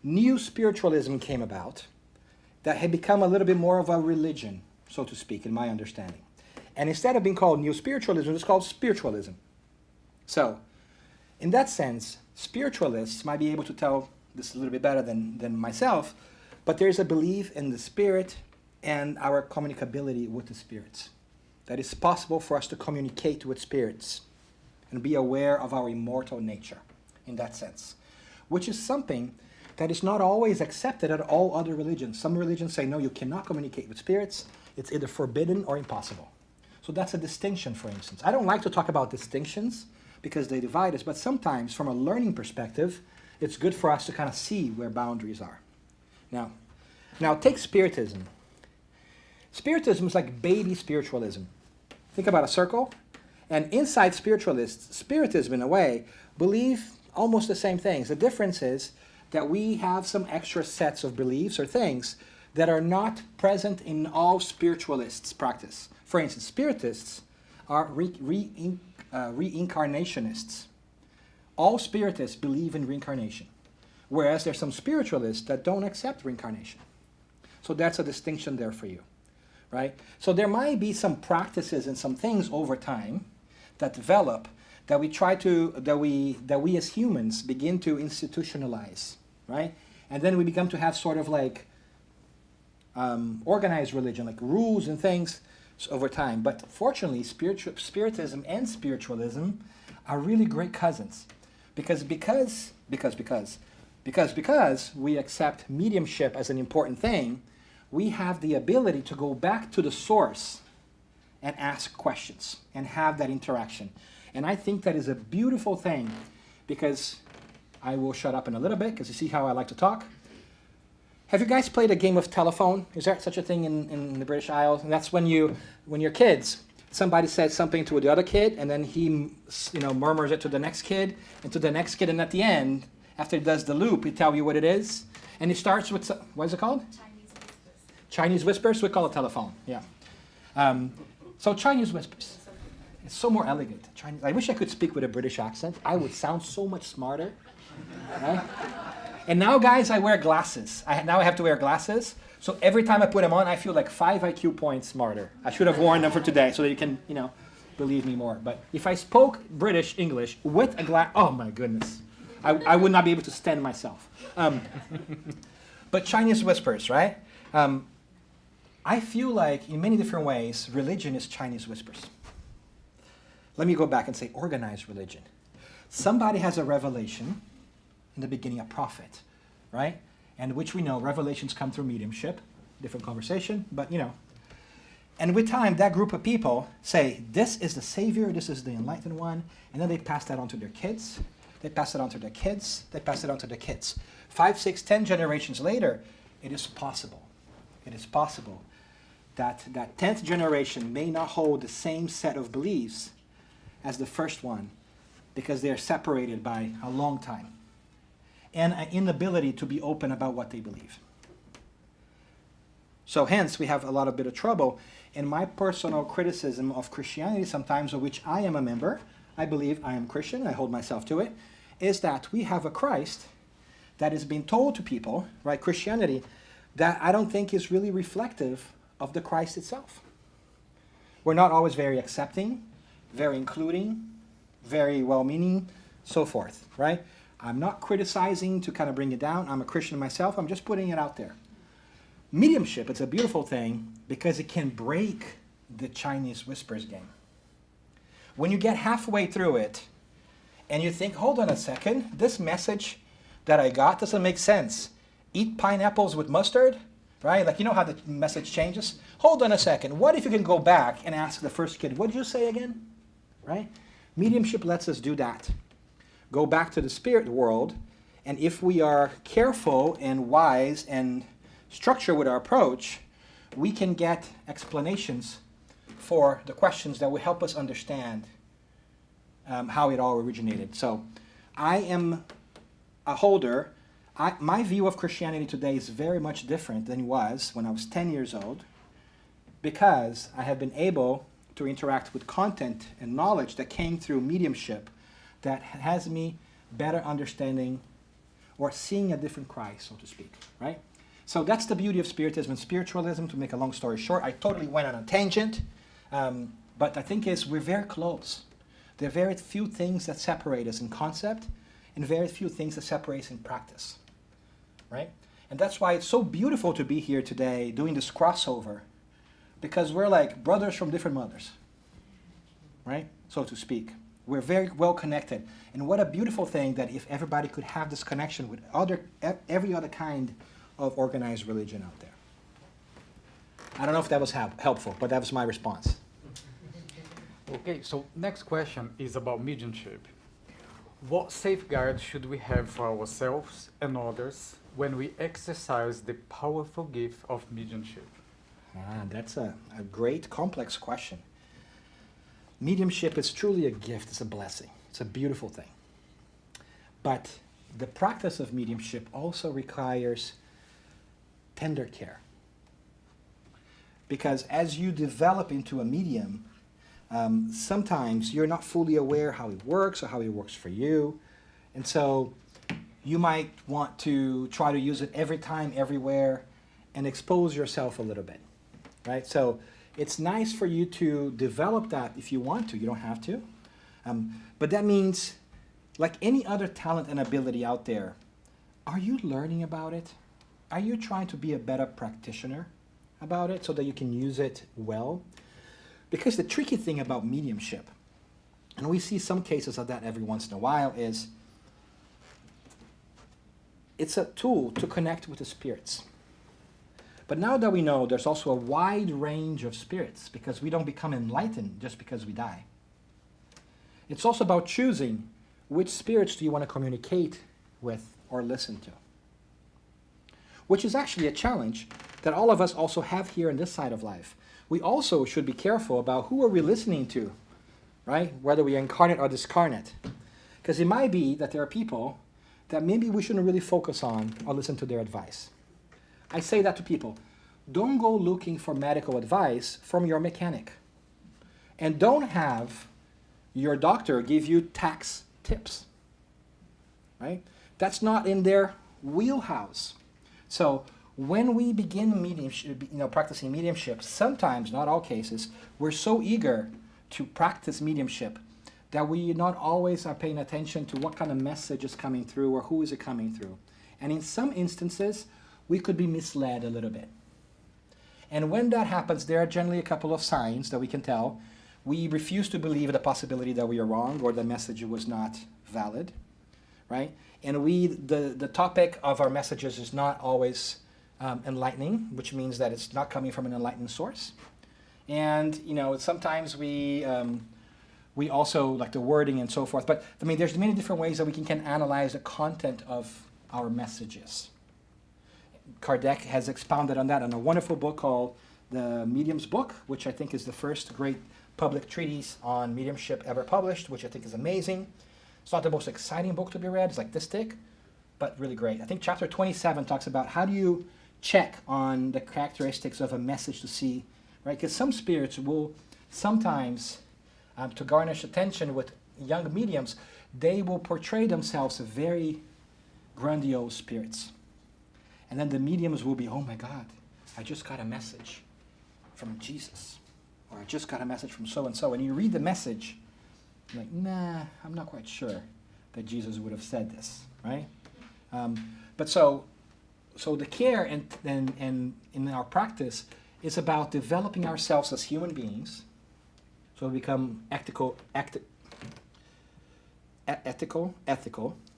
new spiritualism came about that had become a little bit more of a religion, so to speak, in my understanding. And instead of being called new spiritualism, it's called spiritualism. So, in that sense, spiritualists might be able to tell this a little bit better than myself, but there's a belief in the spirit and our communicability with the spirits. That it's possible for us to communicate with spirits and be aware of our immortal nature, in that sense. Which is something that is not always accepted at all other religions. Some religions say, no, you cannot communicate with spirits. It's either forbidden or impossible. So that's a distinction, for instance. I don't like to talk about distinctions because they divide us, but sometimes from a learning perspective, it's good for us to kind of see where boundaries are. Now take Spiritism. Spiritism is like baby spiritualism. Think about a circle, and inside spiritualists, Spiritism in a way, believe almost the same things. The difference is that we have some extra sets of beliefs or things that are not present in all spiritualists' practice. For instance, Spiritists are reincarnationists. All Spiritists believe in reincarnation, whereas there's some spiritualists that don't accept reincarnation. So that's a distinction there for you, right? So there might be some practices and some things over time that develop that we try to, that we as humans begin to institutionalize, right? And then we become to have sort of like organized religion, like rules and things over time. But fortunately, Spiritism and spiritualism are really great cousins, because we accept mediumship as an important thing. We have the ability to go back to the source and ask questions and have that interaction. And I think that is a beautiful thing, because I will shut up in a little bit because you see how I like to talk. Have you guys played a game of telephone? Is there such a thing in the British Isles? And that's when you're kids, somebody says something to the other kid, and then he murmurs it to the next kid, and to the next kid, and at the end, after he does the loop, he tells you what it is. And he starts with, what is it called? Chinese whispers. We call it telephone, yeah. So Chinese whispers. It's so more elegant. Chinese. I wish I could speak with a British accent. I would sound so much smarter. Right? And now, guys, I wear glasses. Now I have to wear glasses. So every time I put them on, I feel like 5 IQ points smarter. I should have worn them for today so that you can, believe me more. But if I spoke British English with a glass, oh my goodness. I would not be able to stand myself. But Chinese whispers, right? I feel like in many different ways, religion is Chinese whispers. Let me go back and say organized religion. Somebody has a revelation, in the beginning a prophet, right? and which we know revelations come through mediumship. Different conversation, but you know. And with time, that group of people say, this is the Savior, this is the enlightened one, and then they pass that on to their kids, they pass it on to their kids, they pass it on to their kids. 5, 6, 10 generations later, it is possible that that 10th generation may not hold the same set of beliefs as the first one because they are separated by a long time and an inability to be open about what they believe. So hence, we have a lot of bit of trouble. And my personal criticism of Christianity sometimes, of which I am a member, I believe I am Christian, I hold myself to it, is that we have a Christ that is being told to people, right, Christianity, that I don't think is really reflective of the Christ itself. We're not always very accepting, very including, very well-meaning, so forth, right? I'm not criticizing to kind of bring it down. I'm a Christian myself. I'm just putting it out there. Mediumship, it's a beautiful thing because it can break the Chinese whispers game. When you get halfway through it and you think, hold on a second, this message that I got doesn't make sense. Eat pineapples with mustard, right? Like, you know how the message changes? Hold on a second. What if you can go back and ask the first kid, what did you say again? Right? Mediumship lets us do that. Go back to the spirit world, and if we are careful and wise and structured with our approach, we can get explanations for the questions that will help us understand how it all originated. So I am a holder. My view of Christianity today is very much different than it was when I was 10 years old, because I have been able to interact with content and knowledge that came through mediumship that has me better understanding or seeing a different Christ, so to speak, right? So that's the beauty of Spiritism and spiritualism. To make a long story short, I totally went on a tangent, but the thing is, we're very close. There are very few things that separate us in concept and very few things that separate us in practice, right? And that's why it's so beautiful to be here today doing this crossover, because we're like brothers from different mothers, right? So to speak. We're very well connected. And what a beautiful thing that if everybody could have this connection with every other kind of organized religion out there. I don't know if that was helpful, but that was my response. Okay, so next question is about mediumship. What safeguards should we have for ourselves and others when we exercise the powerful gift of mediumship? That's a great, complex question. Mediumship is truly a gift, it's a blessing, it's a beautiful thing. But the practice of mediumship also requires tender care. Because as you develop into a medium, sometimes you're not fully aware how it works or how it works for you. And so you might want to try to use it every time, everywhere, and expose yourself a little bit, right? So it's nice for you to develop that if you want to. You don't have to. But that means, like any other talent and ability out there, are you learning about it? Are you trying to be a better practitioner about it so that you can use it well? Because the tricky thing about mediumship, and we see some cases of that every once in a while, is it's a tool to connect with the spirits. But now that we know there's also a wide range of spirits, because we don't become enlightened just because we die. It's also about choosing which spirits do you want to communicate with or listen to. Which is actually a challenge that all of us also have here in this side of life. We also should be careful about who are we listening to, right? Whether we are incarnate or discarnate. Because it might be that there are people that maybe we shouldn't really focus on or listen to their advice. I say that to people. Don't go looking for medical advice from your mechanic. And don't have your doctor give you tax tips, right? That's not in their wheelhouse. So when we begin mediumship, practicing mediumship, sometimes, not all cases, we're so eager to practice mediumship that we not always are paying attention to what kind of message is coming through or who is it coming through. And in some instances, we could be misled a little bit. And when that happens, there are generally a couple of signs that we can tell. We refuse to believe the possibility that we are wrong or the message was not valid, right? And the topic of our messages is not always enlightening, which means that it's not coming from an enlightened source. And, sometimes we also, like the wording and so forth, but I mean, there's many different ways that we can analyze the content of our messages. Kardec has expounded on that in a wonderful book called The Medium's Book, which I think is the first great public treatise on mediumship ever published, which I think is amazing. It's not the most exciting book to be read, it's like this thick, but really great. I think chapter 27 talks about how do you check on the characteristics of a message to see, right? Because some spirits will sometimes, to garnish attention with young mediums, they will portray themselves as very grandiose spirits. And then the mediums will be, oh my God, I just got a message from Jesus. Or I just got a message from so-and-so. And you read the message, you're like, nah, I'm not quite sure that Jesus would have said this, right? But so the care and in our practice is about developing ourselves as human beings, so we become ethical.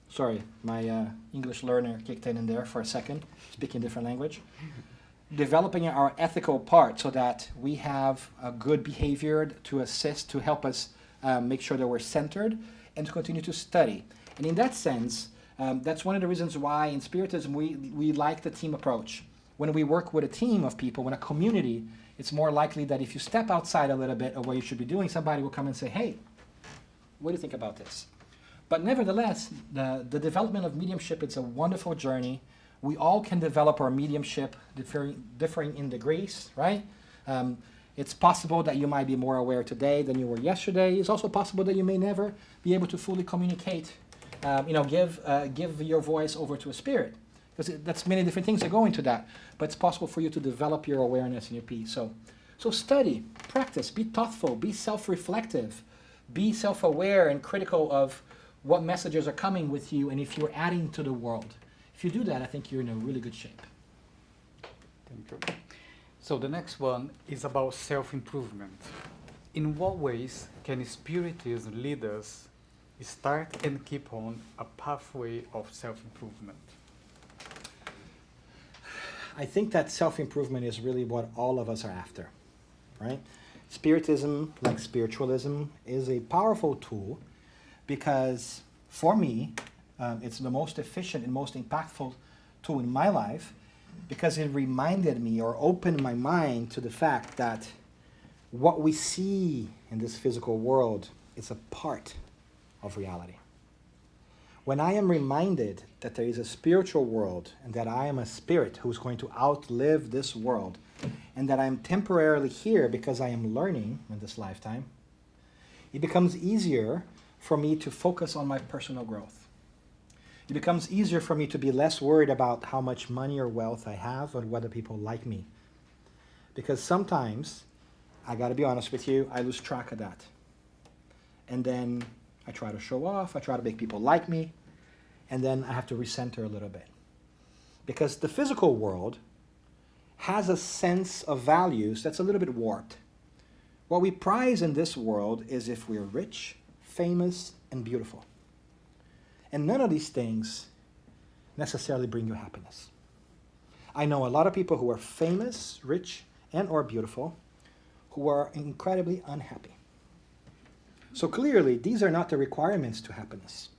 Sorry, my English learner kicked in there for a second, speaking different language. Developing our ethical part so that we have a good behavior to assist, to help us make sure that we're centered and to continue to study. And in that sense, that's one of the reasons why in Spiritism we like the team approach. When we work with a team of people, when a community, it's more likely that if you step outside a little bit of what you should be doing, somebody will come and say, hey, what do you think about this? But nevertheless, the development of mediumship, it's a wonderful journey. We all can develop our mediumship differing in degrees, right? It's possible that you might be more aware today than you were yesterday. It's also possible that you may never be able to fully communicate, give your voice over to a spirit. Because that's many different things that go into that. But it's possible for you to develop your awareness and your peace. So study, practice, be thoughtful, be self-reflective, be self-aware and critical of what messages are coming with you and if you're adding to the world. If you do that, I think you're in a really good shape. Thank you. So the next one is about self-improvement. In what ways can Spiritism lead us start and keep on a pathway of self-improvement? I think that self-improvement is really what all of us are after, right? Spiritism, like spiritualism, is a powerful tool because for me, it's the most efficient and most impactful tool in my life because it reminded me or opened my mind to the fact that what we see in this physical world is a part of reality. When I am reminded that there is a spiritual world and that I am a spirit who's going to outlive this world and that I'm temporarily here because I am learning in this lifetime, it becomes easier for me to focus on my personal growth. It becomes easier for me to be less worried about how much money or wealth I have or whether people like me. Because sometimes, I got to be honest with you, I lose track of that. And then I try to show off, I try to make people like me, and then I have to recenter a little bit. Because the physical world has a sense of values that's a little bit warped. What we prize in this world is if we're rich, famous, and beautiful. And none of these things necessarily bring you happiness. I know a lot of people who are famous, rich, and or beautiful, who are incredibly unhappy. So clearly, these are not the requirements to happiness.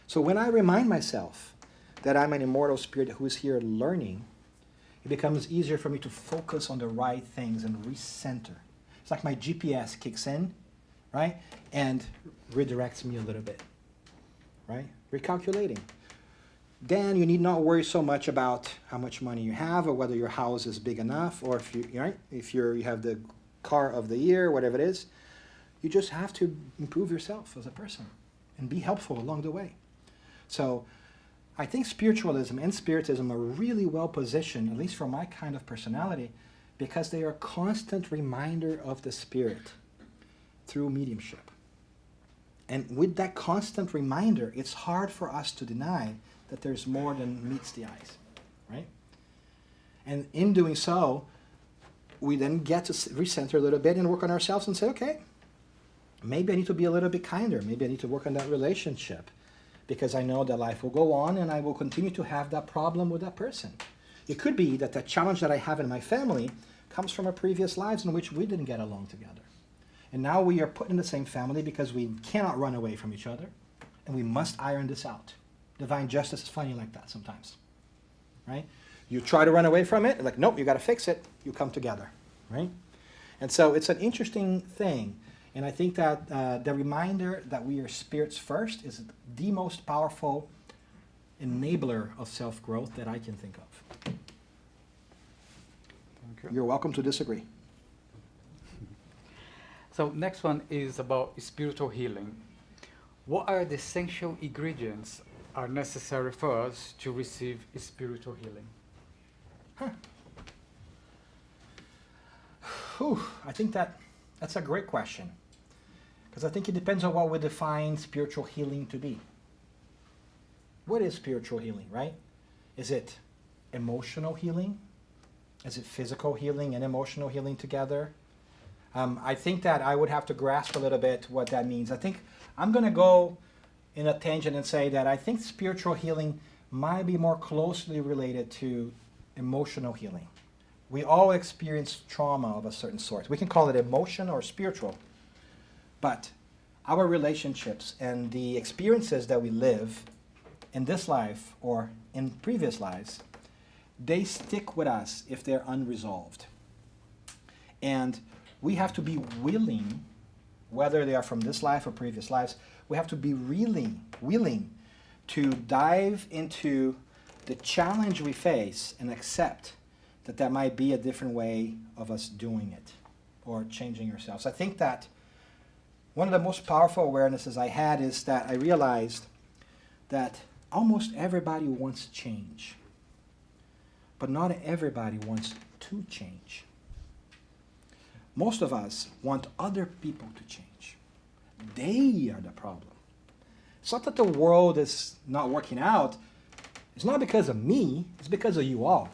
So when I remind myself that I'm an immortal spirit who is here learning, it becomes easier for me to focus on the right things and recenter. It's like my GPS kicks in, right? And redirects me a little bit, right? Recalculating. Then you need not worry so much about how much money you have or whether your house is big enough or if you have the car of the year, whatever it is. You just have to improve yourself as a person and be helpful along the way. So I think spiritualism and spiritism are really well positioned, at least for my kind of personality, because they are a constant reminder of the spirit through mediumship. And with that constant reminder, it's hard for us to deny that there's more than meets the eyes, right? And in doing so, we then get to recenter a little bit and work on ourselves and say, okay, maybe I need to be a little bit kinder. Maybe I need to work on that relationship. because I know that life will go on and I will continue to have that problem with that person. It could be that the challenge that I have in my family comes from a previous lives in which we didn't get along together. And now we are put in the same family because we cannot run away from each other, and we must iron this out. Divine justice is funny like that sometimes, right? You try to run away from it, like, nope, you got to fix it. You come together, right? And so it's an interesting thing. And I think that the reminder that we are spirits first is the most powerful enabler of self-growth that I can think of. Thank you. You're welcome to disagree. So next one is about spiritual healing. What are the essential ingredients are necessary for us to receive spiritual healing? I think that's a great question, because I think it depends on what we define spiritual healing to be. What is spiritual healing, right? Is it emotional healing? Is it physical healing and emotional healing together? I think that I would have to grasp a little bit what that means. I think I'm going to go in a tangent and say that I think spiritual healing might be more closely related to emotional healing. We all experience trauma of a certain sort. We can call it emotion or spiritual. But our relationships and the experiences that we live in this life or in previous lives, they stick with us if they're unresolved. And we have to be willing, whether they are from this life or previous lives, we have to be really willing to dive into the challenge we face and accept that there might be a different way of us doing it or changing ourselves. I think that one of the most powerful awarenesses I had is that I realized that almost everybody wants change, but not everybody wants to change. Most of us want other people to change. They are the problem. It's not that the world is not working out. It's not because of me. It's because of you all.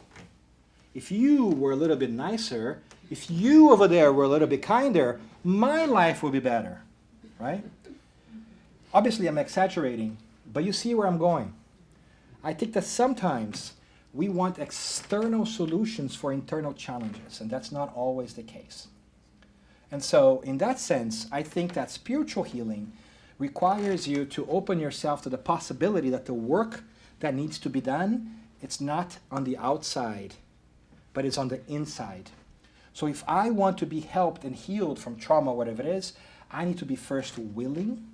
If you were a little bit nicer, if you over there were a little bit kinder, my life would be better, right? Obviously, I'm exaggerating, but you see where I'm going. I think that sometimes we want external solutions for internal challenges, and that's not always the case. And so, in that sense, I think that spiritual healing requires you to open yourself to the possibility that the work that needs to be done, it's not on the outside, but it's on the inside. So if I want to be helped and healed from trauma, whatever it is, I need to be first willing,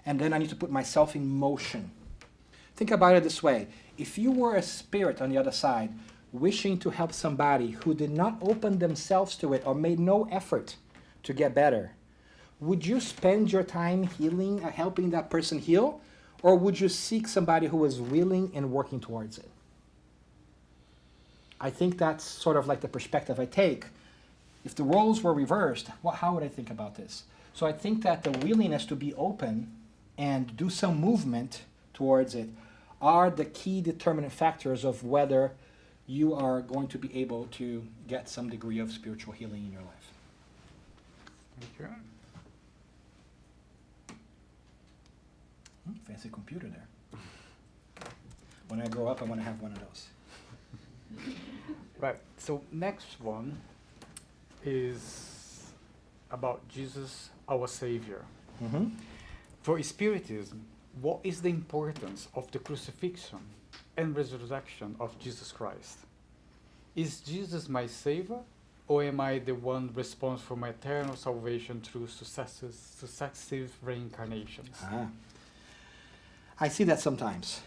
and then I need to put myself in motion. Think about it this way. If you were a spirit on the other side, wishing to help somebody who did not open themselves to it or made no effort to get better, would you spend your time healing, helping that person heal, or would you seek somebody who is willing and working towards it? I think that's sort of like the perspective I take. If the roles were reversed, well, how would I think about this? So I think that the willingness to be open and do some movement towards it are the key determinant factors of whether you are going to be able to get some degree of spiritual healing in your life. Thank you. Fancy computer there. When I grow up, I want to have one of those. Right, so next one is about Jesus, our Savior. Mm-hmm. For Spiritism, what is the importance of the crucifixion and resurrection of Jesus Christ? Is Jesus my Savior, or am I the one responsible for my eternal salvation through successive reincarnations? I see that sometimes.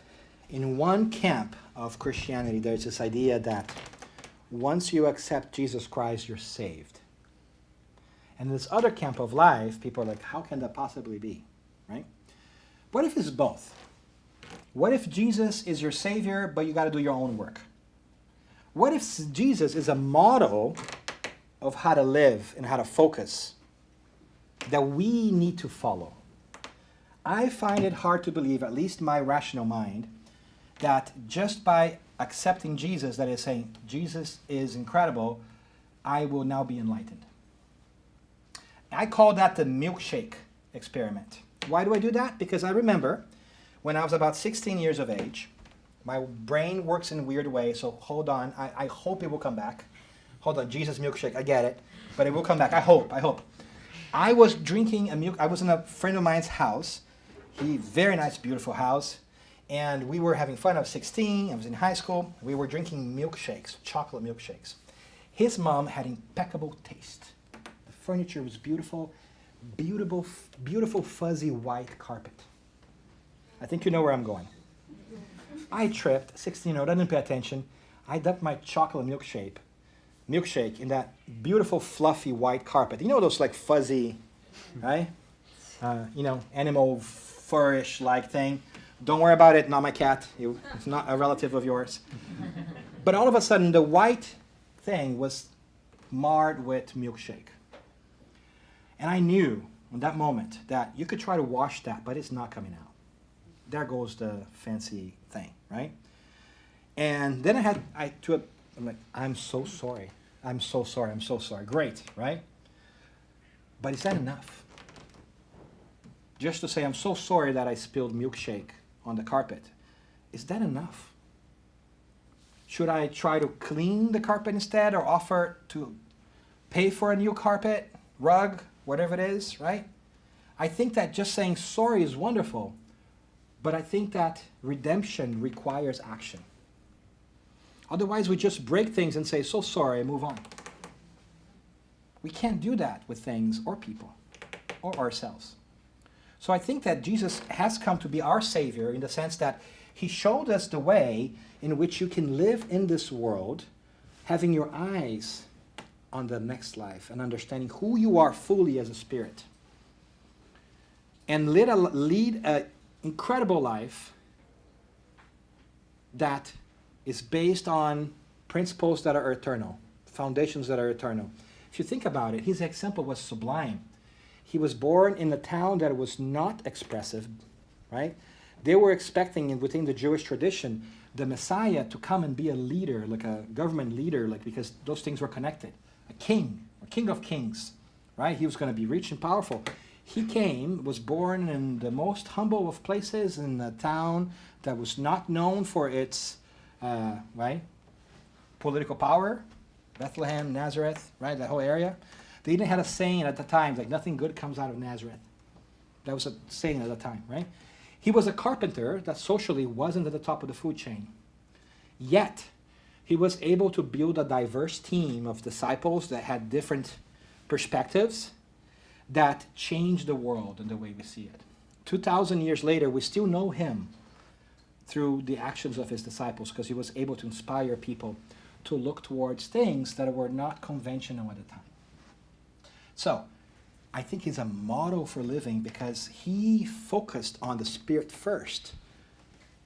In one camp of Christianity, there's this idea that once you accept Jesus Christ, you're saved. And in this other camp of life, people are like, how can that possibly be, right? What if it's both? What if Jesus is your Savior, but you got to do your own work? What if Jesus is a model of how to live and how to focus that we need to follow? I find it hard to believe, at least my rational mind, that just by accepting Jesus, that is saying, Jesus is incredible, I will now be enlightened. I call that the milkshake experiment. Why do I do that? Because I remember when I was about 16 years of age. My brain works in a weird way, so hold on. I hope it will come back. Hold on, Jesus milkshake, I get it. But it will come back, I hope. I was drinking a milk, I was in a friend of mine's house. Very nice, beautiful house. And we were having fun. I was 16, I was in high school. We were drinking milkshakes, chocolate milkshakes. His mom had impeccable taste. The furniture was beautiful, beautiful fuzzy white carpet. I think you know where I'm going. I tripped, 16-year-old, I didn't pay attention. I dumped my chocolate milkshake in that beautiful fluffy white carpet. You know those like fuzzy, right? Animal furish like thing. Don't worry about it, not my cat. It's not a relative of yours. But all of a sudden, the white thing was marred with milkshake. And I knew in that moment that you could try to wash that, but it's not coming out. There goes the fancy thing, right? And then I'm like, I'm so sorry. I'm so sorry. Great, right? But is that enough? Just to say, I'm so sorry that I spilled milkshake on the carpet. Is that enough? Should I try to clean the carpet instead, or offer to pay for a new carpet, rug, whatever it is, right? I think that just saying sorry is wonderful, but I think that redemption requires action. Otherwise, we just break things and say, so sorry, and move on. We can't do that with things or people or ourselves. So I think that Jesus has come to be our Savior in the sense that he showed us the way in which you can live in this world, having your eyes on the next life and understanding who you are fully as a spirit. And lead an incredible life that is based on principles that are eternal, foundations that are eternal. If you think about it, his example was sublime. He was born in a town that was not expressive, right? They were expecting within the Jewish tradition the Messiah to come and be a leader, like a government leader, because those things were connected. A king of kings, right? He was going to be rich and powerful. He was born in the most humble of places, in a town that was not known for its political power. Bethlehem, Nazareth, right? That whole area. They even had a saying at the time, like, nothing good comes out of Nazareth. That was a saying at the time, right? He was a carpenter that socially wasn't at the top of the food chain. Yet, he was able to build a diverse team of disciples that had different perspectives that changed the world in the way we see it. 2,000 years later, we still know him through the actions of his disciples because he was able to inspire people to look towards things that were not conventional at the time. So, I think he's a model for living because he focused on the spirit first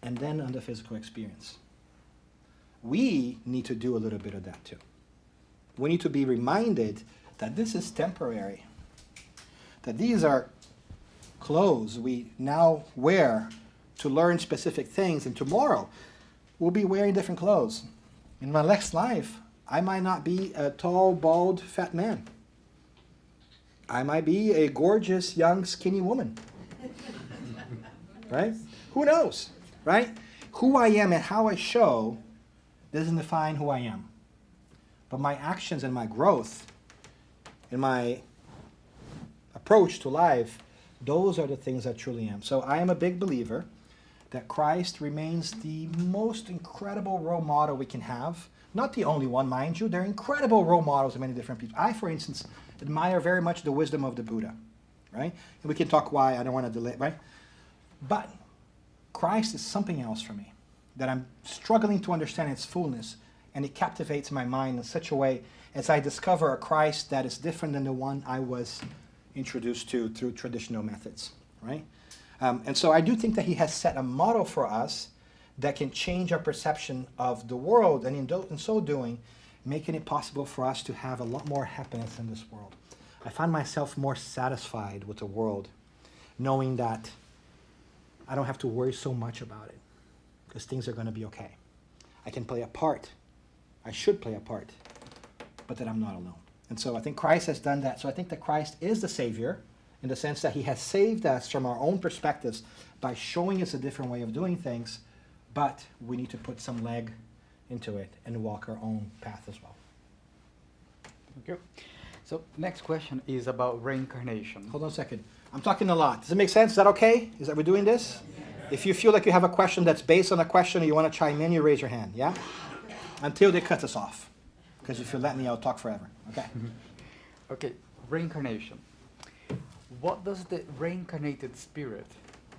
and then on the physical experience. We need to do a little bit of that too. We need to be reminded that this is temporary, that these are clothes we now wear to learn specific things, and tomorrow we'll be wearing different clothes. In my next life, I might not be a tall, bald, fat man. I might be a gorgeous, young, skinny woman. Right? Who knows? Right? Who I am and how I show doesn't define who I am. But my actions and my growth and my approach to life, those are the things I truly am. So I am a big believer that Christ remains the most incredible role model we can have. Not the only one, mind you. They're incredible role models of many different people. I, for instance, admire very much the wisdom of the Buddha, right? And we can talk why, I don't want to delay, right? But Christ is something else for me that I'm struggling to understand its fullness, and it captivates my mind in such a way as I discover a Christ that is different than the one I was introduced to through traditional methods, right? And so I do think that he has set a model for us that can change our perception of the world, and in so doing, making it possible for us to have a lot more happiness in this world. I find myself more satisfied with the world, knowing that I don't have to worry so much about it, because things are going to be okay. I can play a part. I should play a part, but that I'm not alone. And so I think Christ has done that. So I think that Christ is the Savior in the sense that he has saved us from our own perspectives by showing us a different way of doing things, but we need to put some leg into it and walk our own path as well. Thank you. So next question is about reincarnation. Hold on a second. I'm talking a lot. Does it make sense? Is that okay? Is that we're doing this? If you feel like you have a question that's based on a question and you want to chime in, you raise your hand, yeah? Until they cut us off. Because if you let me, I'll talk forever. Okay? Okay, reincarnation. What does the reincarnated spirit...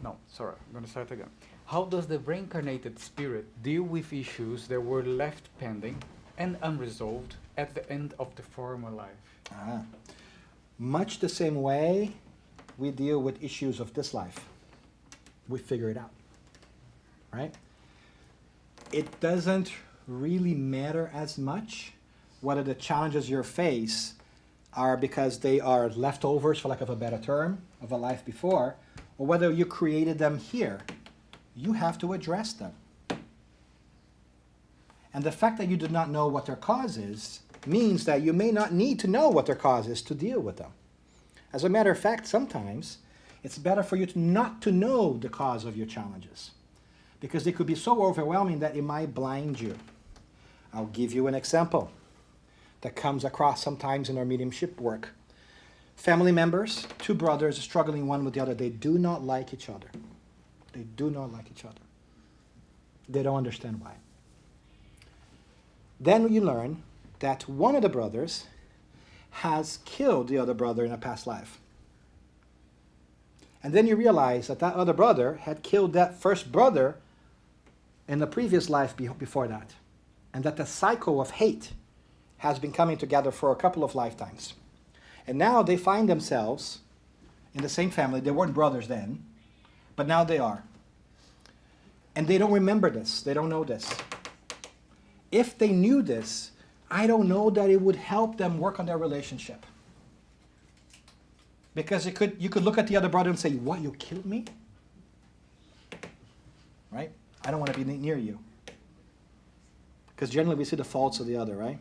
No, sorry, I'm going to start again. How does the reincarnated spirit deal with issues that were left pending and unresolved at the end of the former life? Much the same way we deal with issues of this life. We figure it out, right? It doesn't really matter as much whether the challenges you face are because they are leftovers, for lack of a better term, of a life before, or whether you created them here. You have to address them. And the fact that you do not know what their cause is means that you may not need to know what their cause is to deal with them. As a matter of fact, sometimes it's better for you not to know the cause of your challenges, because they could be so overwhelming that it might blind you. I'll give you an example that comes across sometimes in our mediumship work. Family members, two brothers struggling one with the other, they do not like each other. They do not like each other. They don't understand why. Then you learn that one of the brothers has killed the other brother in a past life. And then you realize that that other brother had killed that first brother in the previous life before that. And that the cycle of hate has been coming together for a couple of lifetimes. And now they find themselves in the same family. They weren't brothers then, but now they are. And they don't remember this. They don't know this. If they knew this, I don't know that it would help them work on their relationship. Because you could look at the other brother and say, what, you killed me? Right? I don't want to be near you. Because generally we see the faults of the other, right?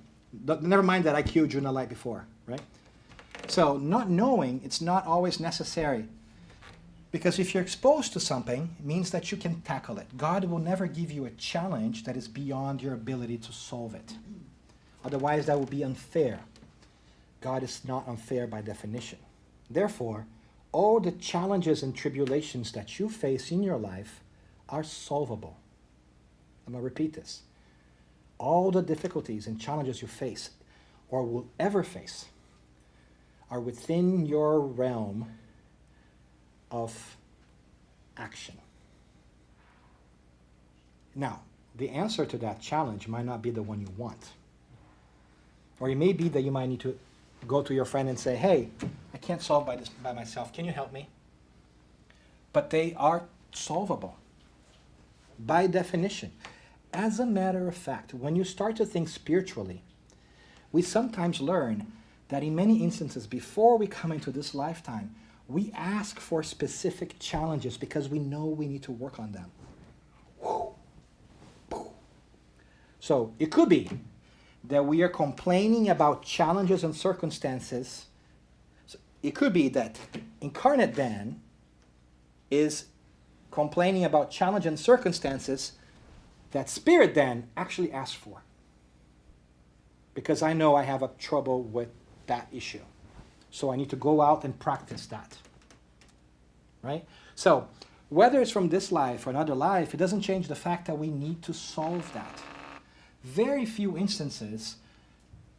Never mind that I killed you in the life before, right? So not knowing, it's not always necessary. Because if you're exposed to something, it means that you can tackle it. God will never give you a challenge that is beyond your ability to solve it. Otherwise, that would be unfair. God is not unfair by definition. Therefore, all the challenges and tribulations that you face in your life are solvable. I'm going to repeat this. All the difficulties and challenges you face or will ever face are within your realm of action. Now, the answer to that challenge might not be the one you want. Or it may be that you might need to go to your friend and say, hey, I can't solve this by myself. Can you help me? But they are solvable by definition. As a matter of fact, when you start to think spiritually, we sometimes learn that in many instances, before we come into this lifetime, we ask for specific challenges because we know we need to work on them. So it could be that we are complaining about challenges and circumstances. So it could be that incarnate Dan is complaining about challenge and circumstances that spirit Dan actually asked for. Because I know I have a trouble with that issue. So I need to go out and practice that. Right? So whether it's from this life or another life, it doesn't change the fact that we need to solve that. Very few instances,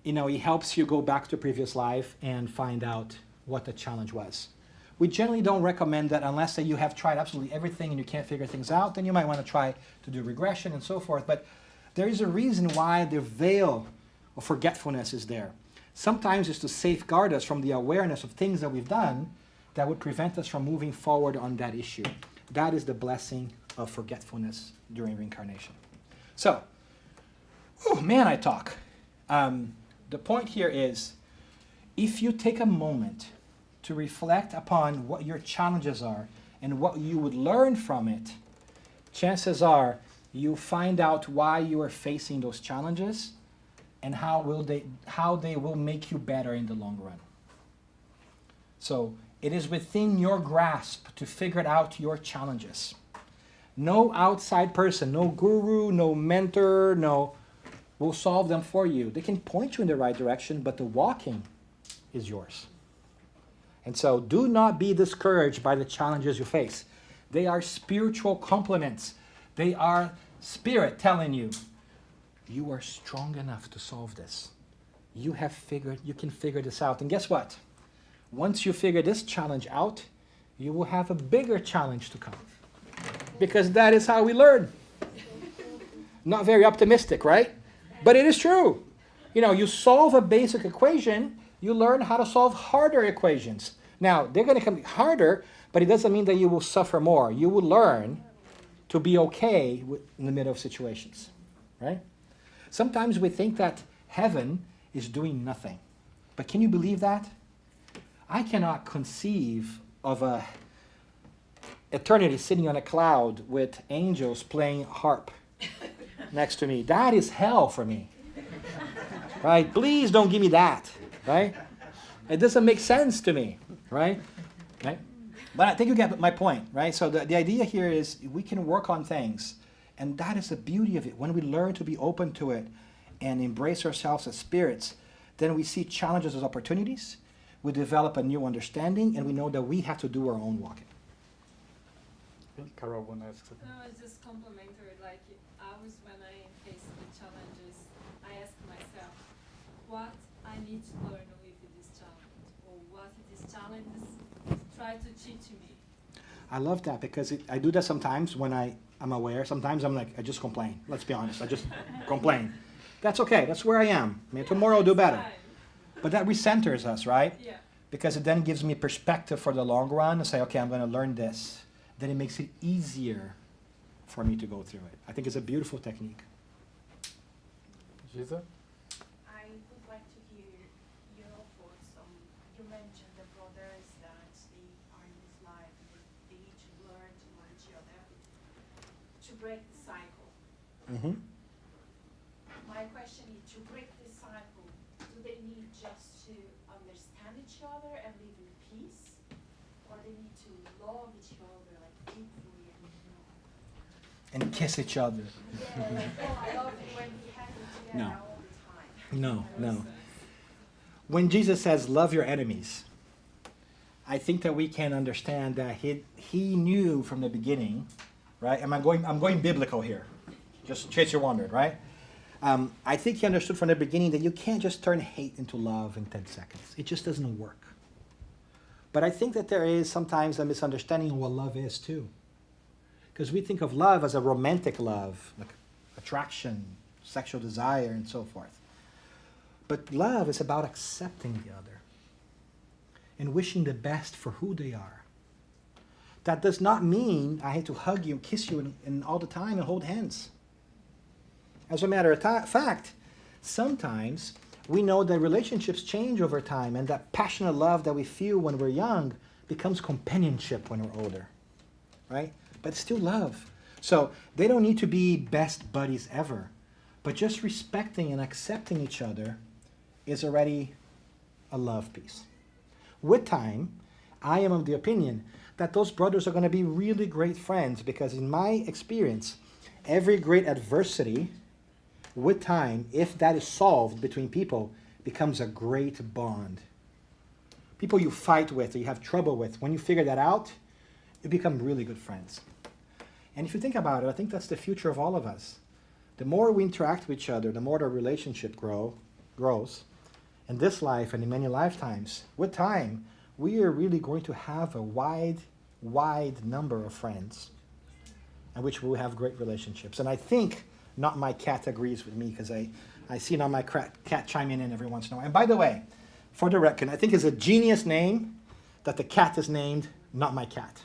it helps you go back to a previous life and find out what the challenge was. We generally don't recommend that unless that you have tried absolutely everything and you can't figure things out, then you might want to try to do regression and so forth. But there is a reason why the veil of forgetfulness is there. Sometimes it's to safeguard us from the awareness of things that we've done that would prevent us from moving forward on that issue. That is the blessing of forgetfulness during reincarnation. So, oh man, I talk. The point here is, if you take a moment to reflect upon what your challenges are and what you would learn from it, chances are you find out why you are facing those challenges and how they will make you better in the long run. So It is within your grasp to figure out your challenges. No outside person, no guru, no mentor, will solve them for you. They can point you in the right direction, but the walking is yours. And so do not be discouraged by the challenges you face. They are spiritual compliments. They are spirit telling you, you are strong enough to solve this. You can figure this out. And guess what? Once you figure this challenge out, you will have a bigger challenge to come. Because that is how we learn. Not very optimistic, right? But it is true. You solve a basic equation, you learn how to solve harder equations. Now, they're going to come harder, but it doesn't mean that you will suffer more. You will learn to be okay in the middle of situations, right? Sometimes we think that heaven is doing nothing. But can you believe that? I cannot conceive of a eternity sitting on a cloud with angels playing harp next to me. That is hell for me. Right? Please don't give me that. Right? It doesn't make sense to me. Right? But I think you get my point. Right? So the idea here is we can work on things. And that is the beauty of it. When we learn to be open to it and embrace ourselves as spirits, then we see challenges as opportunities. We develop a new understanding, and we know that we have to do our own walking. Carol want to ask something? No, it's just complimentary. Like, always when I face the challenges, I ask myself, what I need to learn with this challenge, or what this challenge try to teach me. I love that because I do that sometimes when I'm aware. Sometimes I'm like, I just complain. Let's be honest. I just complain. That's okay. That's where I am. Tomorrow I'll do better. But that recenters us, right? Yeah. Because it then gives me perspective for the long run and say, okay, I'm going to learn this. Then it makes it easier for me to go through it. I think it's a beautiful technique. Giza? I would like to hear your thoughts on, you mentioned the brothers that they are in this life and they need to learn to know each other to break the cycle. Mm-hmm. My question is, to break this cycle, do they need just to understand each other and live in peace? Or they need to love each other like deeply And kiss each other. yeah, like, oh, I love you, and be happy together No. all the time? No. When Jesus says, love your enemies, I think that we can understand that he knew from the beginning, right? I'm going biblical here, just in case you're wondering, right? I think he understood from the beginning that you can't just turn hate into love in 10 seconds. It just doesn't work. But I think that there is sometimes a misunderstanding of what love is too. Because we think of love as a romantic love, like attraction, sexual desire, and so forth. But love is about accepting the other and wishing the best for who they are. That does not mean I have to hug you and kiss you and all the time and hold hands. As a matter of fact, sometimes we know that relationships change over time and that passionate love that we feel when we're young becomes companionship when we're older, right? But it's still love. So they don't need to be best buddies ever, but just respecting and accepting each other is already a love piece. With time, I am of the opinion that those brothers are going to be really great friends because in my experience, every great adversity with time, if that is solved between people, becomes a great bond. People you fight with or you have trouble with, when you figure that out, you become really good friends. And if you think about it, I think that's the future of all of us. The more we interact with each other, the more the relationship grows. In this life and in many lifetimes, with time, we are really going to have a wide number of friends in which we will have great relationships. And I think Not My Cat agrees with me because I see Not My Cat chiming in every once in a while. And by the way, for the record, I think it's a genius name that the cat is named Not My Cat.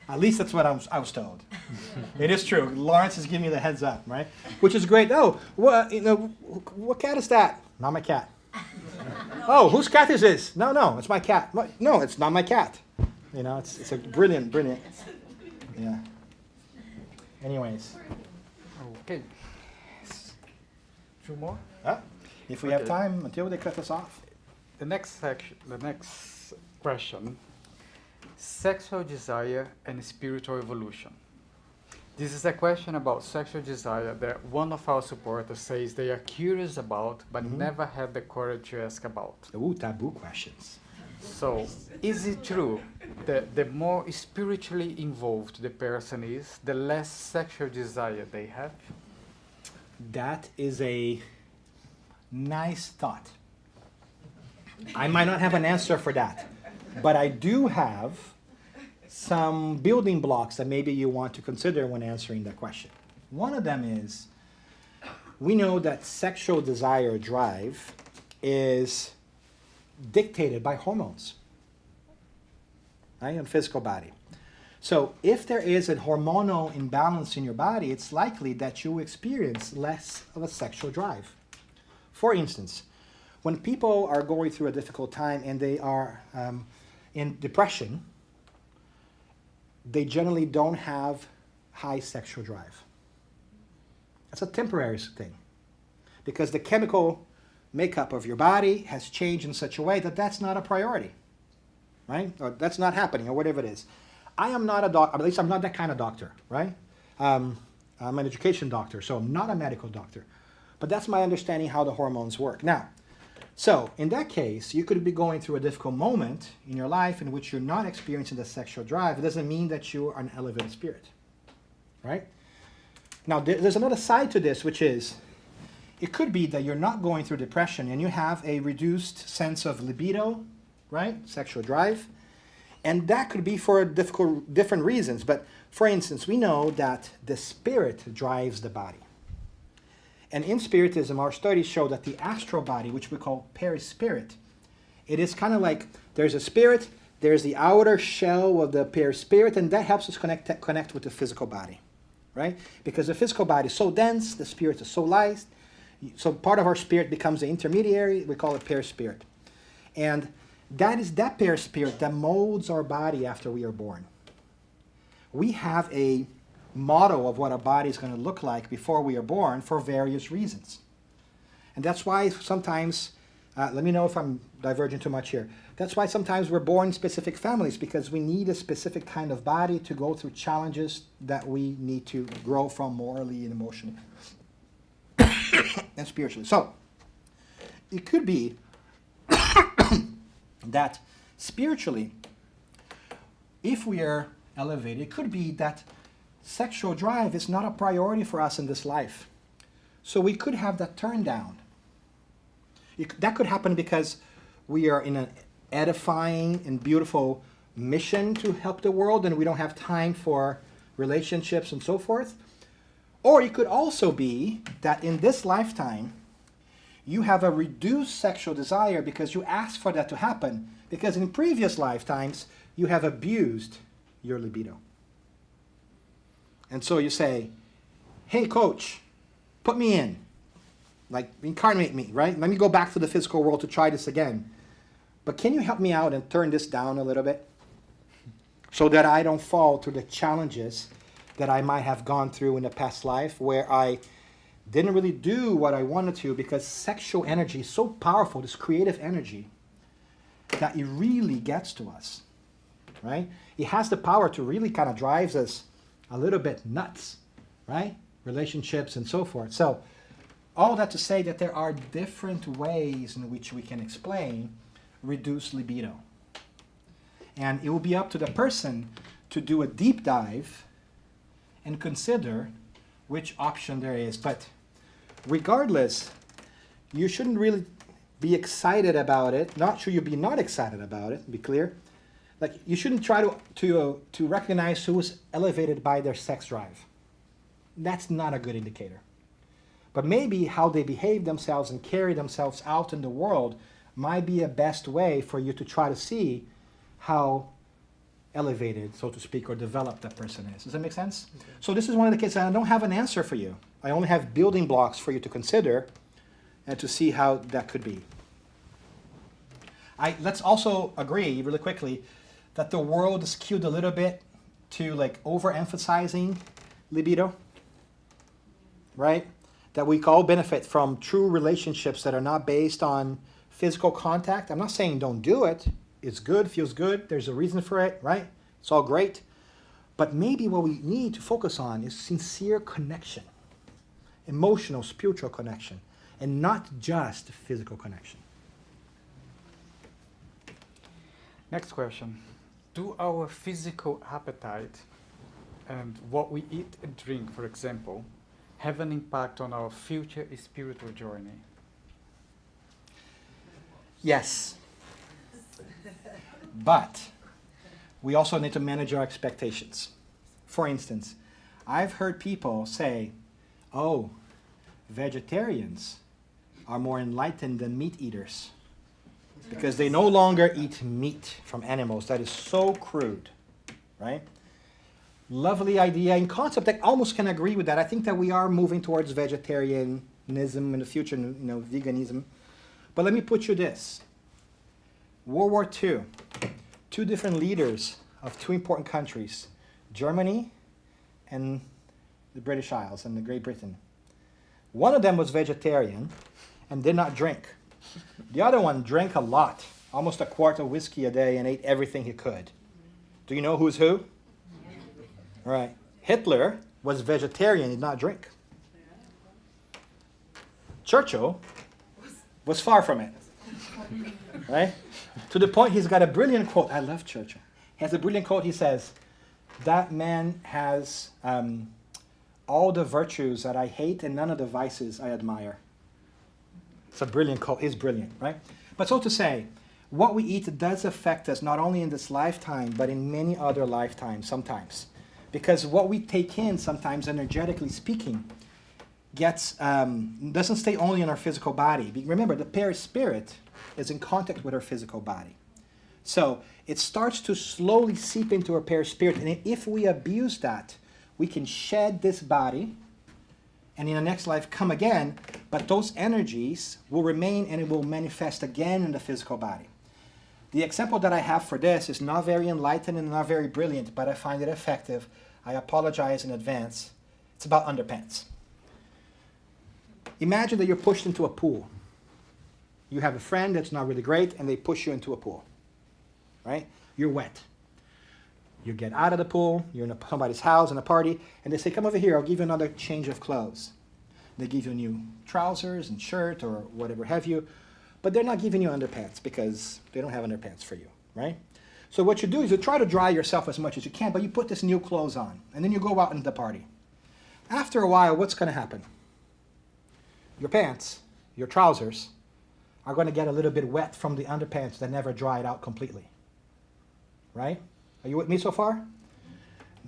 At least that's what I was told. It is true. Lawrence is giving me the heads up, right? Which is great. Oh, what cat is that? Not my cat. Oh, whose cat is this? No, it's my cat. No, it's not my cat. It's a brilliant. Yeah. Anyways. Okay. Two more? If we have time until they cut us off. the next question, sexual desire and spiritual evolution. This is a question about sexual desire that one of our supporters says they are curious about, but never have the courage to ask about. Ooh, taboo questions. So, is it true that the more spiritually involved the person is, the less sexual desire they have? That is a nice thought. I might not have an answer for that, but I do have some building blocks that maybe you want to consider when answering that question. One of them is, we know that sexual desire drive is dictated by hormones, right, and physical body. So if there is a hormonal imbalance in your body, it's likely that you experience less of a sexual drive. For instance, when people are going through a difficult time and they are in depression, they generally don't have high sexual drive. That's a temporary thing, because the chemical makeup of your body has changed in such a way that that's not a priority, right? Or that's not happening, or whatever it is. I am not a doctor, at least I'm not that kind of doctor, right? I'm an education doctor, so I'm not a medical doctor. But that's my understanding how the hormones work. Now, so in that case, you could be going through a difficult moment in your life in which you're not experiencing the sexual drive. It doesn't mean that you are an elevated spirit, right? Now, there's another side to this, which is, it could be that you're not going through depression and you have a reduced sense of libido, right? Sexual drive. And that could be for different reasons. But for instance, we know that the spirit drives the body. And in Spiritism, our studies show that the astral body, which we call perispirit, it is kind of like there's a spirit, there's the outer shell of the perispirit, and that helps us connect with the physical body, right? Because the physical body is so dense, the spirit is so light, so part of our spirit becomes the intermediary, we call it perispirit. And that is that perispirit that molds our body after we are born. We have a model of what our body is going to look like before we are born for various reasons. And that's why sometimes, let me know if I'm diverging too much here. That's why sometimes we're born in specific families, because we need a specific kind of body to go through challenges that we need to grow from morally and emotionally and spiritually. So, it could be that spiritually, if we are elevated, it could be that sexual drive is not a priority for us in this life. So we could have that turned down. That could happen because we are in an edifying and beautiful mission to help the world and we don't have time for relationships and so forth. Or it could also be that in this lifetime, you have a reduced sexual desire because you asked for that to happen, because in previous lifetimes, you have abused your libido. And so you say, hey, coach, put me in. Like, incarnate me, right? Let me go back to the physical world to try this again. But can you help me out and turn this down a little bit so that I don't fall to the challenges that I might have gone through in the past life where I didn't really do what I wanted to, because sexual energy is so powerful, this creative energy, that it really gets to us, right? It has the power to really kind of drives us a little bit nuts, right? Relationships and so forth. So all that to say that there are different ways in which we can explain reduced libido. And it will be up to the person to do a deep dive and consider which option there is. But regardless, you shouldn't really be excited about it. Not sure you'll be not excited about it, be clear. Like, you shouldn't try to recognize who is elevated by their sex drive. That's not a good indicator. But maybe how they behave themselves and carry themselves out in the world might be a best way for you to try to see how elevated, so to speak, or developed that person is. Does that make sense? Okay. So this is one of the cases I don't have an answer for you. I only have building blocks for you to consider and to see how that could be. Let's also agree, really quickly, that the world is skewed a little bit to like overemphasizing libido, right? That we all benefit from true relationships that are not based on physical contact. I'm not saying don't do it. It's good, feels good. There's a reason for it, right? It's all great. But maybe what we need to focus on is sincere connection, emotional, spiritual connection, and not just physical connection. Next question. Do our physical appetite and what we eat and drink, for example, have an impact on our future spiritual journey? Yes. But we also need to manage our expectations. For instance, I've heard people say, oh, vegetarians are more enlightened than meat eaters because they no longer eat meat from animals. That is so crude, right? Lovely idea and concept. I almost can agree with that. I think that we are moving towards vegetarianism in the future, veganism. But let me put you this. World War II, two different leaders of two important countries, Germany and the British Isles and the Great Britain. One of them was vegetarian and did not drink. The other one drank a lot, almost a quart of whiskey a day, and ate everything he could. Do you know who's who? All right. Hitler was vegetarian, did not drink. Churchill was far from it. Right? To the point he's got a brilliant quote. I love Churchill. He has a brilliant quote. He says, that man has all the virtues that I hate and none of the vices I admire. It's a brilliant quote. He's brilliant, right? But so to say, what we eat does affect us not only in this lifetime, but in many other lifetimes sometimes. Because what we take in sometimes, energetically speaking, doesn't stay only in our physical body. Remember, the perispirit is in contact with our physical body. So it starts to slowly seep into our perispirit, and if we abuse that, we can shed this body and in the next life come again, but those energies will remain and it will manifest again in the physical body. The example that I have for this is not very enlightened and not very brilliant, but I find it effective. I apologize in advance. It's about underpants. Imagine that you're pushed into a pool. You have a friend that's not really great, and they push you into a pool, right? You're wet. You get out of the pool, you're in somebody's house, in a party, and they say, come over here, I'll give you another change of clothes. They give you new trousers and shirt or whatever have you, but they're not giving you underpants because they don't have underpants for you, right? So what you do is you try to dry yourself as much as you can, but you put this new clothes on, and then you go out into the party. After a while, what's going to happen? Your pants, your trousers, are going to get a little bit wet from the underpants that never dried out completely, right? Are you with me so far?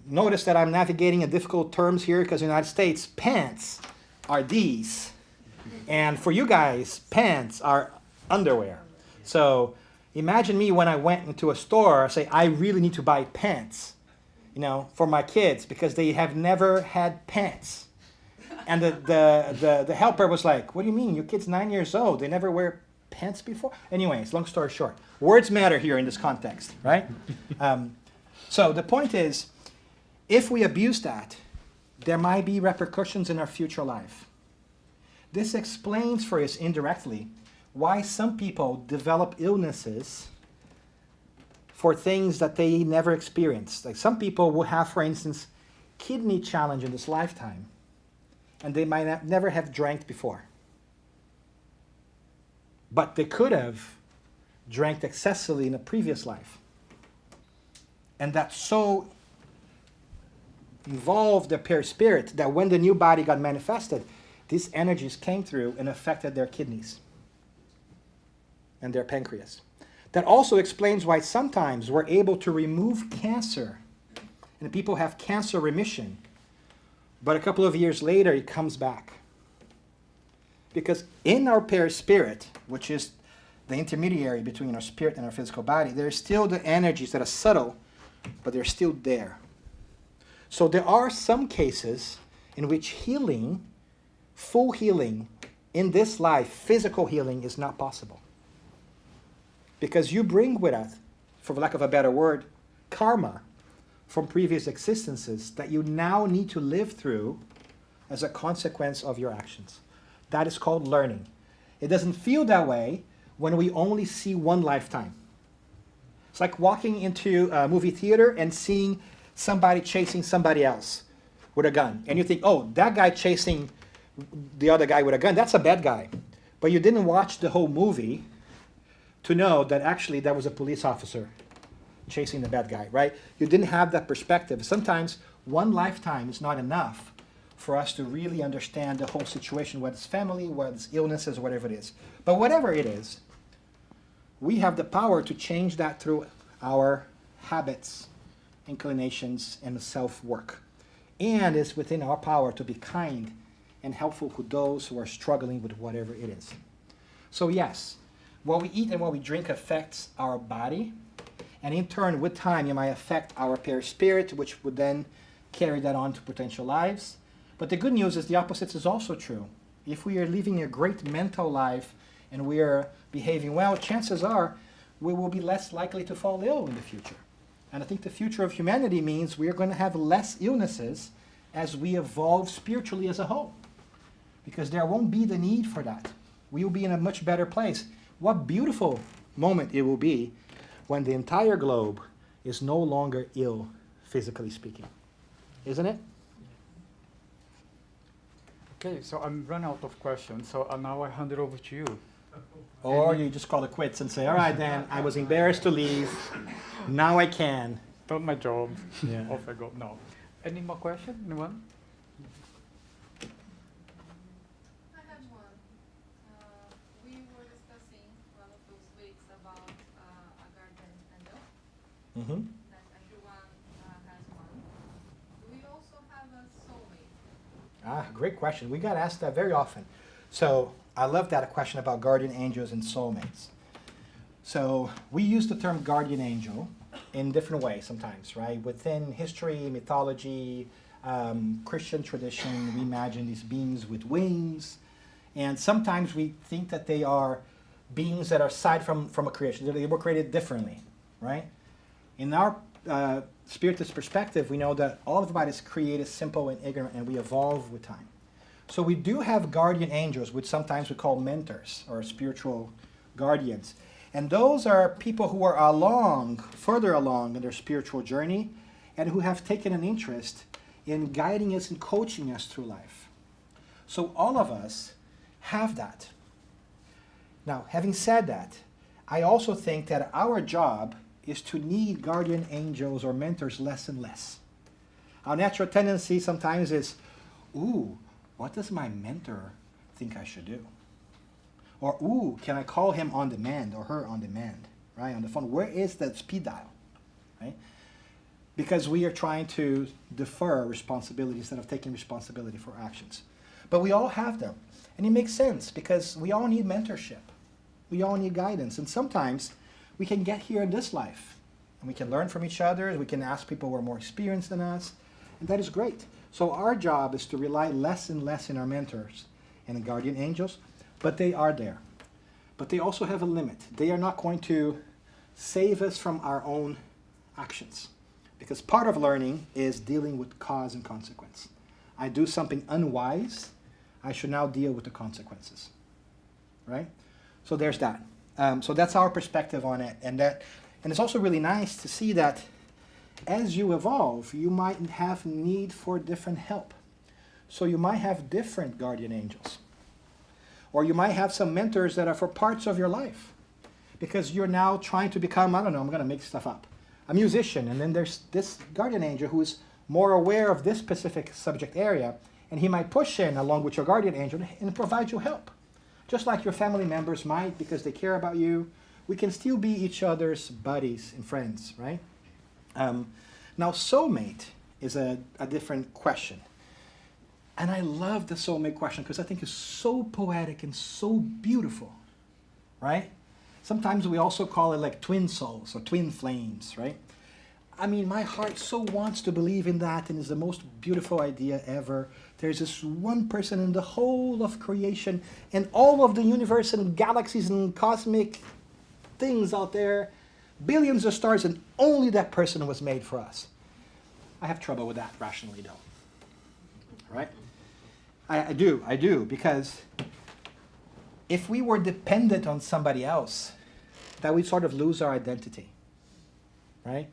Notice that I'm navigating in difficult terms here because in the United States, pants are these. And for you guys, pants are underwear. So imagine me when I went into a store, say, I really need to buy pants, for my kids because they have never had pants. And the helper was like, what do you mean? Your kid's 9 years old. They never wear pants before? Anyways, long story short, words matter here in this context, right? So the point is, if we abuse that, there might be repercussions in our future life. This explains for us indirectly why some people develop illnesses for things that they never experienced. Like some people will have, for instance, kidney challenge in this lifetime, and they might never have drank before. But they could have drank excessively in a previous life. And that so involved their perispirit that when the new body got manifested, these energies came through and affected their kidneys and their pancreas. That also explains why sometimes we're able to remove cancer and people have cancer remission, but a couple of years later it comes back. Because in our perispirit, which is the intermediary between our spirit and our physical body, there's still the energies that are subtle, but they're still there. So there are some cases in which healing, full healing in this life, physical healing, is not possible. Because you bring with us, for lack of a better word, karma from previous existences that you now need to live through as a consequence of your actions. That is called learning. It doesn't feel that way when we only see one lifetime. It's like walking into a movie theater and seeing somebody chasing somebody else with a gun. And you think, oh, that guy chasing the other guy with a gun, that's a bad guy. But you didn't watch the whole movie to know that actually that was a police officer chasing the bad guy, right? You didn't have that perspective. Sometimes one lifetime is not enough for us to really understand the whole situation, whether it's family, whether it's illnesses, whatever it is. But whatever it is, we have the power to change that through our habits, inclinations, and self-work. And it's within our power to be kind and helpful to those who are struggling with whatever it is. So yes, what we eat and what we drink affects our body, and in turn, with time, it might affect our perispirit, which would then carry that on to potential lives. But the good news is the opposite is also true. If we are living a great mental life and we are behaving well, chances are we will be less likely to fall ill in the future. And I think the future of humanity means we are going to have less illnesses as we evolve spiritually as a whole. Because there won't be the need for that. We will be in a much better place. What beautiful moment it will be when the entire globe is no longer ill, physically speaking. Isn't it? Okay, so I'm run out of questions, so now I hand it over to you. Or you just call it quits and say, all right, Dan, I was embarrassed to leave. Now I can. Done my job. Yeah. Off I go. No. Any more questions? Anyone? I have one. We were discussing one of those weeks about a guardian angel, Mm-hmm. that everyone has one. Do we also have a soulmate? Ah, great question. We got asked that very often. So I love that question about guardian angels and soulmates. So we use the term guardian angel in different ways sometimes, right? Within history, mythology, Christian tradition, we imagine these beings with wings. And sometimes we think that they are beings that are aside from a creation. They were created differently, right? In our Spiritist perspective, we know that all of everybody is created simple and ignorant, and we evolve with time. So we do have guardian angels, which sometimes we call mentors or spiritual guardians. And those are people who are further along in their spiritual journey, and who have taken an interest in guiding us and coaching us through life. So all of us have that. Now, having said that, I also think that our job is to need guardian angels or mentors less and less. Our natural tendency sometimes is, ooh, what does my mentor think I should do? Or, ooh, can I call him on demand or her on demand, right, on the phone? Where is that speed dial, right? Because we are trying to defer responsibility instead of taking responsibility for actions. But we all have them. And it makes sense because we all need mentorship. We all need guidance. And sometimes we can get here in this life and we can learn from each other. We can ask people who are more experienced than us. And that is great. So our job is to rely less and less on our mentors and the guardian angels, but they are there. But they also have a limit. They are not going to save us from our own actions. Because part of learning is dealing with cause and consequence. I do something unwise, I should now deal with the consequences. Right? So there's that. So that's our perspective on it. And it's also really nice to see that as you evolve, you might have need for different help. So you might have different guardian angels. Or you might have some mentors that are for parts of your life. Because you're now trying to become, I don't know, I'm going to make stuff up, a musician. And then there's this guardian angel who is more aware of this specific subject area. And he might push in along with your guardian angel and provide you help. Just like your family members might because they care about you. We can still be each other's buddies and friends, right? Now, soulmate is a different question. And I love the soulmate question because I think it's so poetic and so beautiful, right? Sometimes we also call it like twin souls or twin flames, right? I mean, my heart so wants to believe in that, and it's the most beautiful idea ever. There's this one person in the whole of creation and all of the universe and galaxies and cosmic things out there, billions of stars, and only that person was made for us. I have trouble with that rationally, though. Right? I do, because if we were dependent on somebody else, that we'd sort of lose our identity, right?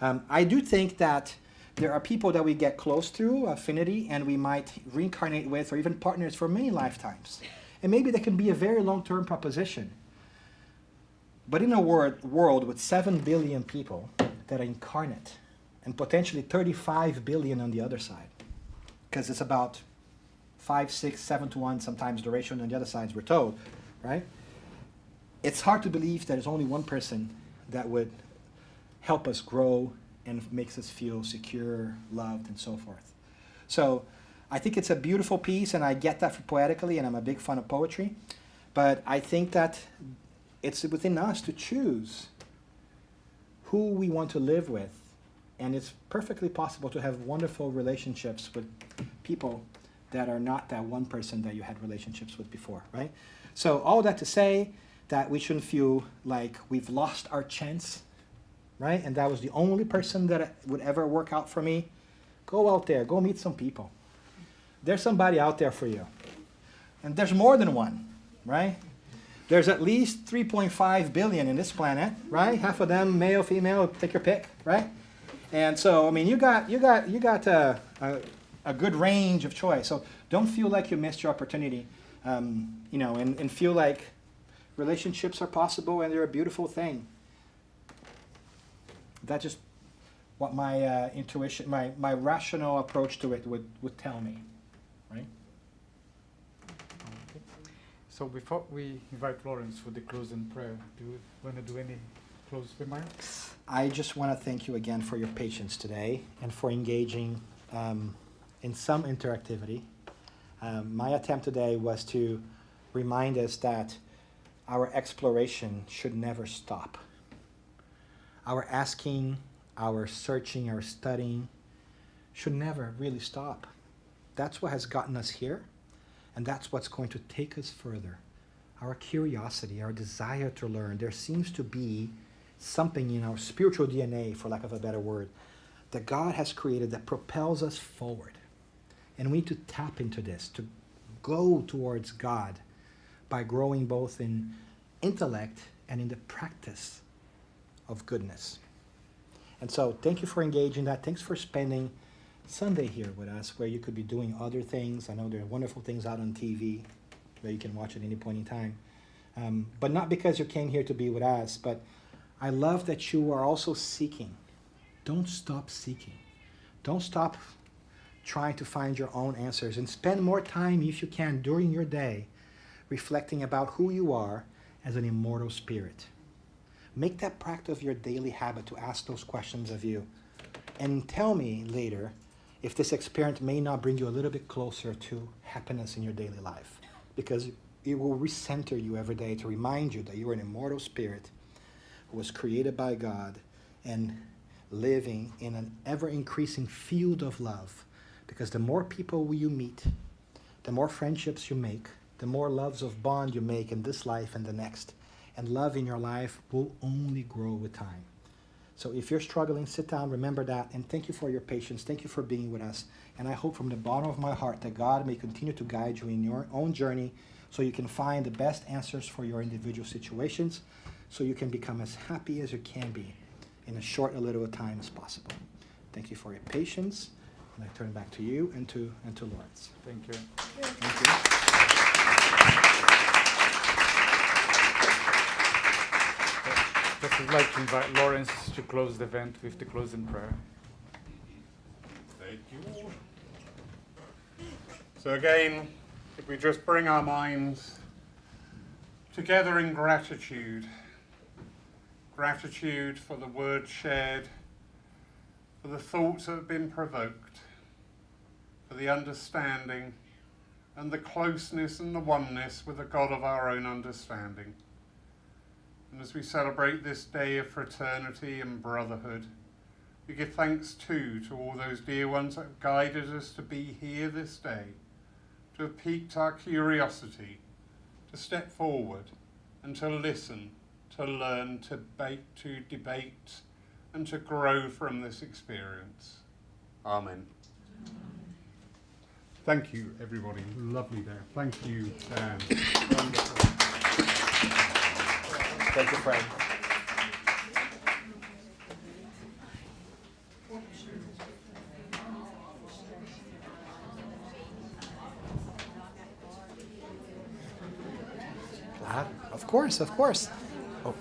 I do think that there are people that we get close through affinity and we might reincarnate with or even partners for many lifetimes. And maybe that can be a very long-term proposition. But in a world with 7 billion people that are incarnate and potentially 35 billion on the other side, because it's about 5, 6, 7 to 1 sometimes the ratio on the other sides we're told, right? It's hard to believe there's only one person that would help us grow and makes us feel secure, loved, and so forth. So I think it's a beautiful piece, and I get that for poetically, and I'm a big fan of poetry. But I think that it's within us to choose who we want to live with. And it's perfectly possible to have wonderful relationships with people that are not that one person that you had relationships with before, right? So all that to say that we shouldn't feel like we've lost our chance, right? And that was the only person that would ever work out for me. Go out there, go meet some people. There's somebody out there for you. And there's more than one, right? There's at least 3.5 billion in this planet, right? Half of them male, female, take your pick, right? And so, I mean, you got a good range of choice. So don't feel like you missed your opportunity, you know, and feel like relationships are possible and they're a beautiful thing. That's just what my intuition, my rational approach to it would tell me, right? Okay. So before we invite Lawrence for the closing prayer, do you want to do any close remarks? I just want to thank you again for your patience today and for engaging in some interactivity. My attempt today was to remind us that our exploration should never stop. Our asking, our searching, our studying should never really stop. That's what has gotten us here, and that's what's going to take us further. Our curiosity, our desire to learn. There seems to be something in our spiritual DNA, for lack of a better word, that God has created that propels us forward. And we need to tap into this, to go towards God by growing both in intellect and in the practice of goodness. And so thank you for engaging that. Thanks for spending Sunday here with us, where you could be doing other things. I know there are wonderful things out on TV that you can watch at any point in time. But not because you came here to be with us, but I love that you are also seeking. Don't stop seeking. Don't stop trying to find your own answers, and spend more time, if you can, during your day reflecting about who you are as an immortal spirit. Make that practice of your daily habit to ask those questions of you. And tell me later if this experience may not bring you a little bit closer to happiness in your daily life. Because it will recenter you every day to remind you that you are an immortal spirit who was created by God and living in an ever-increasing field of love. Because the more people you meet, the more friendships you make, the more loves of bond you make in this life and the next. And love in your life will only grow with time. So if you're struggling, sit down, remember that, and thank you for your patience. Thank you for being with us. And I hope from the bottom of my heart that God may continue to guide you in your own journey so you can find the best answers for your individual situations, so you can become as happy as you can be in as short a little time as possible. Thank you for your patience. And I turn back to you and to Lawrence. Thank you. Thank you. Just would like to invite Lawrence to close the event with the closing prayer. Thank you. So again, if we just bring our minds together in gratitude. Gratitude for the words shared, for the thoughts that have been provoked, for the understanding and the closeness and the oneness with the God of our own understanding. And as we celebrate this day of fraternity and brotherhood, we give thanks too to all those dear ones that have guided us to be here this day, to have piqued our curiosity, to step forward and to listen, to learn, to debate, and to grow from this experience. Amen. Thank you, everybody. Lovely there. Thank you, Dan. Wonderful. Thank you, friend. Claro. Of course, of course. Oh.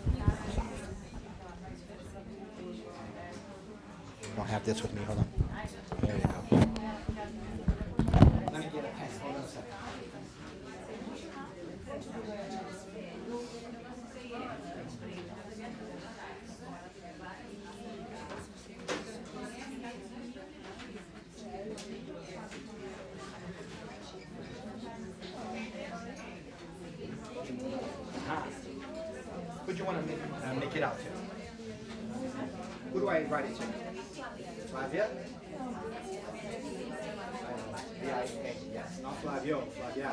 I don't have this with me. Hold on. There you go. Let me get a pen. Hold on a second. Who do you want to make it out to? Who do I write it to? Flavia? V-I-A, yes. Not Flavio, Flavia.